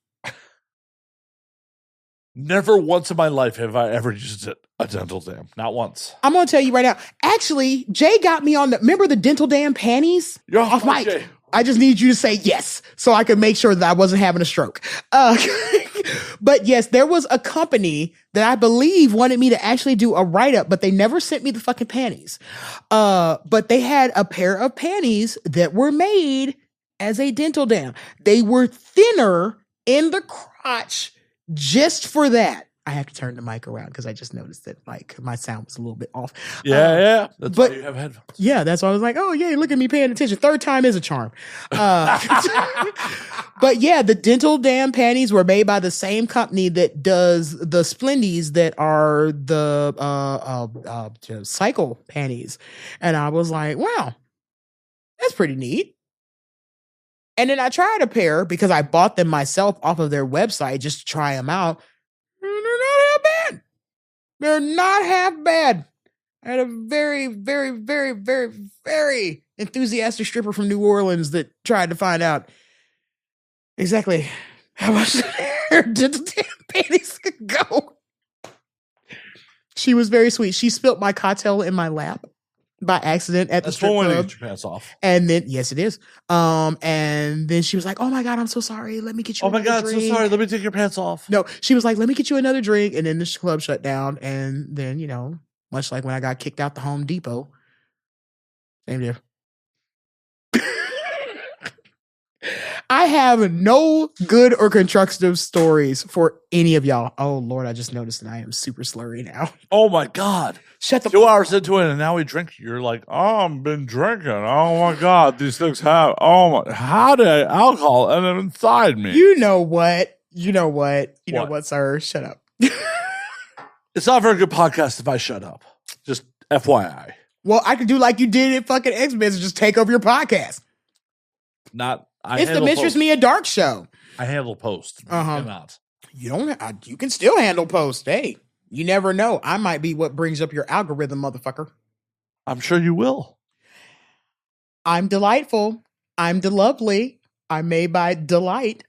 Never once in my life have I ever used a dental dam. Not once. I'm going to tell you right now. Actually, Jay got me on remember the dental dam panties? You're off mic. Jay. I just need you to say yes so I can make sure that I wasn't having a stroke. But yes, there was a company that I believe wanted me to actually do a write-up, but they never sent me the fucking panties. But they had a pair of panties that were made as a dental dam. They were thinner in the crotch just for that. I have to turn the mic around because I just noticed that like my sound was a little bit off. Yeah. That's why you have headphones. Yeah, that's why I was like, oh yeah, look at me paying attention. Third time is a charm. But yeah, the dental dam panties were made by the same company that does the Splendies that are the cycle panties. And I was like, wow, that's pretty neat. And then I tried a pair because I bought them myself off of their website just to try them out. They're not half bad. I had a very, very, very, very, very enthusiastic stripper from New Orleans that tried to find out exactly how much her dental dam panties could go. She was very sweet. She spilt my cocktail in my lap by accident at the strip club. That's one way to get your pants off. And then, yes, it is. And then she was like, oh my God, I'm so sorry. Let me get you another drink. So sorry. Let me take your pants off. No, she was like, let me get you another drink. And then the club shut down. And then, you know, much like when I got kicked out the Home Depot. Same deal. I have no good or constructive stories for any of y'all. Oh, Lord, I just noticed that I am super slurry now. Oh, my God. Shut the 2 hours into it, and now we drink. You're like, oh, I've been drinking. Oh, my God. These things have, how did alcohol end up inside me? You know what? You know what, sir? Shut up. It's not a very good podcast if I shut up. Just FYI. Well, I could do like you did at fucking X-Men and just take over your podcast. It's the Mistress Mia Darque show. I handle post. Not. You don't. You can still handle post. Hey, you never know. I might be what brings up your algorithm, motherfucker. I'm sure you will. I'm delightful. I'm delovely. I'm made by delight.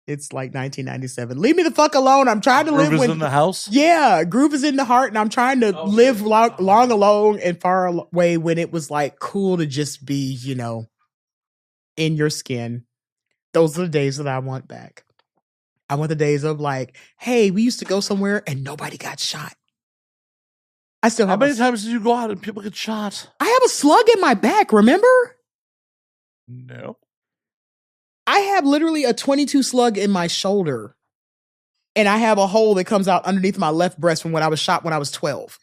It's like 1997. Leave me the fuck alone. I'm trying to live when in the house. Yeah, groove is in the heart, and I'm trying to live long alone and far away when it was like cool to just be, you know, in your skin. Those are the days that I want back. I want the days of like, hey, we used to go somewhere and nobody got shot. I still have. How many times did you go out and people get shot? I have a slug in my back, remember? No. I have literally a 22 slug in my shoulder. And I have a hole that comes out underneath my left breast from when I was shot when I was 12.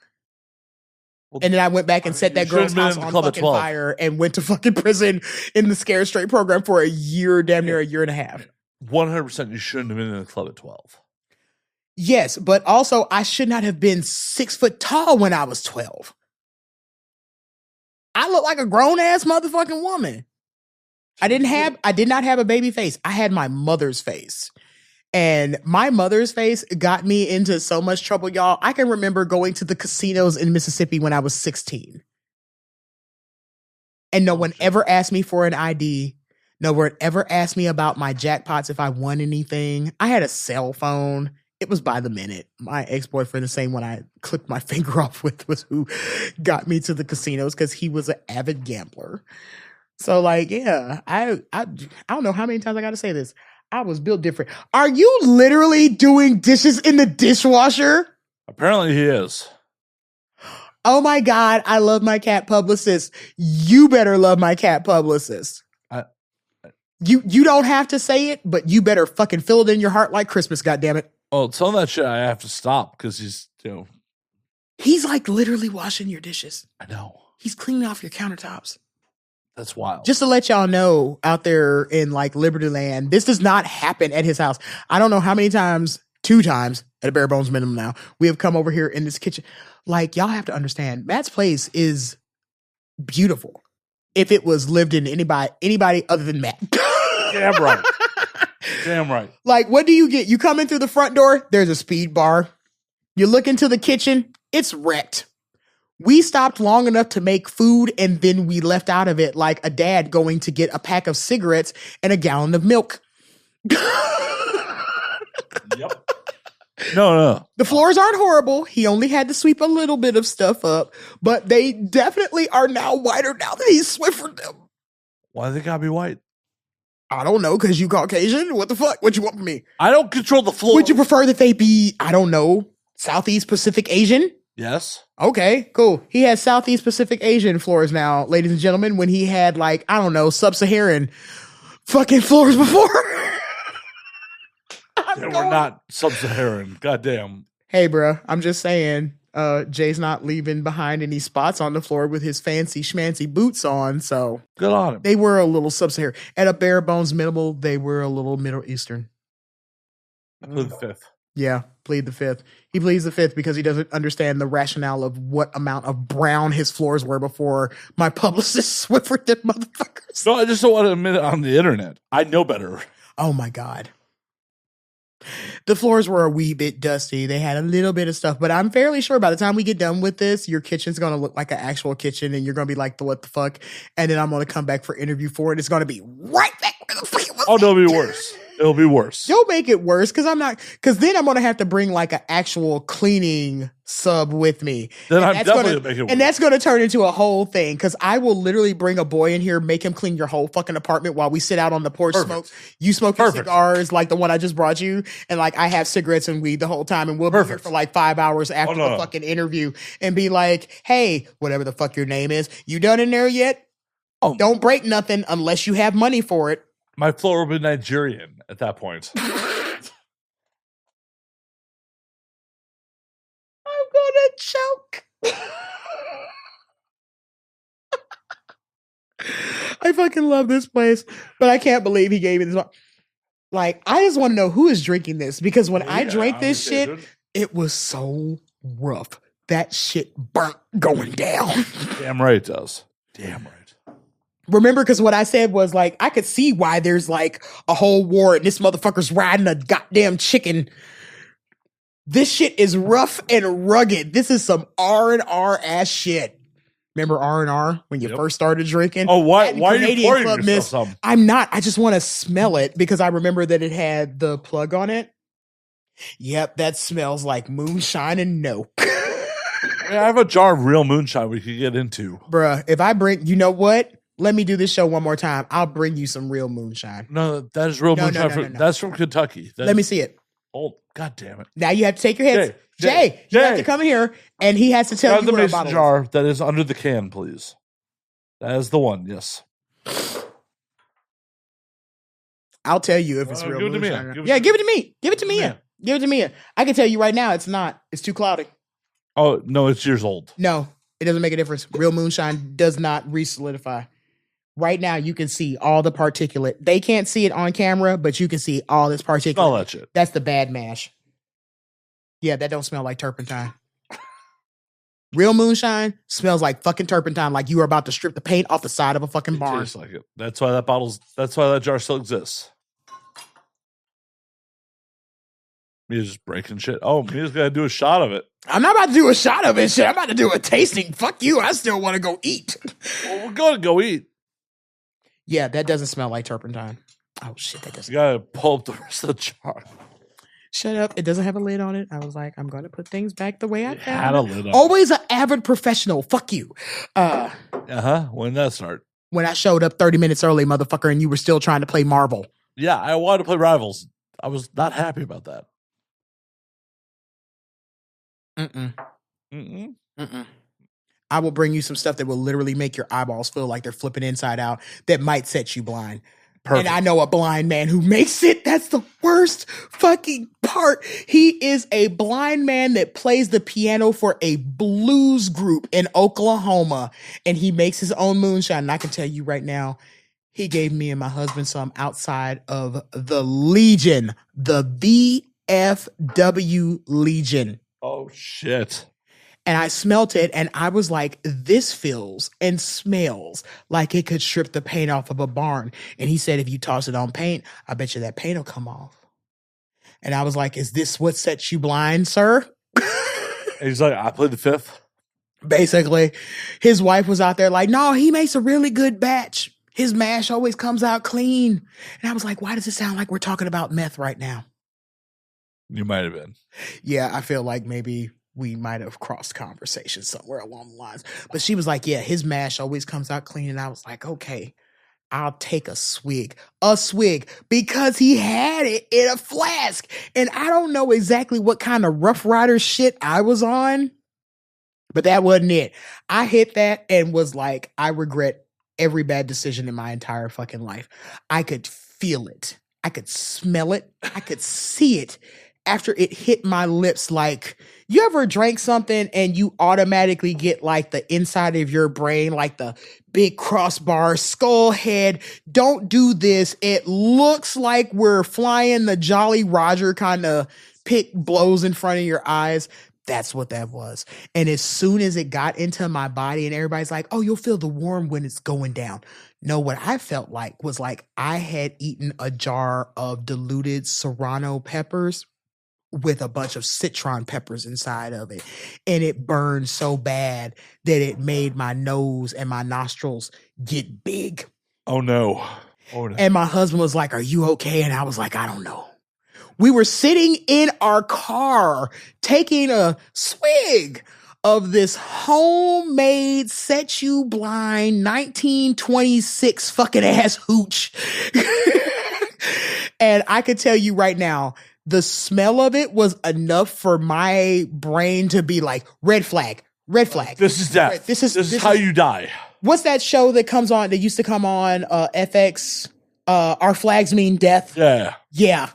Well, and then I went back and set that girl's house on fucking fire and went to fucking prison in the Scare Straight program for a year, damn near a year and a half. 100% you shouldn't have been in the club at 12. Yes, but also I should not have been 6 foot tall when I was 12. I look like a grown ass motherfucking woman. I did not have a baby face. I had my mother's face. And my mother's face got me into so much trouble, y'all. I can remember going to the casinos in Mississippi when I was 16. And no one ever asked me for an ID. No one ever asked me about my jackpots if I won anything. I had a cell phone. It was by the minute. My ex-boyfriend, the same one I clipped my finger off with, was who got me to the casinos because he was an avid gambler. So, like, yeah, I don't know how many times I got to say this. I was built different. Are you literally doing dishes in the dishwasher? Apparently he is. Oh my God, I love my cat Publicist. You better love my cat Publicist. You don't have to say it, but you better fucking fill it in your heart like Christmas, goddammit. Oh, some of that shit I have to stop because he's like literally washing your dishes. I know. He's cleaning off your countertops. That's wild. Just to let y'all know out there in like Liberty Land, this does not happen at his house. I don't know how many times, 2 times at a bare bones minimum now, we have come over here in this kitchen. Like, y'all have to understand, Matt's place is beautiful. If it was lived in anybody other than Matt. Damn right. Damn right. Like, what do you get? You come in through the front door, there's a speed bar. You look into the kitchen, it's wrecked. We stopped long enough to make food, and then we left out of it like a dad going to get a pack of cigarettes and a gallon of milk. Yep. No. The floors aren't horrible. He only had to sweep a little bit of stuff up, but they definitely are now whiter now that he's Swiffered them. Why they gotta be white? I don't know, because you Caucasian? What the fuck? What you want from me? I don't control the floor. Would you prefer that they be, I don't know, Southeast Pacific Asian? Yes. Okay, cool. He has Southeast Pacific Asian floors now, ladies and gentlemen, when he had like, I don't know, Sub-Saharan fucking floors before. They were not Sub-Saharan. Goddamn. Hey, bro, I'm just saying, Jay's not leaving behind any spots on the floor with his fancy schmancy boots on, so. Good on him. They were a little Sub-Saharan. At a bare bones minimal, they were a little Middle Eastern. I plead the fifth. Yeah, plead the fifth. He pleads the fifth because he doesn't understand the rationale of what amount of brown his floors were before my publicist Swiffered them motherfuckers. No, I just don't want to admit it on the internet. I know better. Oh my God. The floors were a wee bit dusty. They had a little bit of stuff, but I'm fairly sure by the time we get done with this, your kitchen's going to look like an actual kitchen and you're going to be like, what the fuck? And then I'm going to come back for interview for it. It's going to be right back where the fuck it was. Oh, no, it'll be worse. It'll be worse. Don't make it worse because then I'm going to have to bring like an actual cleaning sub with me. Then I'm definitely going to make it worse. And that's going to turn into a whole thing because I will literally bring a boy in here, make him clean your whole fucking apartment while we sit out on the porch, smoke. You smoke your cigars like the one I just brought you. And like I have cigarettes and weed the whole time. And we'll be here for like 5 hours after the fucking interview and be like, hey, whatever the fuck your name is, you done in there yet? Oh, don't break nothing unless you have money for it. My floor will be Nigerian at that point. I'm gonna choke. I fucking love this place, but I can't believe he gave me this. Like, I just want to know who is drinking this because when I drank this shit, it was so rough. That shit burnt going down. Damn right it does. Damn right. Remember, because what I said was like, I could see why there's like a whole war and this motherfucker's riding a goddamn chicken. This shit is rough and rugged. This is some R&R ass shit. Remember R&R when you first started drinking? Oh, why are you pouring yourself some? I'm not. I just want to smell it because I remember that it had the plug on it. Yep, that smells like moonshine and nope. I have a jar of real moonshine we could get into. Bruh, if I bring, you know what? Let me do this show one more time. I'll bring you some real moonshine. No, that is real moonshine. That's from Kentucky. Let me see it. Oh, God damn it. Now you have to take your heads. Jay, you have to come in here and he has to tell you where the bottle jar that is under the can, please. That is the one, yes. I'll tell you if it's real moonshine. Give it to me. Give it to Mia. Give it to Mia. I can tell you right now it's not. It's too cloudy. Oh, no, it's years old. No, it doesn't make a difference. Real moonshine does not re-solidify. Right now, you can see all the particulate. They can't see it on camera, but you can see all this particulate. All that shit. That's the bad mash. Yeah, that don't smell like turpentine. Real moonshine smells like fucking turpentine, like you are about to strip the paint off the side of a fucking barn. Tastes like it. That's why that jar still exists. Mia's just breaking shit. Oh, Mia's gonna do a shot of it. I'm not about to do a shot of it, shit. I'm about to do a tasting. Fuck you. I still want to go eat. Well, we're gonna go eat. Yeah, that doesn't smell like turpentine. Oh shit, that doesn't. You gotta pull up the rest of the jar. Shut up. It doesn't have a lid on it. I was like, I'm going to put things back the way I found had a lid on Always an avid professional. Fuck you. When did that start? When I showed up 30 minutes early, motherfucker, and you were still trying to play Marvel. Yeah, I wanted to play Rivals. I was not happy about that. I will bring you some stuff that will literally make your eyeballs feel like they're flipping inside out that might set you blind. Perfect. And I know a blind man who makes it. That's the worst fucking part. He is a blind man that plays the piano for a blues group in Oklahoma, and he makes his own moonshine. And I can tell you right now, he gave me and my husband some outside of the Legion, the VFW Legion. Oh, shit. And I smelt it and I was like, this feels and smells like it could strip the paint off of a barn. And he said, if you toss it on paint, I bet you that paint will come off. And I was like, is this what sets you blind, sir? And he's like, I played the fifth. Basically, his wife was out there like, no, he makes a really good batch. His mash always comes out clean. And I was like, why does it sound like we're talking about meth right now? You might have been. Yeah, I feel like maybe we might have crossed conversation somewhere along the lines. But she was like, yeah, his mash always comes out clean. And I was like, okay, I'll take a swig, because he had it in a flask. And I don't know exactly what kind of Rough Rider shit I was on, but that wasn't it. I hit that and was like, I regret every bad decision in my entire fucking life. I could feel it. I could smell it. I could see it after it hit my lips. Like, you ever drank something and you automatically get like the inside of your brain, like the big crossbar, skull head, don't do this. It looks like we're flying the Jolly Roger kind of pick blows in front of your eyes. That's what that was. And as soon as it got into my body and everybody's like, oh, you'll feel the warm when it's going down. No, what I felt like was like I had eaten a jar of diluted serrano peppers with a bunch of citron peppers inside of it. And it burned so bad that it made my nose and my nostrils get big. Oh no. Oh no. And my husband was like, are you okay? And I was like, I don't know. We were sitting in our car taking a swig of this homemade set you blind 1926 fucking ass hooch. And I could tell you right now, the smell of it was enough for my brain to be like, red flag, red flag. This is death. This is how you die. What's that show that comes on, that used to come on FX? Our Flags Mean Death. Yeah. Yeah.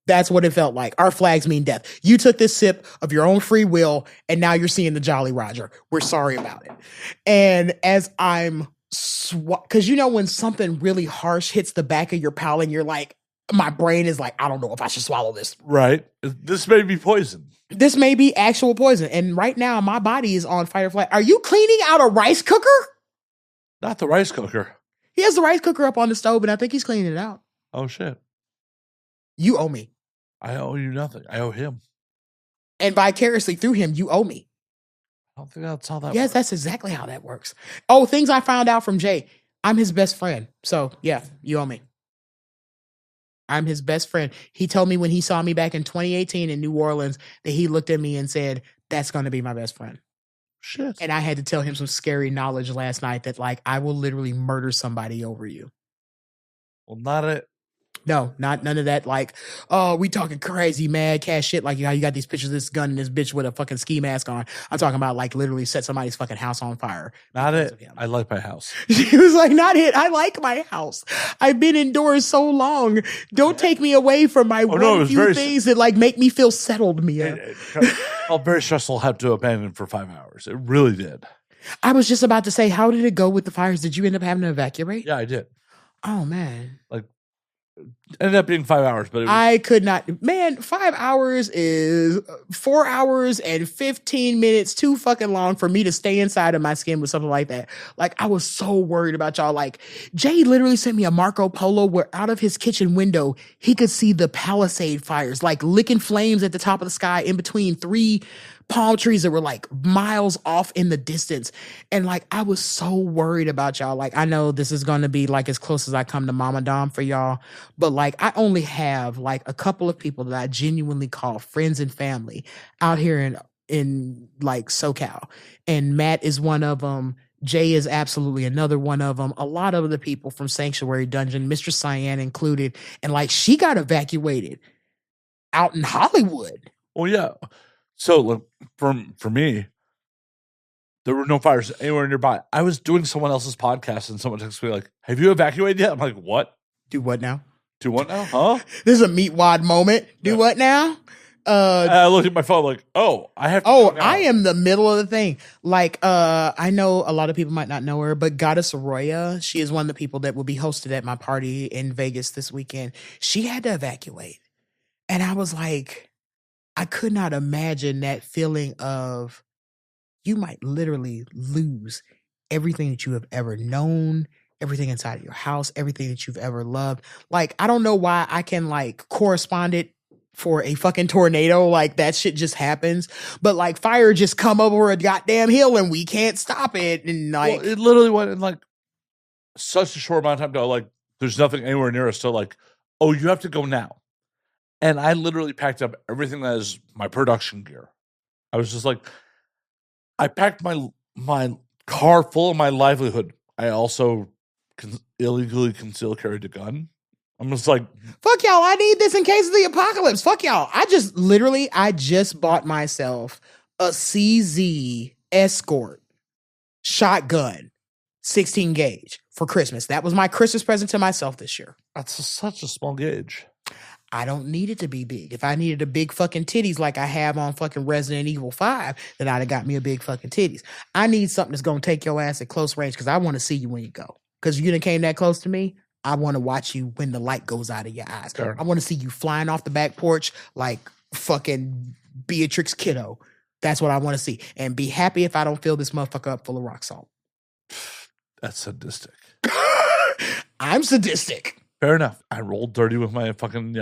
That's what it felt like. Our flags mean death. You took this sip of your own free will, and now you're seeing the Jolly Roger. We're sorry about it. And as I'm because you know when something really harsh hits the back of your palate, and you're like, my brain is like, I don't know if I should swallow this. Right. This may be poison. This may be actual poison. And right now, my body is on fight or flight. Are you cleaning out a rice cooker? Not the rice cooker. He has the rice cooker up on the stove, and I think he's cleaning it out. Oh, shit. You owe me. I owe you nothing. I owe him. And vicariously through him, you owe me. I don't think that's how that works. Yes, that's exactly how that works. Oh, things I found out from Jay. I'm his best friend. So, yeah, you owe me. I'm his best friend. He told me when he saw me back in 2018 in New Orleans that he looked at me and said, that's going to be my best friend. Shit. And I had to tell him some scary knowledge last night that, like, I will literally murder somebody over you. Well, not it. No, none of that. Like, oh, we talking crazy mad cat shit. Like how you got these pictures of this gun and this bitch with a fucking ski mask on. I'm talking about like literally set somebody's fucking house on fire. Not it. I like my house. She was like, not it. I like my house. I've been indoors so long. Don't take me away from my few things that like make me feel settled, Mia. It felt very stressful. Had to abandon for 5 hours. It really did. I was just about to say, how did it go with the fires? Did you end up having to evacuate? Yeah, I did. Oh man. Like, ended up being 5 hours, but I could not. Man, 5 hours is 4 hours and 15 minutes too fucking long for me to stay inside of my skin with something like that. Like, I was so worried about y'all. Like, Jay literally sent me a Marco Polo where out of his kitchen window, he could see the Palisade fires, like licking flames at the top of the sky in between 3 palm trees that were like miles off in the distance. And like, I was so worried about y'all. Like, I know this is going to be like as close as I come to Mama Dom for y'all, but like, I only have like a couple of people that I genuinely call friends and family out here in like SoCal. And Matt is one of them. Jay is absolutely another one of them. A lot of the people from Sanctuary Dungeon, Mistress Cyan included. And like, she got evacuated out in Hollywood. Oh yeah. So look, for me, there were no fires anywhere nearby. I was doing someone else's podcast and someone texted me like, have you evacuated yet? I'm like, what? Do what now? Do what now? Huh? This is a meatwad moment. Do what now? I looked at my phone like, oh, I have to go now. I am the middle of the thing. Like, I know a lot of people might not know her, but Goddess Arroya, she is one of the people that will be hosted at my party in Vegas this weekend. She had to evacuate. And I was like, I could not imagine that feeling of you might literally lose everything that you have ever known, everything inside of your house, everything that you've ever loved. Like, I don't know why I can like correspond it for a fucking tornado. Like that shit just happens. But like fire just come over a goddamn hill and we can't stop it. And like it literally went in like such a short amount of time to like there's nothing anywhere near us. So like, oh, you have to go now. And I literally packed up everything that is my production gear. I was just like, I packed my car full of my livelihood. I also illegally concealed carried a gun. I'm just like, fuck y'all, I need this in case of the apocalypse. Fuck y'all. I just bought myself a CZ Escort shotgun, 16 gauge for Christmas. That was my Christmas present to myself this year. That's such a small gauge. I don't need it to be big. If I needed a big fucking titties like I have on fucking Resident Evil 5, then I'd have got me a big fucking titties. I need something that's going to take your ass at close range because I want to see you when you go. Because you done came that close to me, I want to watch you when the light goes out of your eyes. Sure. I want to see you flying off the back porch like fucking Beatrix Kiddo. That's what I want to see. And be happy if I don't fill this motherfucker up full of rock salt. That's sadistic. I'm sadistic. Fair enough. I rolled dirty with my fucking,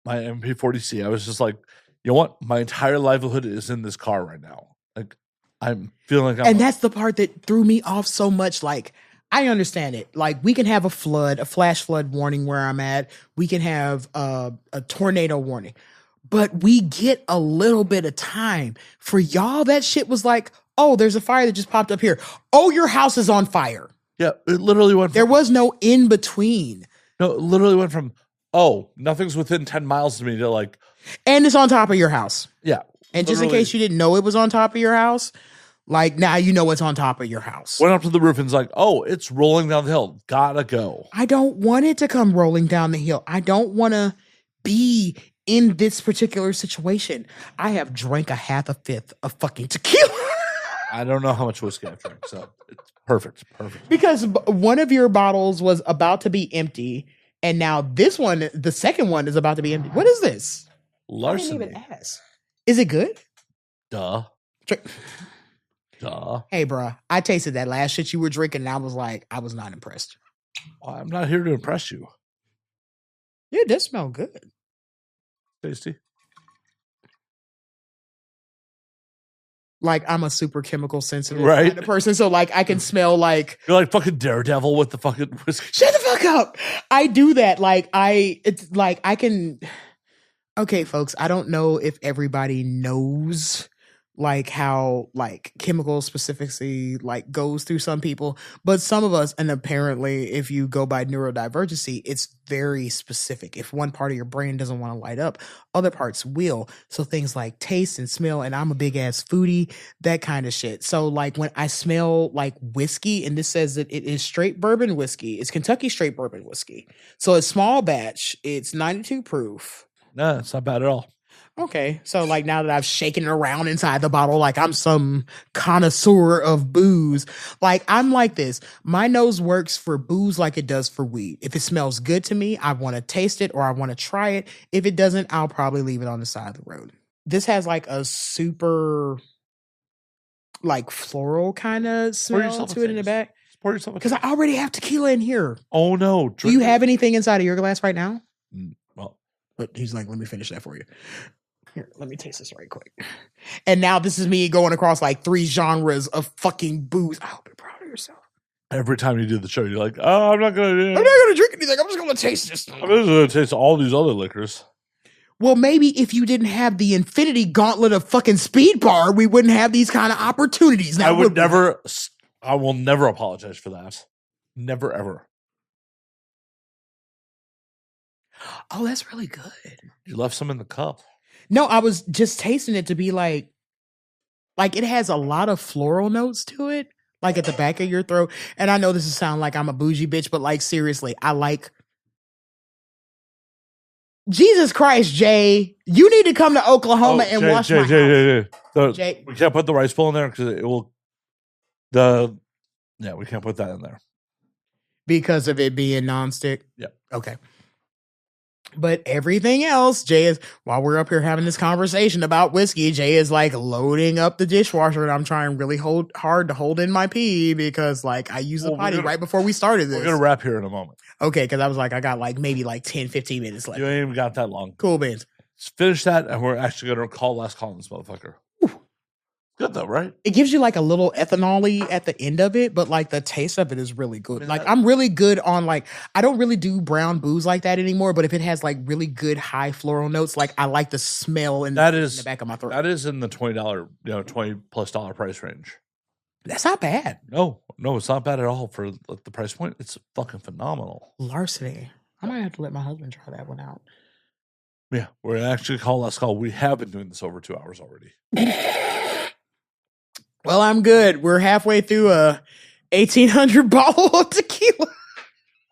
my MP40C. I was just like, you know what? My entire livelihood is in this car right now. Like, I'm feeling like and that's the part that threw me off so much. Like, I understand it. Like, we can have a flash flood warning where I'm at. We can have a tornado warning. But we get a little bit of time. For y'all, that shit was like, oh, there's a fire that just popped up here. Oh, your house is on fire. Yeah, it literally went from... There was no in between. No, it literally went from, oh, nothing's within 10 miles to me to like... And it's on top of your house. Yeah. And just in case you didn't know it was on top of your house, like now you know it's on top of your house. Went up to the roof and it's like, oh, it's rolling down the hill. Gotta go. I don't want it to come rolling down the hill. I don't want to be in this particular situation. I have drank a half a fifth of fucking tequila. I don't know how much whiskey I've drank, so it's perfect. Because one of your bottles was about to be empty, and now this one, the second one, is about to be empty. What is this? Larceny. I didn't even ask. Is it good? Duh. Hey, bro, I tasted that last shit you were drinking, and I was like, I was not impressed. Well, I'm not here to impress you. Yeah, it does smell good. Tasty. Like, I'm a super chemical sensitive kind of person, so like I can smell like you're like fucking Daredevil with the fucking whiskey. Shut the fuck up. I do that. It's like I can. Okay, folks, I don't know if everybody knows like how like chemical specificity like goes through some people, but some of us, and apparently if you go by neurodivergency, it's very specific. If one part of your brain doesn't want to light up, other parts will. So things like taste and smell, and I'm a big ass foodie, that kind of shit. So like when I smell like whiskey, and this says that it is straight bourbon whiskey, it's Kentucky straight bourbon whiskey. So it's small batch, it's 92 proof. No, it's not bad at all. Okay, so like now that I've shaken it around inside the bottle, like I'm some connoisseur of booze, like I'm like this. My nose works for booze like it does for weed. If it smells good to me, I want to taste it or I want to try it. If it doesn't, I'll probably leave it on the side of the road. This has like a super like floral kind of smell to it in the back. Pour yourself because I already have tequila in here. Oh no! Do you have anything inside of your glass right now? Well, but he's like, let me finish that for you. Here, let me taste this right quick. And now this is me going across like 3 genres of fucking booze. I hope you're proud of yourself. Every time you do the show, you're like, oh, I'm not going to drink anything. I'm just going to taste this. I'm just going to taste all these other liquors. Well, maybe if you didn't have the infinity gauntlet of fucking speed bar, we wouldn't have these kind of opportunities. Now, I will never apologize for that. Never, ever. Oh, that's really good. You left some in the cup. No, I was just tasting it to be like it has a lot of floral notes to it, like at the back of your throat. And I know this is sound like I'm a bougie bitch, but like seriously, I like. Jesus Christ, Jay, you need to come to Oklahoma and wash my house. Jay. We can't put the rice bowl in there because it will. We can't put that in there because of it being nonstick. Yeah. Okay. But everything else, Jay is, while we're up here having this conversation about whiskey, Jay is like loading up the dishwasher, and I'm trying really hard to hold in my pee because like I used the potty right before we started this. We're going to wrap here in a moment. Okay, because I was like, I got like maybe like 10, 15 minutes left. You ain't even got that long. Cool beans. Let's finish that, and we're actually going to call last call on this motherfucker. Whew. Good though, right? It gives you like a little ethanol-y at the end of it, but like the taste of it is really good. Like I'm really good on like, I don't really do brown booze like that anymore, but if it has like really good high floral notes, like I like the smell in the back of my throat. That is in the $20, $20+ price range. That's not bad. No, it's not bad at all for like, the price point. It's fucking phenomenal. Larceny. I might have to let my husband try that one out. Yeah, we're actually call last call. We have been doing this over 2 hours already. Well, I'm good. We're halfway through a 1800 bottle of tequila.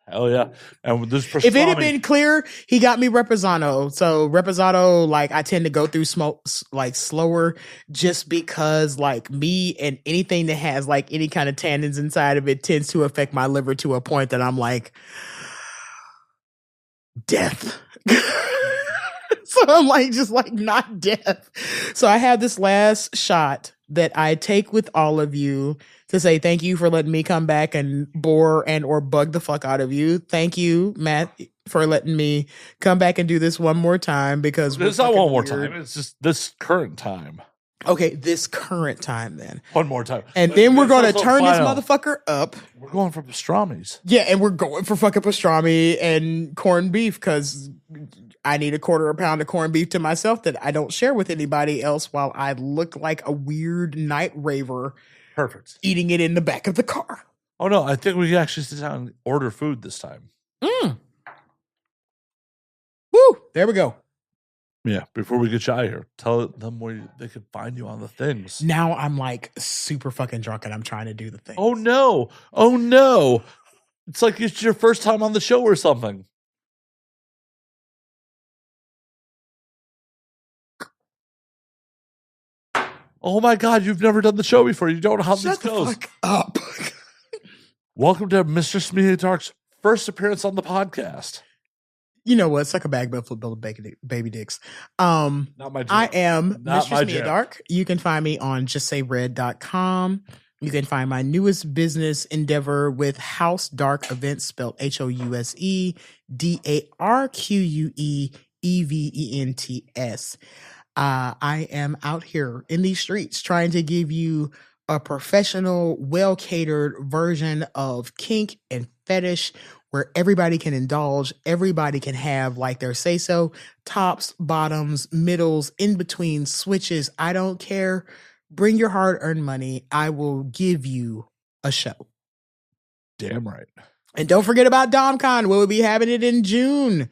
Hell yeah. And with this pastrami, if it had been clear, he got me Reposado. So Reposado, like I tend to go through smoke like slower just because like me and anything that has like any kind of tannins inside of it tends to affect my liver to a point that I'm like, death. So I'm like, just like not death. So I have this last shot that I take with all of you to say thank you for letting me come back and bore and or bug the fuck out of you. Thank you, Matt, for letting me come back and do this one more time because it's not one more time. It's just this current time. Okay, this current time then. One more time. And then we're going to turn this motherfucker up. We're going for pastramis. Yeah, and we're going for fucking pastrami and corned beef because I need a quarter of a pound of corned beef to myself that I don't share with anybody else while I look like a weird night raver. Perfect. Eating it in the back of the car. Oh, no, I think we can actually sit down and order food this time. Woo, there we go. Yeah, before we get you out of here, tell them where they can find you on the things. Now I'm like super fucking drunk and I'm trying to do the thing. Oh no. It's like it's your first time on the show or something. Oh my God, you've never done the show before. You don't know how this goes. Shut the fuck up. Welcome to Mistress Mia Darque's first appearance on the podcast. You know what? Suck a bag full of baby dicks. Not my jam. I am Mistress Mia Darque. You can find me on justsayred.com. You can find my newest business endeavor with House Dark Events, spelled HOUSEDARQUEEVENTS. I am out here in these streets trying to give you a professional, well-catered version of kink and fetish where everybody can indulge, everybody can have like their say-so, tops, bottoms, middles, in between, switches. I don't care. Bring your hard-earned money. I will give you a show. Damn right. And don't forget about DomCon. We'll be having it in June.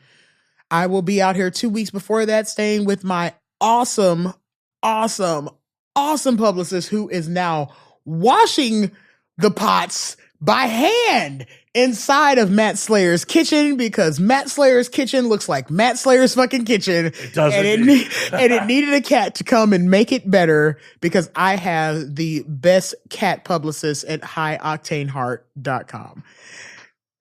I will be out here 2 weeks before that, staying with my awesome publicist who is now washing the pots by hand inside of Matt Slayer's kitchen because Matt Slayer's kitchen looks like Matt Slayer's fucking kitchen. It does. And it needed a cat to come and make it better because I have the best cat publicist at highoctaneheart.com.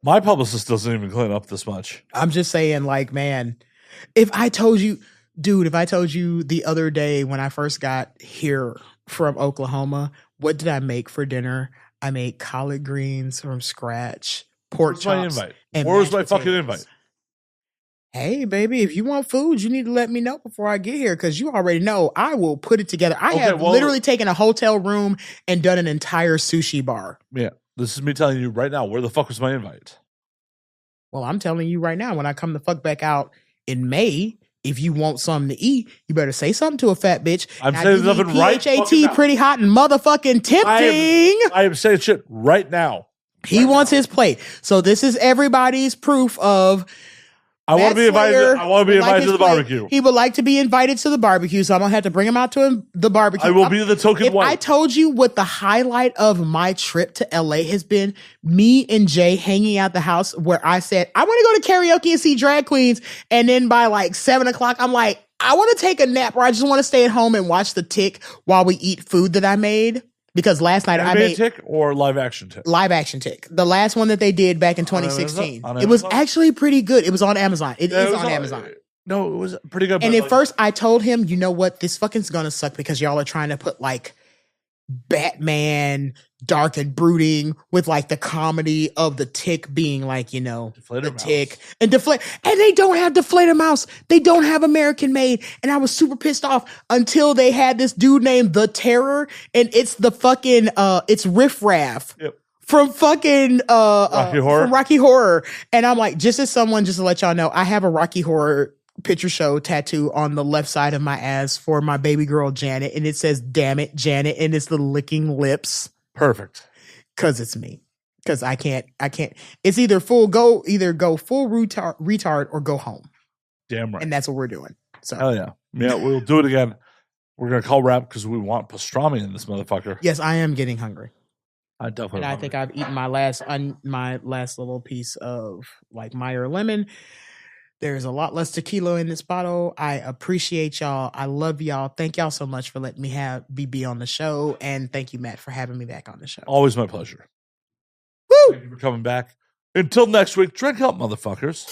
My publicist doesn't even clean up this much. I'm just saying, like, man, if I told you the other day when I first got here from Oklahoma, what did I make for dinner? I made collard greens from scratch, pork chops. Where's my fucking invite? Hey, baby, if you want food, you need to let me know before I get here because you already know I will put it together. I have literally taken a hotel room and done an entire sushi bar. Yeah, this is me telling you right now, where the fuck was my invite? Well, I'm telling you right now, when I come the fuck back out in May, if you want something to eat, you better say something to a fat bitch. I'm saying something right PHAT, pretty hot and motherfucking tempting. I am saying shit right now. He wants his plate. So this is everybody's proof of I want to be invited. I want to be invited to the barbecue. He would like to be invited to the barbecue, so I'm gonna have to bring him out to the barbecue. I will be the token wife. I told you what the highlight of my trip to LA has been, me and Jay hanging out the house where I said I want to go to karaoke and see drag queens, and then by like 7:00, I'm like, I want to take a nap, or I just want to stay at home and watch the tick while we eat food that I made. Because last night I made Tick or live action Tick. Live action Tick. The last one that they did back in 2016. It was actually pretty good. It was on Amazon. It is on Amazon. No, it was pretty good. And at first I told him, you know what, this fucking's gonna suck because y'all are trying to put like Batman, dark and brooding with like the comedy of the Tick being like, you know, the Tick and deflate. And they don't have Deflator Mouse. They don't have American Made. And I was super pissed off until they had this dude named The Terror. And it's the fucking, it's Riff Raff. Yep. From fucking Rocky Horror. From Rocky Horror. And I'm like, just to let y'all know, I have a Rocky Horror picture show tattoo on the left side of my ass for my baby girl Janet, and it says "Damn it, Janet," and it's the licking lips. Perfect. Cause it's me. Cause I can't. It's either full full retard or go home. Damn right. And that's what we're doing. So hell yeah. Yeah, we'll do it again. We're gonna call rap because we want pastrami in this motherfucker. Yes, I am getting hungry. I definitely. And I think I've eaten my last little piece of like Meyer lemon. There's a lot less tequila in this bottle. I appreciate y'all. I love y'all. Thank y'all so much for letting me be on the show. And thank you, Matt, for having me back on the show. Always my pleasure. Woo! Thank you for coming back. Until next week, drink up, motherfuckers.